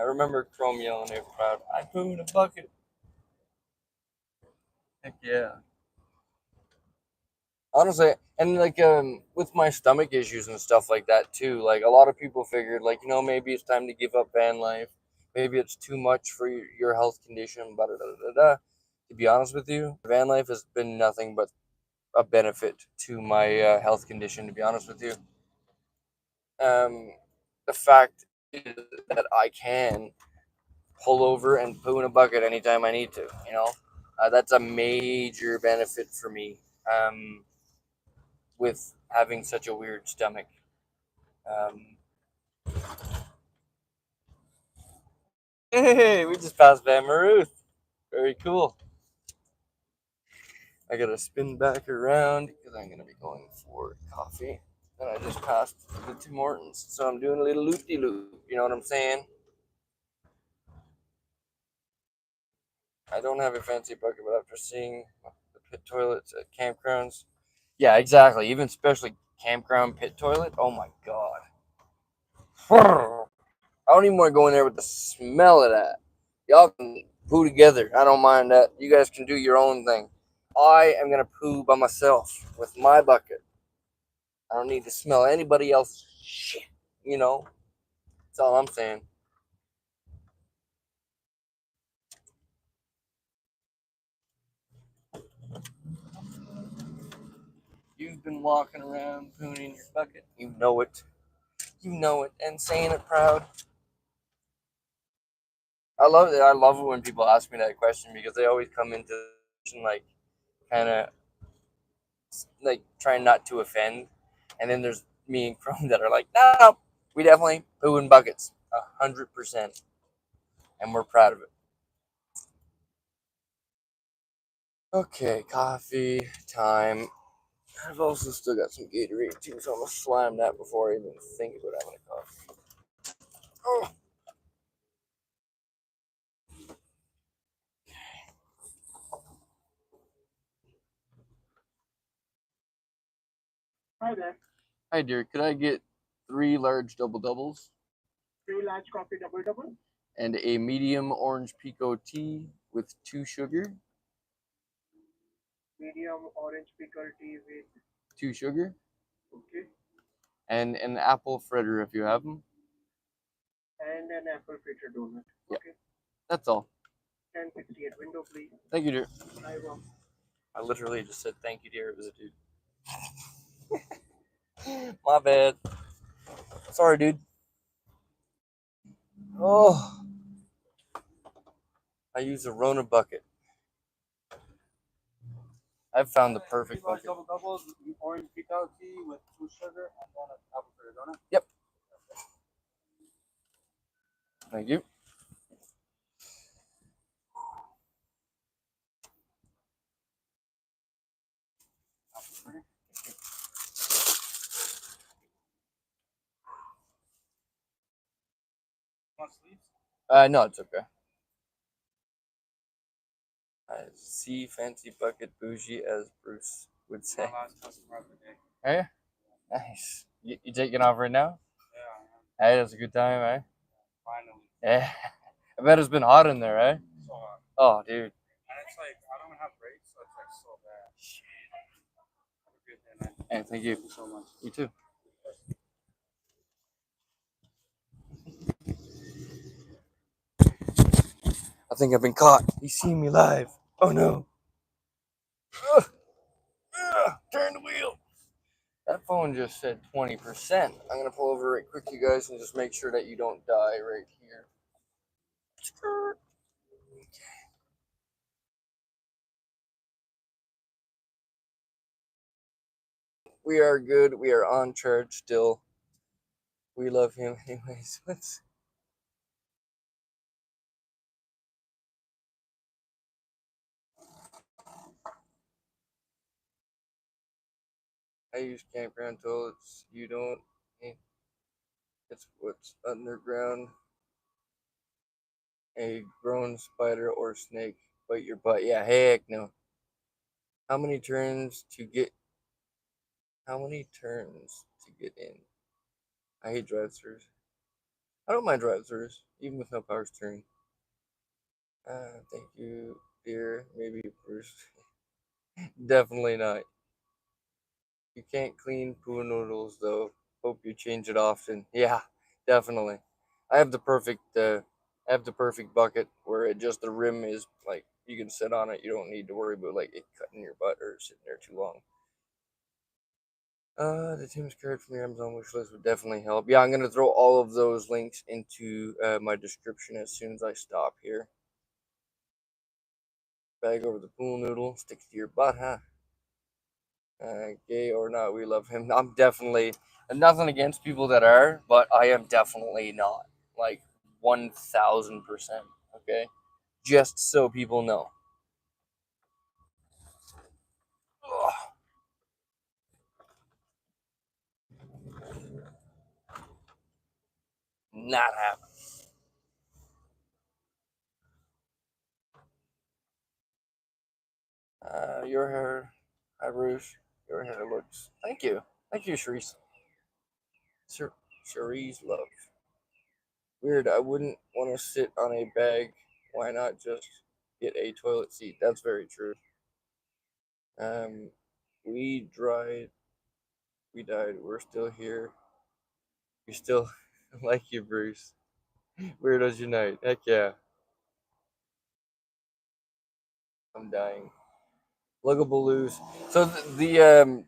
remember Chrome yelling at crowd, I poo in a bucket. Heck yeah. Honestly, and like with my stomach issues and stuff like that too, like a lot of people figured like, maybe it's time to give up van life. Maybe it's too much for your health condition, blah, blah, blah, blah, blah. To be honest with you, van life has been nothing but a benefit to my health condition, to be honest with you. The fact is that I can pull over and poo in a bucket anytime I need to, that's a major benefit for me, with having such a weird stomach. Um, hey, we just passed Van Maruth. Very cool. I gotta spin back around because I'm gonna be going for coffee. And I just passed the Tim Hortons, so I'm doing a little loop-de-loop. You know what I'm saying? I don't have a fancy bucket, but after seeing the pit toilets at campgrounds, yeah, exactly. Even especially campground pit toilet. Oh my god. I don't even want to go in there with the smell of that. Y'all can poo together. I don't mind that. You guys can do your own thing. I am gonna poo by myself with my bucket. I don't need to smell anybody else's shit. That's all I'm saying. You've been walking around pooing in your bucket. You know it. You know it, and saying it proud. I love it. I love it when people ask me that question because they always come into like kind of like trying not to offend, and then there's me and Chrome that are like, no, we definitely poo in buckets, 100%, and we're proud of it. Okay, coffee time. I've also still got some Gatorade too, so I'm gonna slam that before I even think about having a coffee. Oh.
Hi there.
Hi dear, could I get 3 large double doubles
3 large coffee double.
and a medium orange pico tea with 2 sugar?
Medium orange pickle tea with
2 sugar
okay,
and an apple fritter if you have them.
and an apple fritter donut.
Yeah.
Okay.
That's all.
1068 window, please.
Thank you, dear.
I will.
I literally just said thank you, dear. It was a dude. My bad. Sorry, dude. Oh, I use a Rona bucket. I've found the perfect bucket.
Double doubles, orange pickle tea with 2 sugar and one apple fritter donut.
Yep. Thank you. No, it's okay. I see fancy bucket bougie, as Bruce would say.
My last customer of the day.
Hey, nice. You taking off right now?
Yeah,
Hey, that's a good time, eh?
finally.
Yeah. I bet it's been hot in there, eh?
So hot.
Oh, dude.
And it's like, I don't have brakes, so it's like so bad. Have a good day, man.
Hey, thank you.
Thank you so much.
You too. I think I've been caught. He's seen me live. Oh no. Turn the wheel. That phone just said 20%. I'm gonna pull over right quick, you guys, and just make sure that you don't die right here. We are good. We are on charge still. We love him anyways. I use campground toilets. You don't. It's what's underground. A grown spider or snake bite your butt. Yeah, heck no. How many turns to get? How many turns to get in? I hate drive-throughs. I don't mind drive-throughs, even with no power steering. Thank you, dear. Maybe Bruce. Definitely not. You can't clean poo noodles though. Hope you change it often. Yeah, definitely. I have the perfect. I have the perfect bucket where it just the rim is like you can sit on it. You don't need to worry about like it cutting your butt or sitting there too long. The Tim's card from the Amazon wish list would definitely help. Yeah, I'm gonna throw all of those links into my description as soon as I stop here. Bag over the pool noodle, sticks to your butt, huh? Gay or not, we love him. I'm definitely nothing against people that are, but I am definitely not. Like 1000%. Okay, just so people know. Ugh, not happening. Your hair, hi Bruce. Your hair looks. Thank you, Cherise. Cherise love. Weird. I wouldn't want to sit on a bag. Why not just get a toilet seat? That's very true. Um, we dried. We died. We're still here. We still like you, Bruce. Weirdos unite. Heck yeah. I'm dying. Luggabaloo's. So the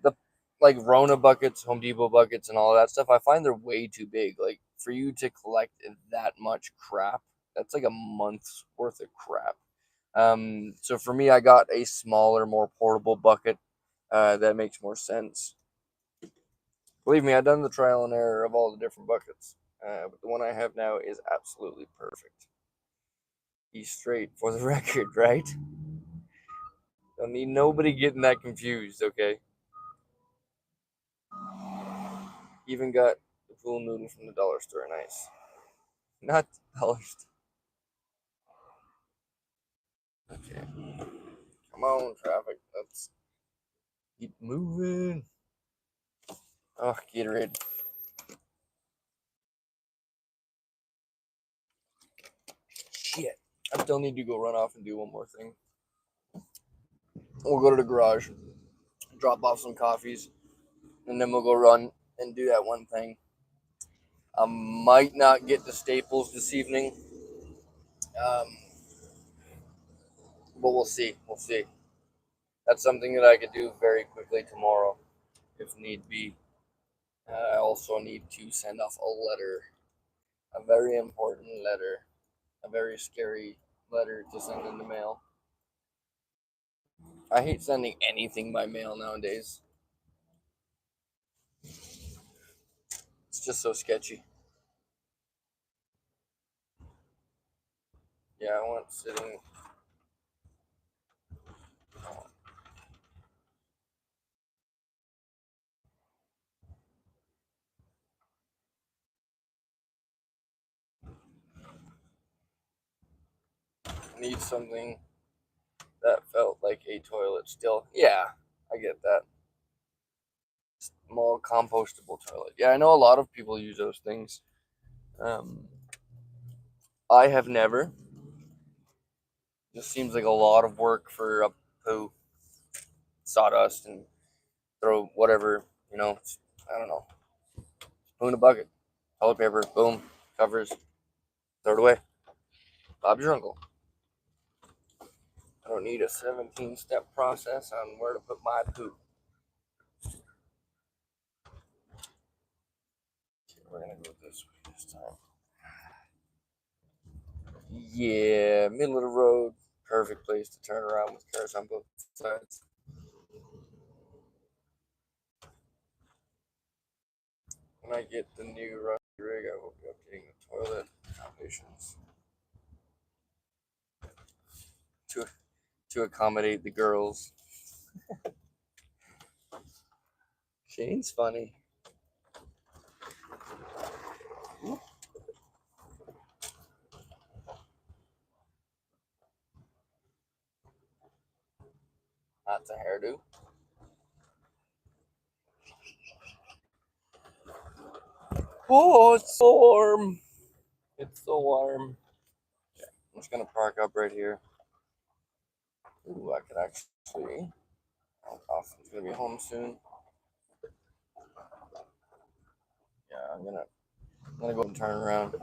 like Rona buckets, Home Depot buckets, and all that stuff. I find they're way too big. Like for you to collect that much crap, that's like a month's worth of crap. So for me, I got a smaller, more portable bucket. That makes more sense. Believe me, I've done the trial and error of all the different buckets. But the one I have now is absolutely perfect. He's straight for the record, right? Don't need nobody getting that confused, okay? Even got the pool noodle from the dollar store. Nice. Not dollar store. Okay. Come on, traffic. Let's keep moving. Oh, Gatorade. Shit. I still need to go run off and do one more thing. We'll go to the garage, drop off some coffees, and then we'll go run and do that one thing. I might not get to Staples this evening, um, but we'll see. We'll see. That's something that I could do very quickly tomorrow, if need be. I also need to send off a letter, a very important letter, a very scary letter to send in the mail. I hate sending anything by mail nowadays. It's just so sketchy. Yeah, I want sitting. Need something that felt like a toilet still. Yeah, I get that. Small compostable toilet. Yeah, I know a lot of people use those things. Um, I have never. Just seems like a lot of work for a poo, sawdust, and throw whatever, I don't know. Poo in a bucket, toilet paper, boom, covers, throw it away. Bob's your uncle. I don't need a 17-step process on where to put my poo. Okay, we're gonna go this way this time. Yeah, middle of the road, perfect place to turn around with cars on both sides. when I get the new rusty rig, I will be updating the toilet foundations to accommodate the girls. Shane's funny. That's a hairdo. Oh, it's so warm. It's so warm. Okay, I'm just gonna park up right here. Ooh, I could actually. Austin's gonna be home soon. Yeah, I'm gonna go and turn around.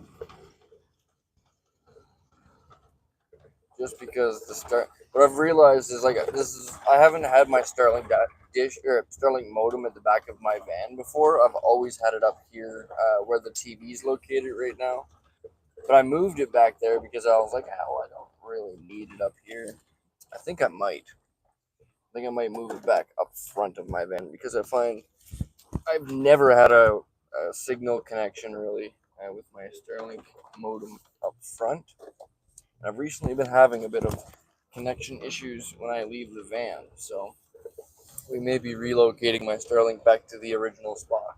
Just because what I've realized is like I haven't had my Starlink dish or Starlink modem at the back of my van before. I've always had it up here where the TV's located right now. But I moved it back there because I was like, hell, I don't really need it up here. I think I might move it back up front of my van because I find I've never had a signal connection really with my Starlink modem up front. I've recently been having a bit of connection issues when I leave the van, so we may be relocating my Starlink back to the original spot.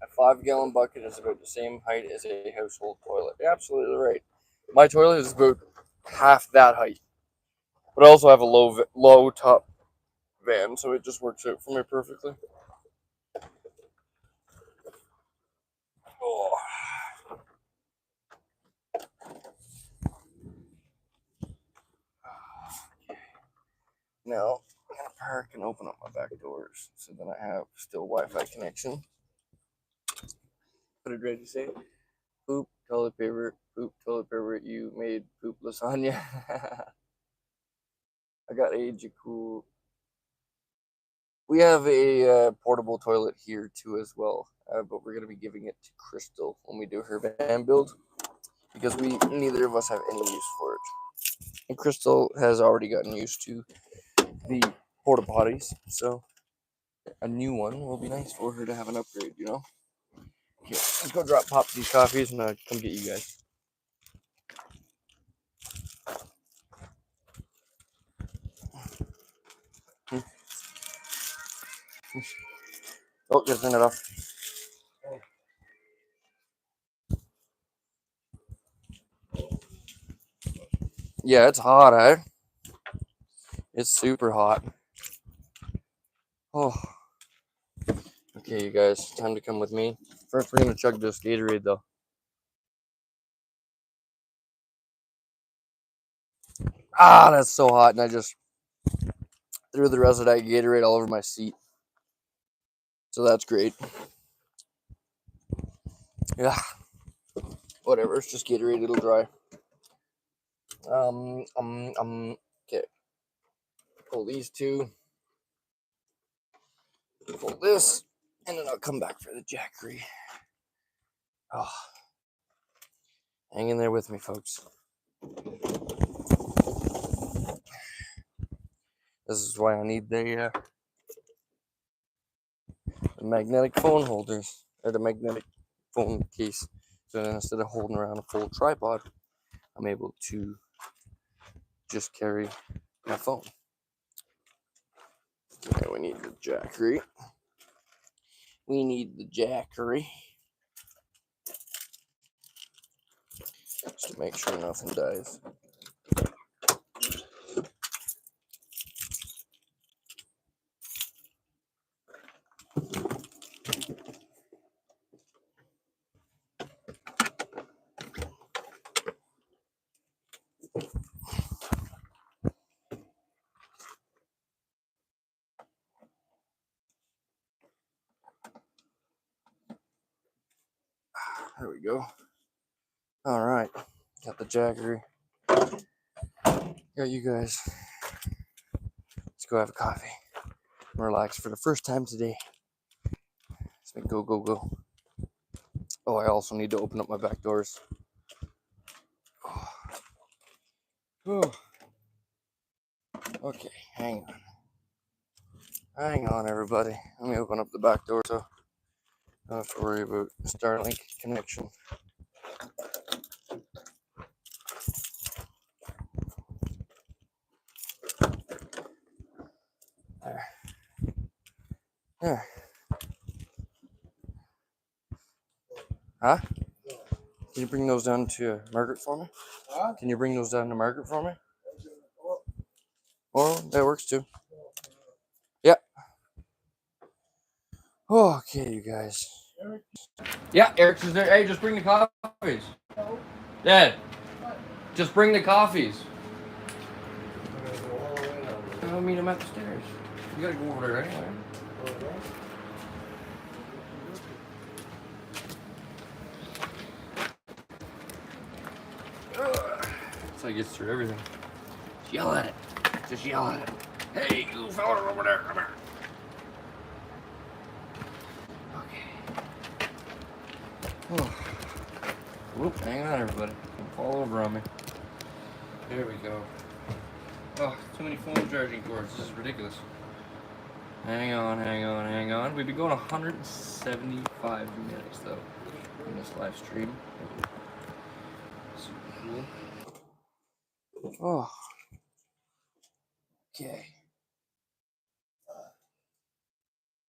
A 5-gallon bucket is about the same height as a household toilet. You're absolutely right. My toilet is about half that height, but I also have a low top van, so it just works out for me perfectly. Oh. Now I'm gonna park and open up my back doors so that I have still Wi-Fi connection. What did Reggie say? Poop toilet paper. Poop toilet paper. You made poop lasagna. I got a cool. We have a portable toilet here too as well, but we're gonna be giving it to Crystal when we do her van build because neither of us have any use for it. And Crystal has already gotten used to the porta potties, so a new one will be nice for her to have an upgrade, you know. Okay, let's go pop these coffees and come get you guys. Oh, just turn it off. Yeah, it's hot, eh? It's super hot. Oh. Okay, you guys, time to come with me. First, we're gonna chug this Gatorade, though. Ah, that's so hot, and I just threw the rest of that Gatorade all over my seat. So that's great. Yeah. Whatever, it's just Gatorade, it'll dry. Okay. Pull these two. Pull this, and then I'll come back for the Jackery. Oh. Hang in there with me, folks. This is why I need the magnetic phone holders, or the magnetic phone case. So instead of holding around a full tripod, I'm able to just carry my phone. Okay, we need the Jackery. We need the Jackery. Just to make sure nothing dies. There we go. All right, got the Jackery. Got you guys. Let's go have a coffee. Relax for the first time today. Let's make go, go, go. Oh, I also need to open up my back doors. Oh. Okay, hang on. Hang on, everybody. Let me open up the back door so I don't have to worry about Starlink connection. There. There. Huh? Can you bring those down to Margaret for me? Huh? Can you bring those down to Margaret for me? Well, that works too. Yeah. Okay, you guys. Yeah, Eric's is there. Hey, just bring the coffees. Dad, just bring the coffees. I'll meet him at the stairs. You gotta go over there anyway. That's how he gets through everything. Just yell at it. Just yell at it. Hey, you fella over there, come here. Okay. Oh. Whoop, hang on, everybody. Don't fall over on me. There we go. Oh, too many phone charging cords. This is ridiculous. Hang on, hang on, hang on. We've been going 175 minutes, though, in this live stream. Super cool. Oh. Okay.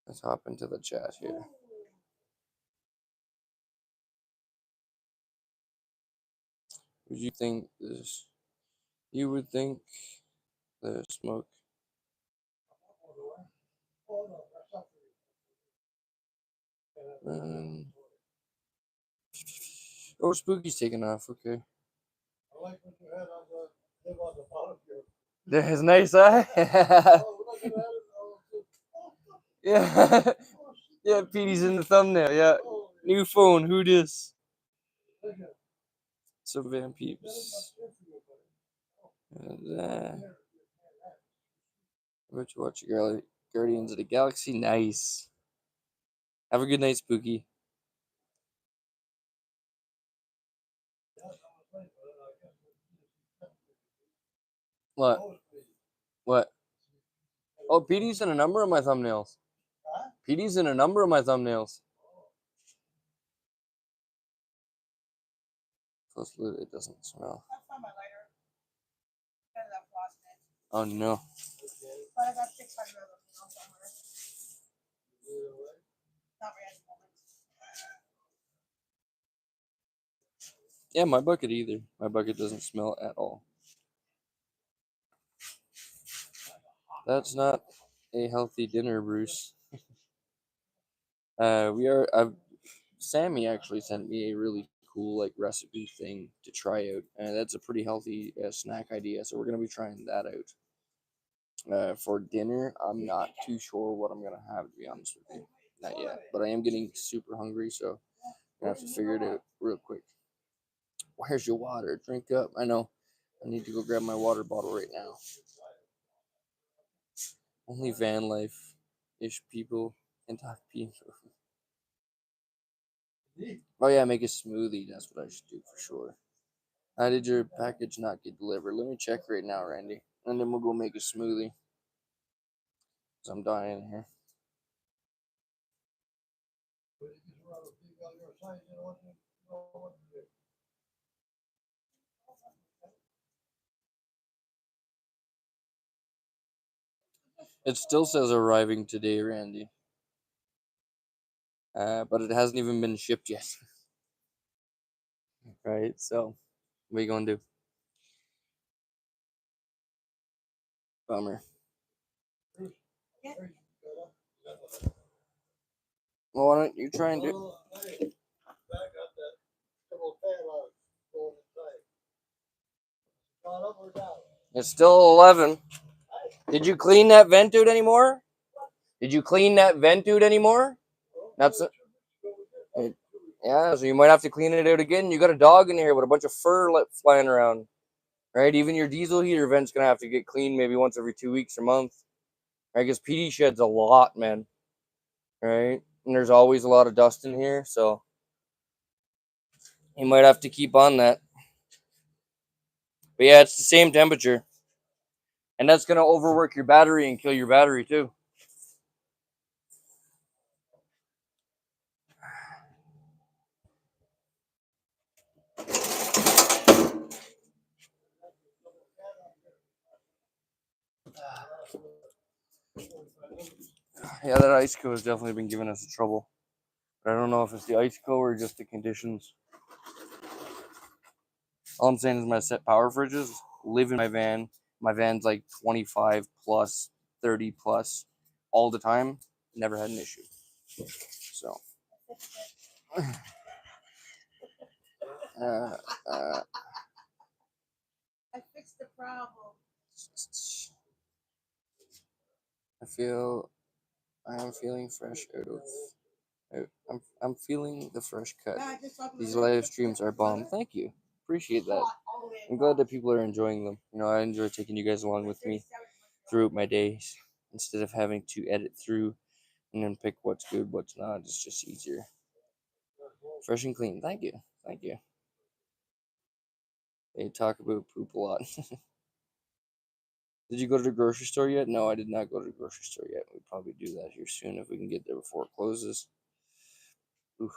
Let's hop into the chat here. Would you think this? You would think the smoke. Oh, Spooky's taking off. Okay. I like what you had on the bottom here. That's nice, huh? Yeah. Yeah, Petey's in the thumbnail. Yeah. New phone. Who dis? Some Van Peeps. And, what you watch, Guardians of the Galaxy. Nice. Have a good night, Spooky. What? What? Oh, Petey's in a number of my thumbnails. Petey's in a number of my thumbnails. Plus, it doesn't smell. Oh no. Yeah, my bucket either. My bucket doesn't smell at all. That's not a healthy dinner, Bruce. Sammy actually sent me a really cool like recipe thing to try out, and that's a pretty healthy snack idea. So we're gonna be trying that out. For dinner, I'm not too sure what I'm gonna have, to be honest with you. Not yet, but I am getting super hungry, so I have to figure it out real quick. Where's your water? Drink up. I know. I need to go grab my water bottle right now. Only Vanlife-ish people can talk people. Oh yeah, make a smoothie. That's what I should do for sure. How did your package not get delivered? Let me check right now, Randy. And then we'll go make a smoothie. Cause I'm dying here. It still says arriving today, Randy. But it hasn't even been shipped yet. Right, so what are you gonna do? Bummer. Well, why don't you try and do it? It's still 11. Did you clean that vent dude anymore? Did you clean that vent dude anymore? That's it. Yeah, so you might have to clean it out again. You got a dog in here with a bunch of fur flying around. Right? Even your diesel heater vent's gonna have to get cleaned maybe once every 2 weeks or month. I guess PD sheds a lot, man. Right? And there's always a lot of dust in here, so you might have to keep on that. But yeah, it's the same temperature. And that's going to overwork your battery and kill your battery too. Yeah, that IceCo has definitely been giving us trouble. But I don't know if it's the IceCo or just the conditions. All I'm saying is my set power fridges live in my van. My van's like 25 plus, 30 plus all the time. Never had an issue. So. I fixed the problem. I'm feeling fresh out of. I'm feeling the fresh cut. These live streams are bomb. Thank you. Appreciate that. I'm glad that people are enjoying them. You know, I enjoy taking you guys along with me throughout my days instead of having to edit through and then pick what's good, what's not. It's just easier. Fresh and clean. Thank you. Thank you. They talk about poop a lot. Did you go to the grocery store yet? No, I did not go to the grocery store yet. We'll probably do that here soon if we can get there before it closes. Oof.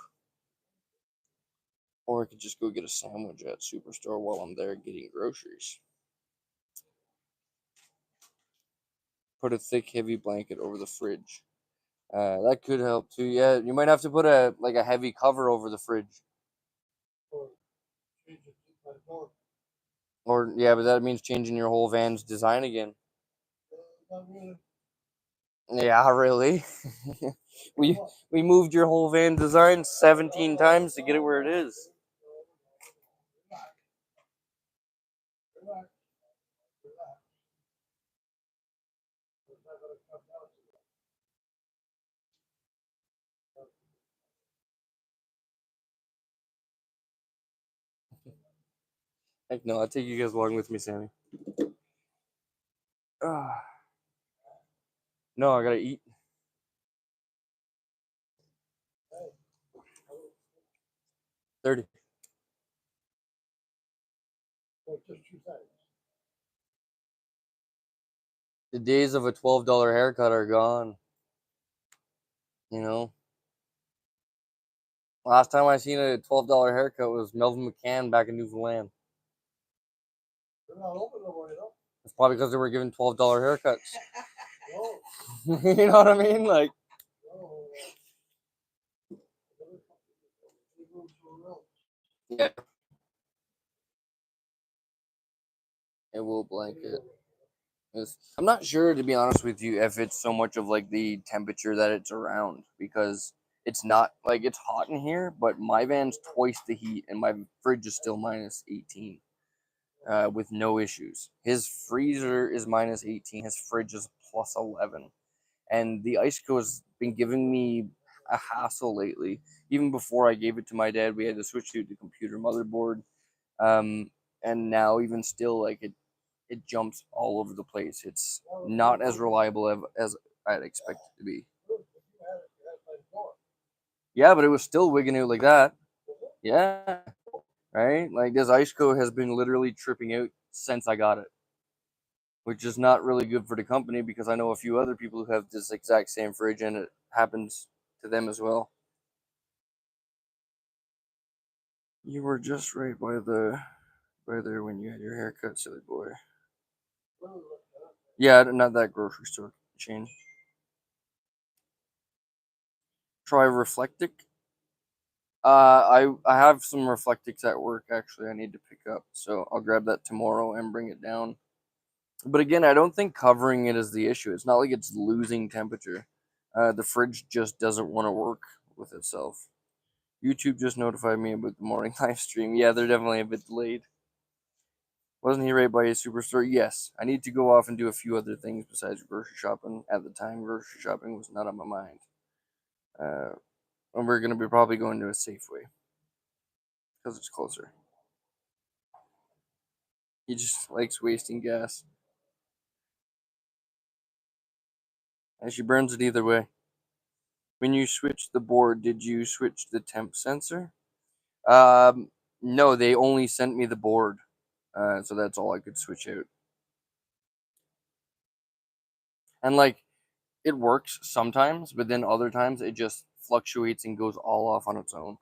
Or I could just go get a sandwich at Superstore while I'm there getting groceries. Put a thick, heavy blanket over the fridge. That could help too. Yeah, you might have to put a heavy cover over the fridge. Or yeah, but that means changing your whole van's design again. Yeah, really. we moved your whole van design 17 times to get it where it is. Heck no, I'll take you guys along with me, Sammy. No, I gotta eat. $30. The days of a $12 haircut are gone. You know? Last time I seen a $12 haircut was Melvin McCann back in Newfoundland. It's probably because they were giving $12 haircuts. You know what I mean? Like, yeah. It will blanket. I'm not sure, to be honest with you, if it's so much of like the temperature that it's around, because it's not like it's hot in here, but my van's twice the heat and my fridge is still minus 18 with no issues. His freezer is minus 18, his fridge is plus 11. And the IceCo has been giving me a hassle lately. Even before I gave it to my dad, we had to switch to the computer motherboard. And now even still, like it jumps all over the place. It's not as reliable as I'd expect it to be. Yeah, but it was still wigging out like that. Yeah, right? Like this IceCo has been literally tripping out since I got it, which is not really good for the company because I know a few other people who have this exact same fridge and it happens to them as well. You were just right by there when you had your haircut, silly boy. Yeah, not that grocery store chain. Try Reflectic. I have some Reflectics at work actually. I need to pick up, so I'll grab that tomorrow and bring it down. But again, I don't think covering it is the issue. It's not like it's losing temperature. The fridge just doesn't want to work with itself. YouTube just notified me about the morning live stream. Yeah, they're definitely a bit delayed. Wasn't he right by his superstore? Yes. I need to go off and do a few other things besides grocery shopping. At the time, grocery shopping was not on my mind. And we're going to be probably going to a Safeway because it's closer. He just likes wasting gas. And she burns it either way. When you switched the board, did you switch the temp sensor? No, they only sent me the board. So that's all I could switch out. And like it works sometimes, but then other times it just fluctuates and goes all off on its own.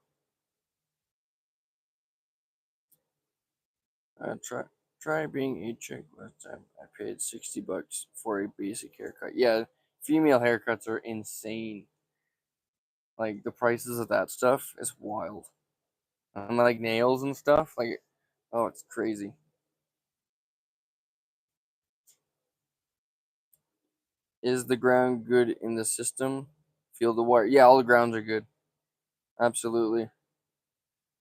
Try being a chick last time. I paid $60 for a basic haircut. Yeah, female haircuts are insane. Like the prices of that stuff is wild. And like nails and stuff, like oh, it's crazy. Is the ground good in the system? Feel the wire. Yeah, all the grounds are good. Absolutely.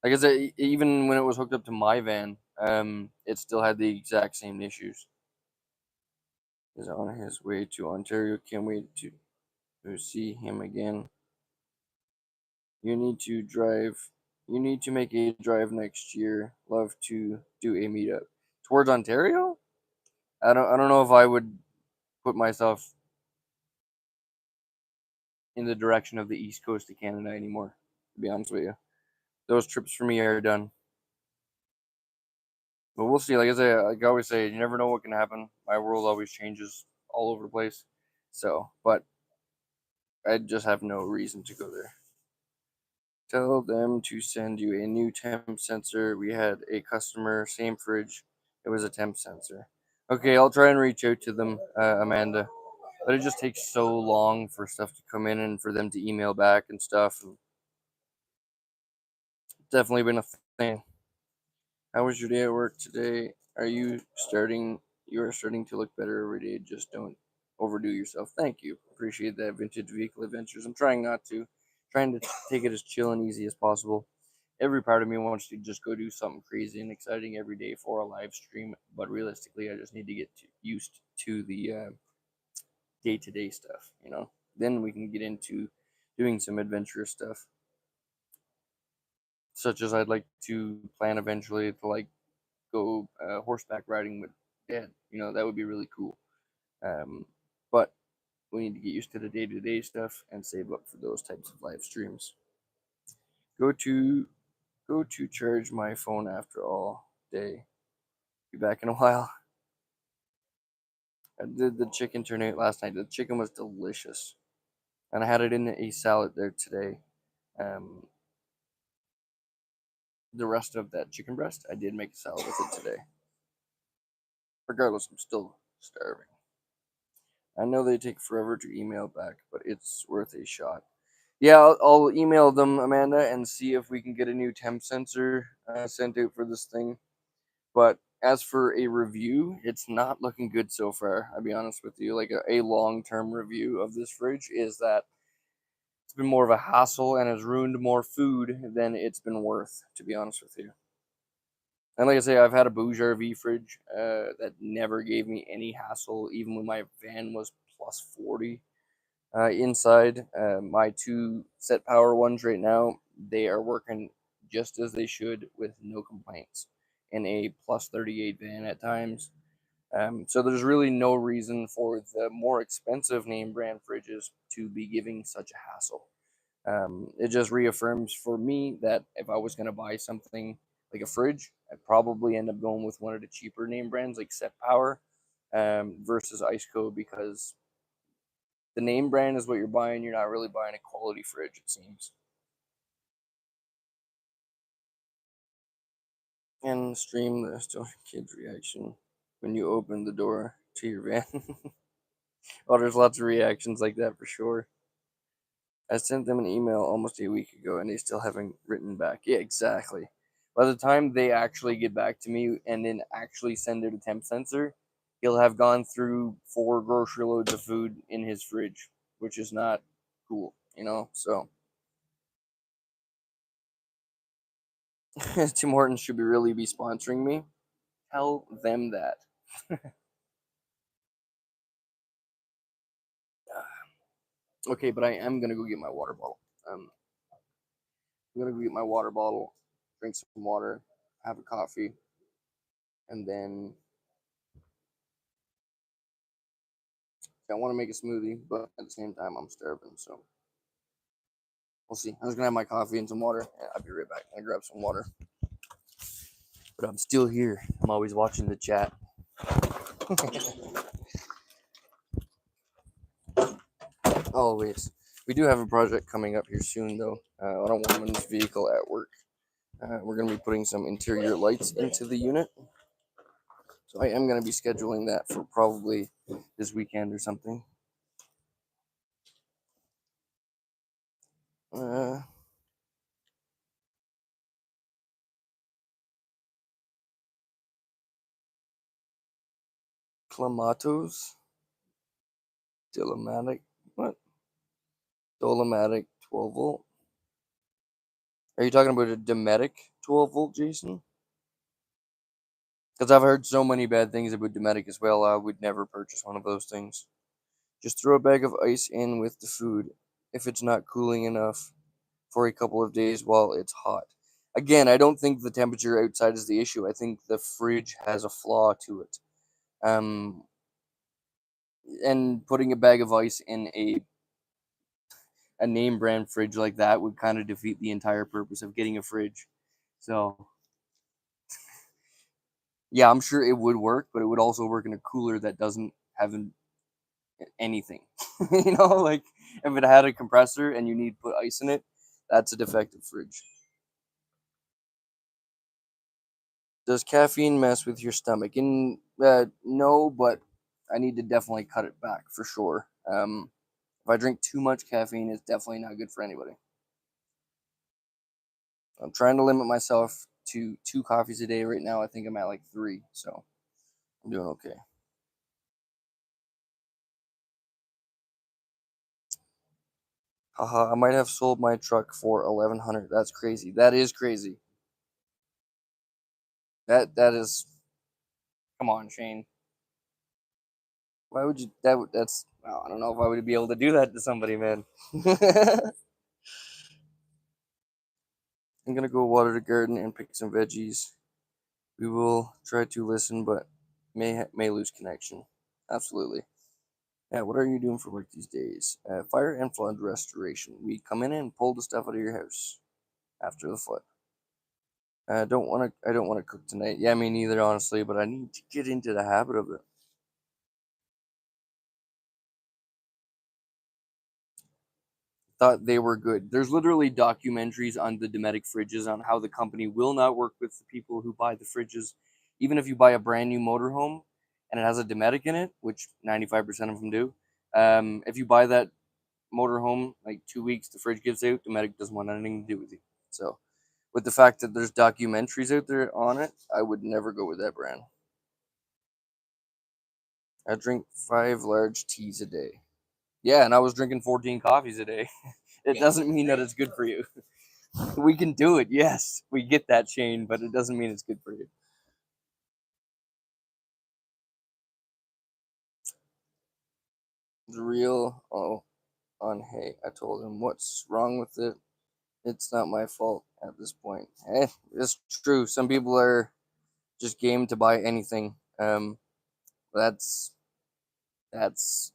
Like I said, even when it was hooked up to my van, it still had the exact same issues. Is on his way to Ontario. Can't wait to see him again. You need to drive. You need to make a drive next year. Love to do a meetup towards Ontario. I don't know if I would put myself in the direction of the east coast of Canada anymore. To be honest with you, those trips for me are done. But we'll see. Like I always say, you never know what can happen. My world always changes all over the place. So, but I just have no reason to go there. Tell them to send you a new temp sensor. We had a customer, same fridge. It was a temp sensor. Okay, I'll try and reach out to them, Amanda. But it just takes so long for stuff to come in and for them to email back and stuff. And definitely been a thing. How was your day at work today? You are starting to look better every day. Just don't overdo yourself. Thank you. Appreciate that. Vintage Vehicle Adventures. I'm trying not to. Trying to take it as chill and easy as possible. Every part of me wants to just go do something crazy and exciting every day for a live stream, but realistically, I just need to get used to the day-to-day stuff, Then we can get into doing some adventurous stuff, such as I'd like to plan eventually to like go horseback riding with Dad. That would be really cool. But we need to get used to the day-to-day stuff and save up for those types of live streams. Go to charge my phone after all day. Be back in a while. I did the chicken tonight last night. The chicken was delicious, and I had it in a salad there today. The rest of that chicken breast, I did make a salad with it today. Regardless, I'm still starving. I know they take forever to email back, but it's worth a shot. Yeah, I'll email them, Amanda, and see if we can get a new temp sensor sent out for this thing. But as for a review, it's not looking good so far. I'll be honest with you. Like a long-term review of this fridge is that it's been more of a hassle and has ruined more food than it's been worth, to be honest with you. And like I say, I've had a Bouge RV fridge that never gave me any hassle, even when my van was plus 40 inside. My two set power ones right now, they are working just as they should with no complaints in a plus 38 van at times. So there's really no reason for the more expensive name brand fridges to be giving such a hassle. It just reaffirms for me that if I was going to buy something like a fridge, I'd probably end up going with one of the cheaper name brands like Set Power versus IceCo, because the name brand is what you're buying. You're not really buying a quality fridge, it seems. And stream the still kids' reaction when you open the door to your van. Oh, there's lots of reactions like that for sure. I sent them an email almost a week ago and they still haven't written back. Yeah, exactly. By the time they actually get back to me and then actually send it a temp sensor, he'll have gone through 4 grocery loads of food in his fridge, which is not cool, So Tim Hortons should really be sponsoring me. Tell them that. Okay, but I am gonna go get my water bottle. I'm gonna go get my water bottle, drink some water, have a coffee, and then I want to make a smoothie, but at the same time, I'm starving, so we'll see. I'm just gonna have my coffee and some water. Yeah, I'll be right back. I grab some water, but I'm still here. I'm always watching the chat. Always. We do have a project coming up here soon, though, on a woman's vehicle at work. We're going to be putting some interior lights into the unit. So I am going to be scheduling that for probably this weekend or something. Clamatos. Dolomatic. What? Dolomatic 12 volt. Are you talking about a Dometic 12 volt, Jason? Because I've heard so many bad things about Dometic as well. I would never purchase one of those things. Just throw a bag of ice in with the food if it's not cooling enough for a couple of days while it's hot. Again, I don't think the temperature outside is the issue. I think the fridge has a flaw to it. And putting a bag of ice in a name brand fridge like that would kind of defeat the entire purpose of getting a fridge. So, yeah, I'm sure it would work, but it would also work in a cooler that doesn't have anything. Like if it had a compressor and you need to put ice in it, that's a defective fridge. Does caffeine mess with your stomach? No, but I need to definitely cut it back for sure. If I drink too much caffeine, it's definitely not good for anybody. I'm trying to limit myself to 2 coffees a day right now. I think I'm at like 3, so I'm doing okay. Haha, I might have sold my truck for $1,100. That's crazy. That is crazy. That is. Come on, Shane. Why would you? That's. Well, I don't know if I would be able to do that to somebody, man. I'm gonna go water the garden and pick some veggies. We will try to listen, but may lose connection. Absolutely. Yeah, what are you doing for work these days? Fire and flood restoration. We come in and pull the stuff out of your house after the flood. I don't want to cook tonight. Yeah, me neither, honestly. But I need to get into the habit of it. Thought they were good. There's literally documentaries on the Dometic fridges on how the company will not work with the people who buy the fridges, even if you buy a brand new motorhome and it has a Dometic in it, which 95% of them do. If you buy that motorhome like 2 weeks, the fridge gives out. Dometic doesn't want anything to do with you. So, with the fact that there's documentaries out there on it, I would never go with that brand. I drink 5 large teas a day. Yeah, and I was drinking 14 coffees a day. It doesn't mean that it's good for you. We can do it, yes. We get that, Shane, but it doesn't mean it's good for you. The real on hey, I told him what's wrong with it. It's not my fault at this point. It's true. Some people are just game to buy anything. That's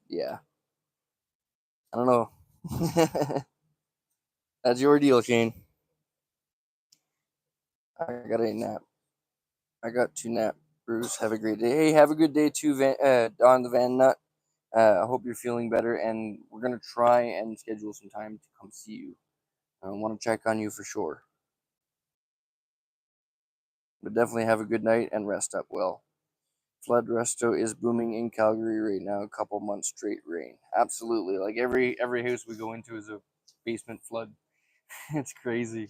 yeah. I don't know. That's your deal, Shane. I got a nap. I got to nap. Bruce, have a great day. Hey, have a good day too, Don the Van Nut. I hope you're feeling better, and we're gonna try and schedule some time to come see you. I want to check on you for sure. But definitely have a good night and rest up well. Flood resto is booming in Calgary right now. A couple months straight rain. Absolutely, like every house we go into is a basement flood. It's crazy.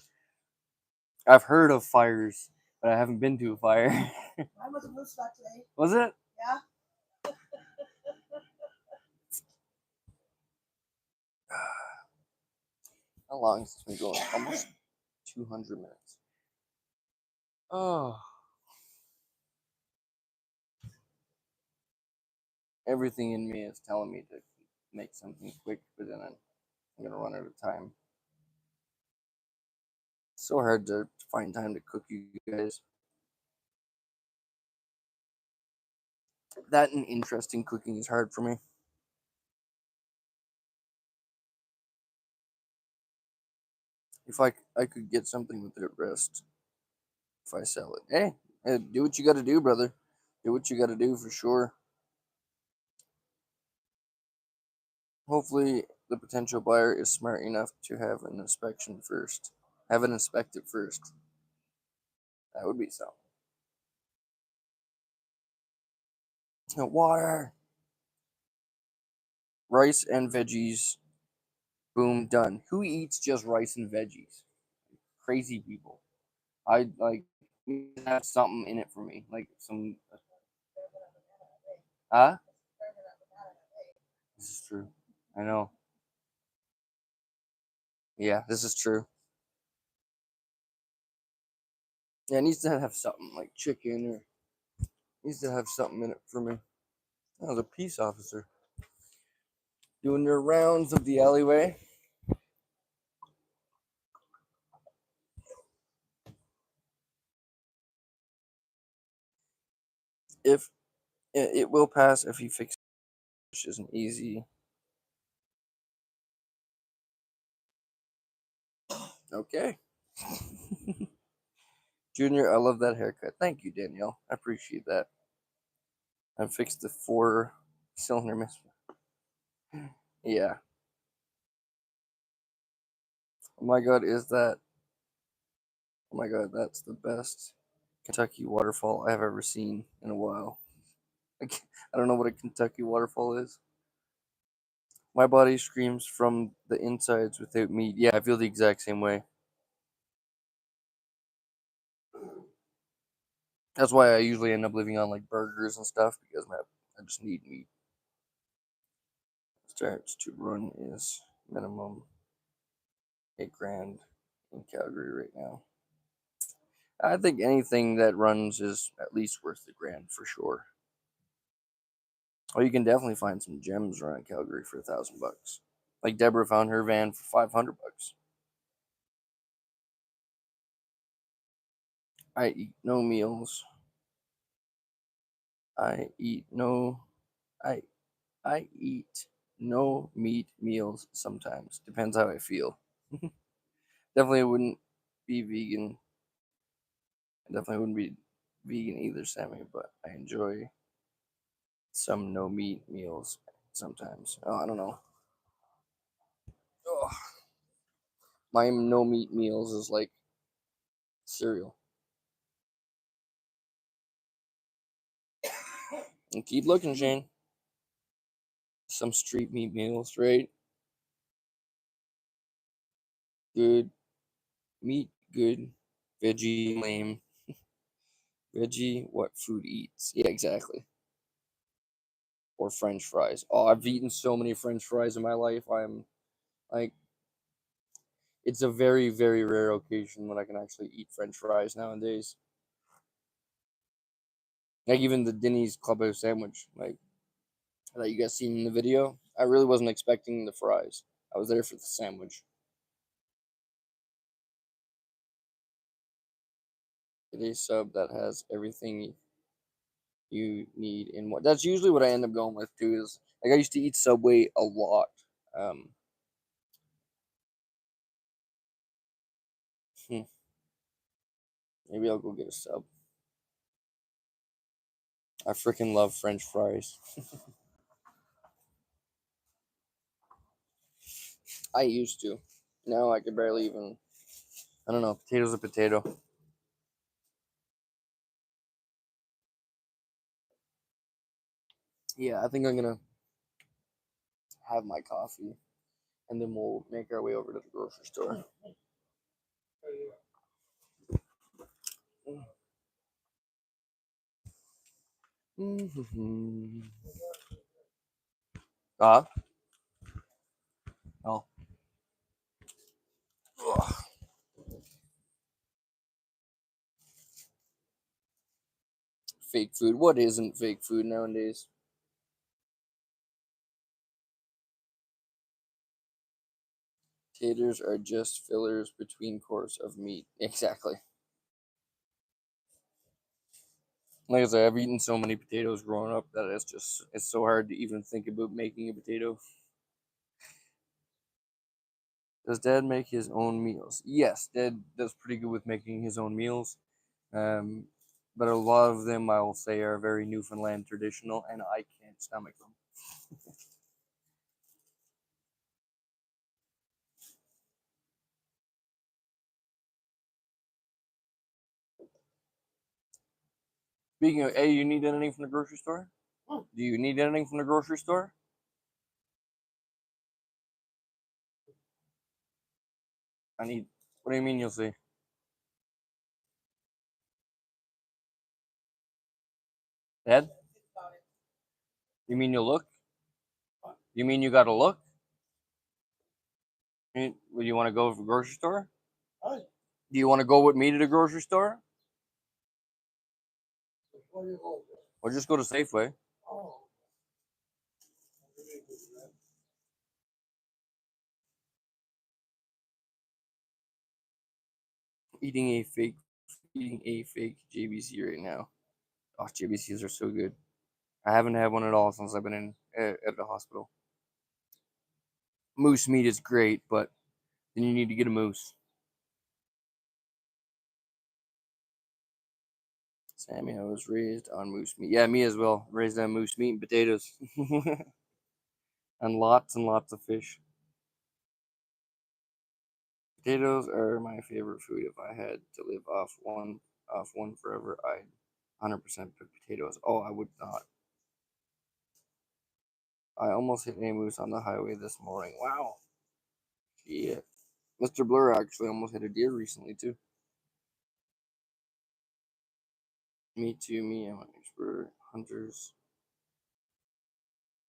I've heard of fires, but I haven't been to a fire. Mine was a blue spot today. Was it? Yeah. How long has this been going? Almost 200 minutes. Oh. Everything in me is telling me to make something quick, but then I'm gonna run out of time. It's so hard to find time to cook, you guys. That and interesting cooking is hard for me. If I could get something without rest, if I sell it, hey, do what you got to do, brother. Do what you got to do for sure. Hopefully, the potential buyer is smart enough to have an inspection first. Have it inspected first. That would be something. Water. Rice and veggies. Boom, done. Who eats just rice and veggies? Crazy people. I like have something in it for me, like some. Huh? This is true. I know. Yeah, this is true. Yeah, it needs to have something like chicken or needs to have something in it for me. That was a peace officer doing their rounds of the alleyway. If it will pass if he fixes, which isn't easy. Okay. Junior, I love that haircut. Thank you, Danielle. I appreciate that. I fixed the 4-cylinder miss. Yeah. Oh my god, is that? Oh my god, that's the best Kentucky waterfall I've ever seen in a while. I don't know what a Kentucky waterfall is. My body screams from the insides without meat. Yeah, I feel the exact same way. That's why I usually end up living on like burgers and stuff because I just need meat. Starts to run is minimum $8,000 in Calgary right now. I think anything that runs is at least worth $1,000 for sure. Oh, you can definitely find some gems around Calgary for $1,000. Like Deborah found her van for $500. I eat no meals. I eat no. I I eat no meat meals sometimes. Depends how I feel. Definitely wouldn't be vegan. I definitely wouldn't be vegan either, Sammy, but I enjoy some no meat meals sometimes. Oh, I don't know. Ugh. My no meat meals is like cereal. And keep looking, Shane. Some street meat meals, right? Good meat, good veggie, lame veggie. What food eats? Yeah, exactly. Or French fries. Oh, I've eaten so many French fries in my life. I'm like, it's a very, very rare occasion when I can actually eat French fries nowadays. Like even the Denny's Clubhouse sandwich, like that you guys seen in the video. I really wasn't expecting the fries. I was there for the sandwich. It is a sub that has everything you need in one. That's usually what I end up going with too. Is like I used to eat Subway a lot. Um, Maybe I'll go get a sub. I freaking love French fries. I used to. Now I could barely even. I don't know. Potato's a potato. Yeah, I think I'm gonna have my coffee, and then we'll make our way over to the grocery store. Ah, oh, ugh. Fake food. What isn't fake food nowadays? Taters are just fillers between course of meat. Exactly. Like I said, I've eaten so many potatoes growing up that it's so hard to even think about making a potato. Does Dad make his own meals? Yes, Dad does pretty good with making his own meals. Um, but a lot of them I will say are very Newfoundland traditional, and I can't stomach them. Speaking of, hey, you need anything from the grocery store?
Hmm.
Do you need anything from the grocery store? What do you mean you'll see? Dad? You mean you'll look? You mean you gotta look? Would you want to go to the grocery store?
Hi.
Do you want to go with me to the grocery store? Or just go to Safeway?
Oh.
Eating a fake JBC right now. Oh, JBCs are so good. I haven't had one at all since I've been in at the hospital. Moose meat is great, but then you need to get a moose. Sammy, I was raised on moose meat. Yeah, me as well. Raised on moose meat and potatoes. And lots of fish. Potatoes are my favorite food. If I had to live off one forever, I'd 100% pick potatoes. Oh, I would not. I almost hit a moose on the highway this morning. Wow. Yeah. Mr. Blur actually almost hit a deer recently too. Me too. Me and my expert hunters.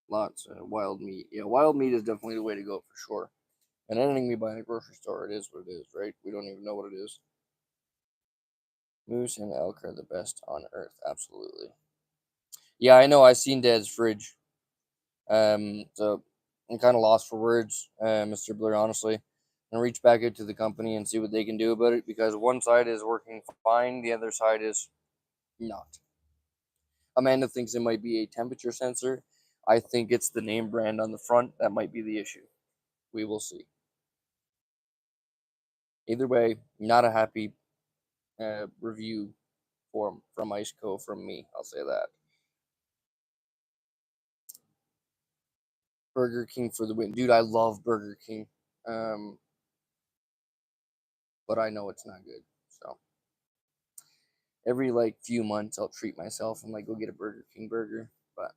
Lots of wild meat. Yeah, wild meat is definitely the way to go for sure. And anything we buy in a grocery store, it is what it is, right? We don't even know what it is. Moose and elk are the best on earth. Absolutely. Yeah, I know. I seen Dad's fridge. So I'm kind of lost for words, Mr. Blur, honestly. And reach back out to the company and see what they can do about it because one side is working fine, the other side is not. Amanda thinks it might be a temperature sensor. I think it's the name brand on the front that might be the issue. We will see. Either way, not a happy review from IceCo from me. I'll say that. Burger King for the win, dude. I love Burger King, but I know it's not good. So every like few months, I'll treat myself and like go get a Burger King burger. But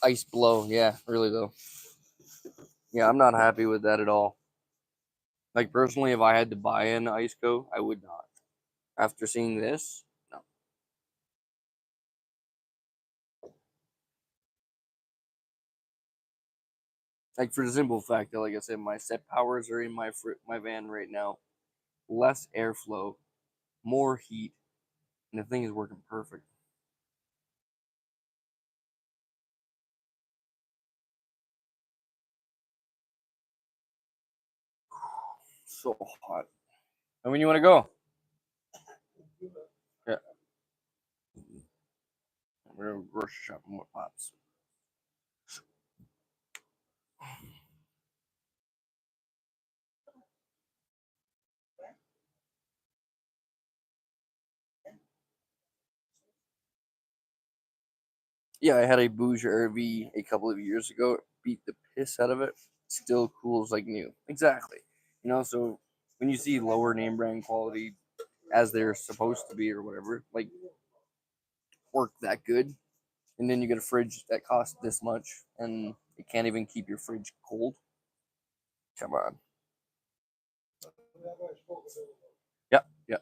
ice blow, yeah, really though. Yeah, I'm not happy with that at all. Like personally, if I had to buy an IceCo, I would not. After seeing this, no. Like for the simple fact that, like I said, my set powers are in my van right now. Less airflow, more heat, and the thing is working perfect. So hot. And when you want to go? Yeah, we're gonna grocery shopping with pops. Yeah, I had a Bouge RV a couple of years ago. Beat the piss out of it. Still cools like new. Exactly. So when you see lower name brand quality as they're supposed to be or whatever, like work that good, and then you get a fridge that costs this much and it can't even keep your fridge cold. Come on. Yeah, yeah.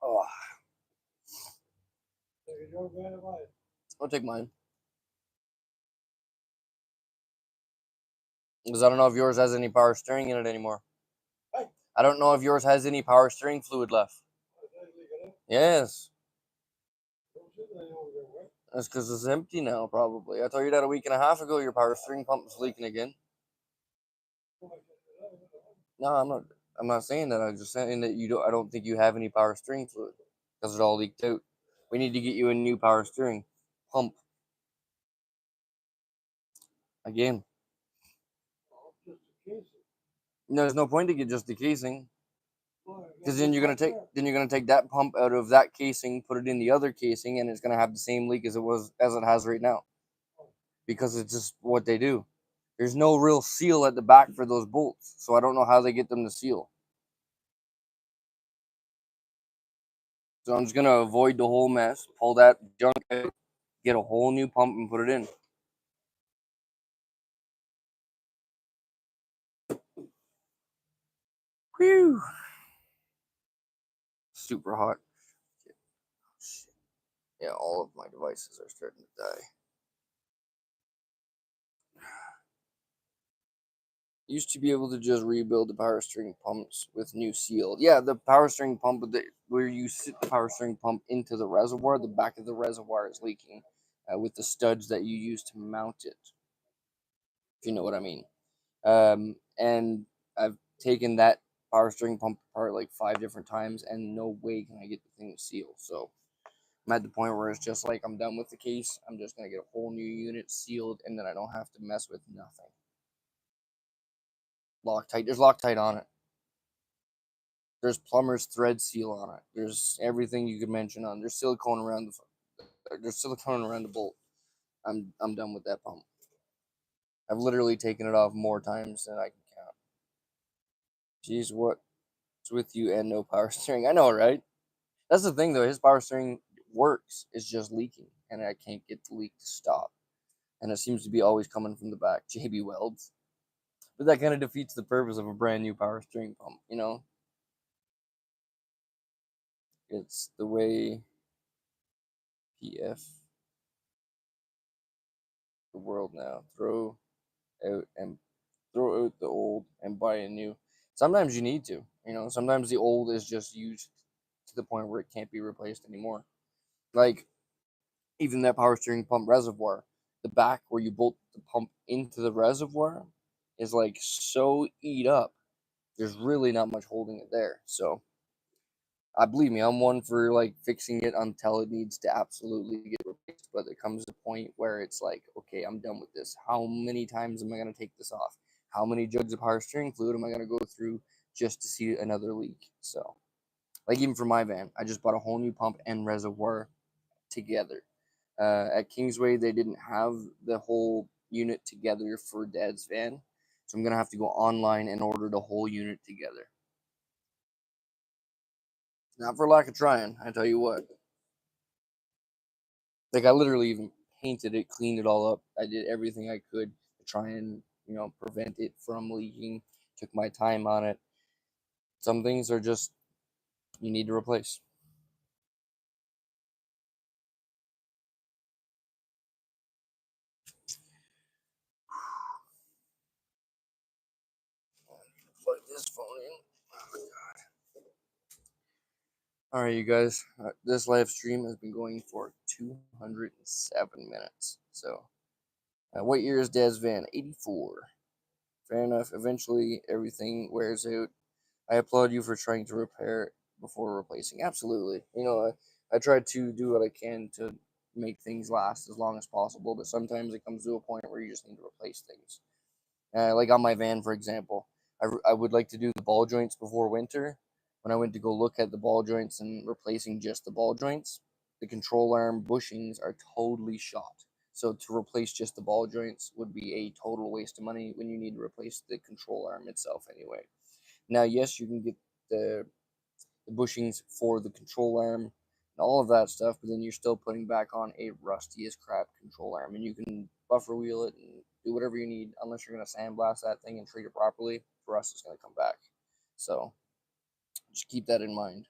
Oh, I'll take mine. Because I don't know if yours has any power steering in it anymore. I don't know if yours has any power steering fluid left. Yes. That's because it's empty now, probably. I told you that a week and a half ago. Your power steering pump is leaking again. No, I'm not. I'm not saying that. I'm just saying that you don't. I don't think you have any power steering fluid because it all leaked out. We need to get you a new power steering pump again. No, there's no point to get just the casing because then you're gonna take that pump out of that casing, put it in the other casing, and it's gonna have the same leak as it has right now. because it's just what they do. There's no real seal at the back for those bolts, so I don't know how they get them to seal. So I'm just gonna avoid the whole mess, pull that junk out, get a whole new pump and put it in. Whew. Super hot. Yeah, all of my devices are starting to die. Used to be able to just rebuild the power steering pumps with new seal. Yeah, the power steering pump where you sit the power steering pump into the reservoir, the back of the reservoir is leaking with the studs that you use to mount it, if you know what I mean. And I've taken that power steering pump apart like 5 different times, and no way can I get the thing to seal. So I'm at the point where it's just like I'm done with the case. I'm just gonna get a whole new unit sealed, and then I don't have to mess with nothing. Loctite. There's Loctite on it. There's plumber's thread seal on it. There's everything you could mention on. There's silicone around the bolt. I'm done with that pump. I've literally taken it off more times than I can count. Jeez, what's with you and no power steering? I know, right? That's the thing though. His power steering works. It's just leaking, and I can't get the leak to stop. And it seems to be always coming from the back. JB Welds. But that kind of defeats the purpose of a brand new power steering pump, you know? It's the way PF the world now. Throw out the old and buy a new. Sometimes you need to, you know, sometimes the old is just used to the point where it can't be replaced anymore. Like even that power steering pump reservoir, the back where you bolt the pump into the reservoir is like so eat up. There's really not much holding it there. So I believe me, I'm one for like fixing it until it needs to absolutely get replaced. But there comes a point where it's like, okay, I'm done with this. How many times am I gonna take this off? How many jugs of power steering fluid am I gonna go through just to see another leak? So, like even for my van, I just bought a whole new pump and reservoir together. At Kingsway, they didn't have the whole unit together for Dad's van, so I'm gonna have to go online and order the whole unit together. Not for lack of trying, I tell you what. Like I literally even painted it, cleaned it all up. I did everything I could to try and, you know, prevent it from leaking. Took my time on it. Some things are just you need to replace. Plug this phone in. Oh my god. All right, you guys. This live stream has been going for 207 minutes. So, what year is Dad's van? 84. Fair enough. Eventually, everything wears out. I applaud you for trying to repair before replacing. Absolutely. You know, I try to do what I can to make things last as long as possible, but sometimes it comes to a point where you just need to replace things. Like on my van, for example, I would like to do the ball joints before winter. When I went to go look at the ball joints and replacing just the ball joints, the control arm bushings are totally shot. So to replace just the ball joints would be a total waste of money when you need to replace the control arm itself anyway. Now, yes, you can get the, the bushings for the control arm and all of that stuff, but then you're still putting back on a rusty as crap control arm, and you can buffer wheel it and do whatever you need, unless you're going to sandblast that thing and treat it properly. For us, it's going to come back. So just keep that in mind.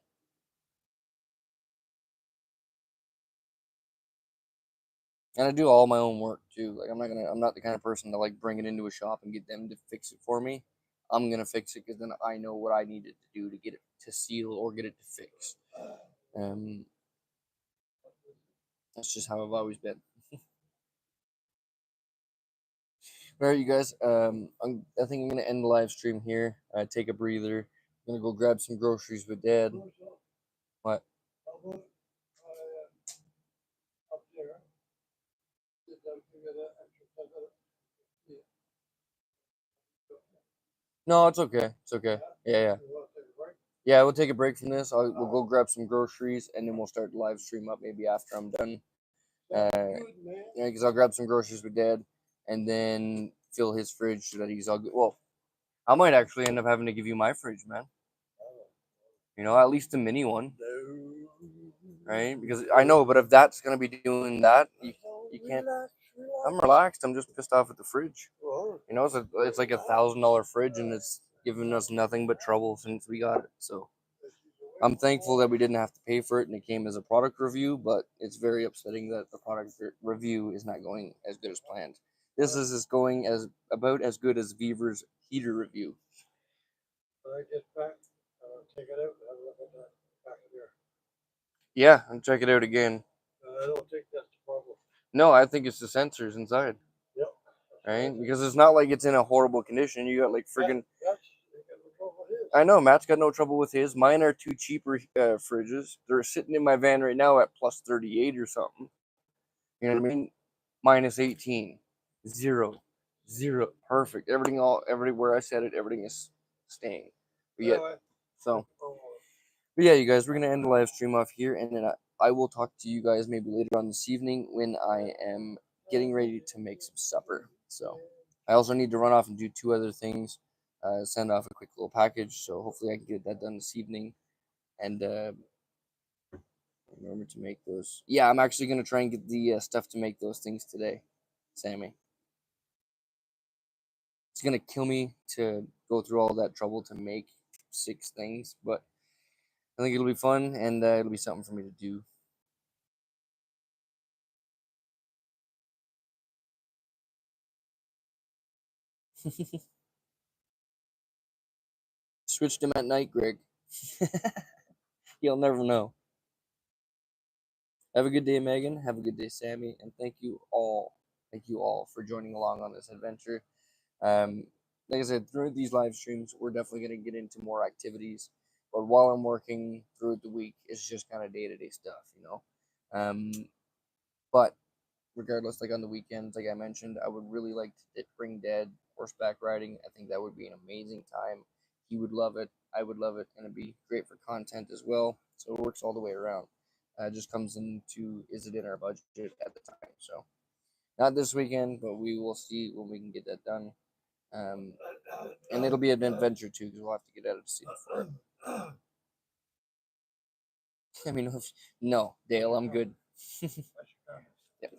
And I do all my own work too. Like I'm not the kind of person to like bring it into a shop and get them to fix it for me. I'm gonna fix it because then I know what I needed to do to get it to seal or get it to fix. Um, that's just how I've always been. All right, you guys. I think I'm gonna end the live stream here. Take a breather. I'm gonna go grab some groceries with Dad. What? No, it's okay. It's okay. Yeah, yeah. Yeah, we'll take a break from this. We'll go grab some groceries and then we'll start the live stream up maybe after I'm done. Yeah, because I'll grab some groceries with Dad, and then fill his fridge so that he's all good. Well, I might actually end up having to give you my fridge, man. You know, at least a mini one, right? Because I know, but if that's gonna be doing that, you can't. I'm relaxed. I'm just pissed off at the fridge. You know, it's like $1,000 fridge, and it's given us nothing but trouble since we got it. So I'm thankful that we didn't have to pay for it, and it came as a product review. But it's very upsetting that the product review is not going as good as planned. This is going as about as good as Beaver's heater review.
When I get back, take it out and have a look at that back there.
Yeah, and check it out again.
I don't think that's the problem.
No, I think it's the sensors inside.
Yep.
Right? Because it's not like it's in a horrible condition. You got like friggin'.
That's they got no trouble with his.
I know Matt's got no trouble with his. Mine are two cheaper fridges. They're sitting in my van right now at plus 38 or something. You know what I mean? Minus 18. 0. 0. Perfect. Everywhere I said it, everything is staying. But yet, so. But yeah, you guys, we're gonna end the live stream off here, and then I will talk to you guys maybe later on this evening when I am getting ready to make some supper. So I also need to run off and do 2 other things. Send off a quick little package, so hopefully I can get that done this evening. And remember to make those. Yeah, I'm actually gonna try and get the stuff to make those things today, Sammy. It's gonna kill me to go through all that trouble to make 6 things, but I think it'll be fun, and it'll be something for me to do. Switched him at night, Greg. You'll never know. Have a good day, Megan. Have a good day, Sammy. And thank you all for joining along on this adventure. Like I said, through these live streams, we're definitely going to get into more activities. But while I'm working through the week, it's just kind of day-to-day stuff, you know. But regardless, like on the weekends, like I mentioned, I would really like to bring Dad horseback riding. I think that would be an amazing time. He would love it. I would love it, and it'd be great for content as well. So it works all the way around. It just comes into, is it in our budget at the time? So not this weekend, but we will see when we can get that done. And it'll be an adventure too, because we'll have to get out to sea for it. I mean, no, Dale, I'm good. Yeah.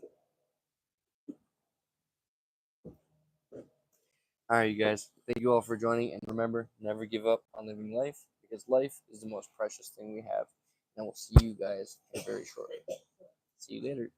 All right, you guys. Thank you all for joining, and remember, never give up on living life, because life is the most precious thing we have. And we'll see you guys very shortly. See you later.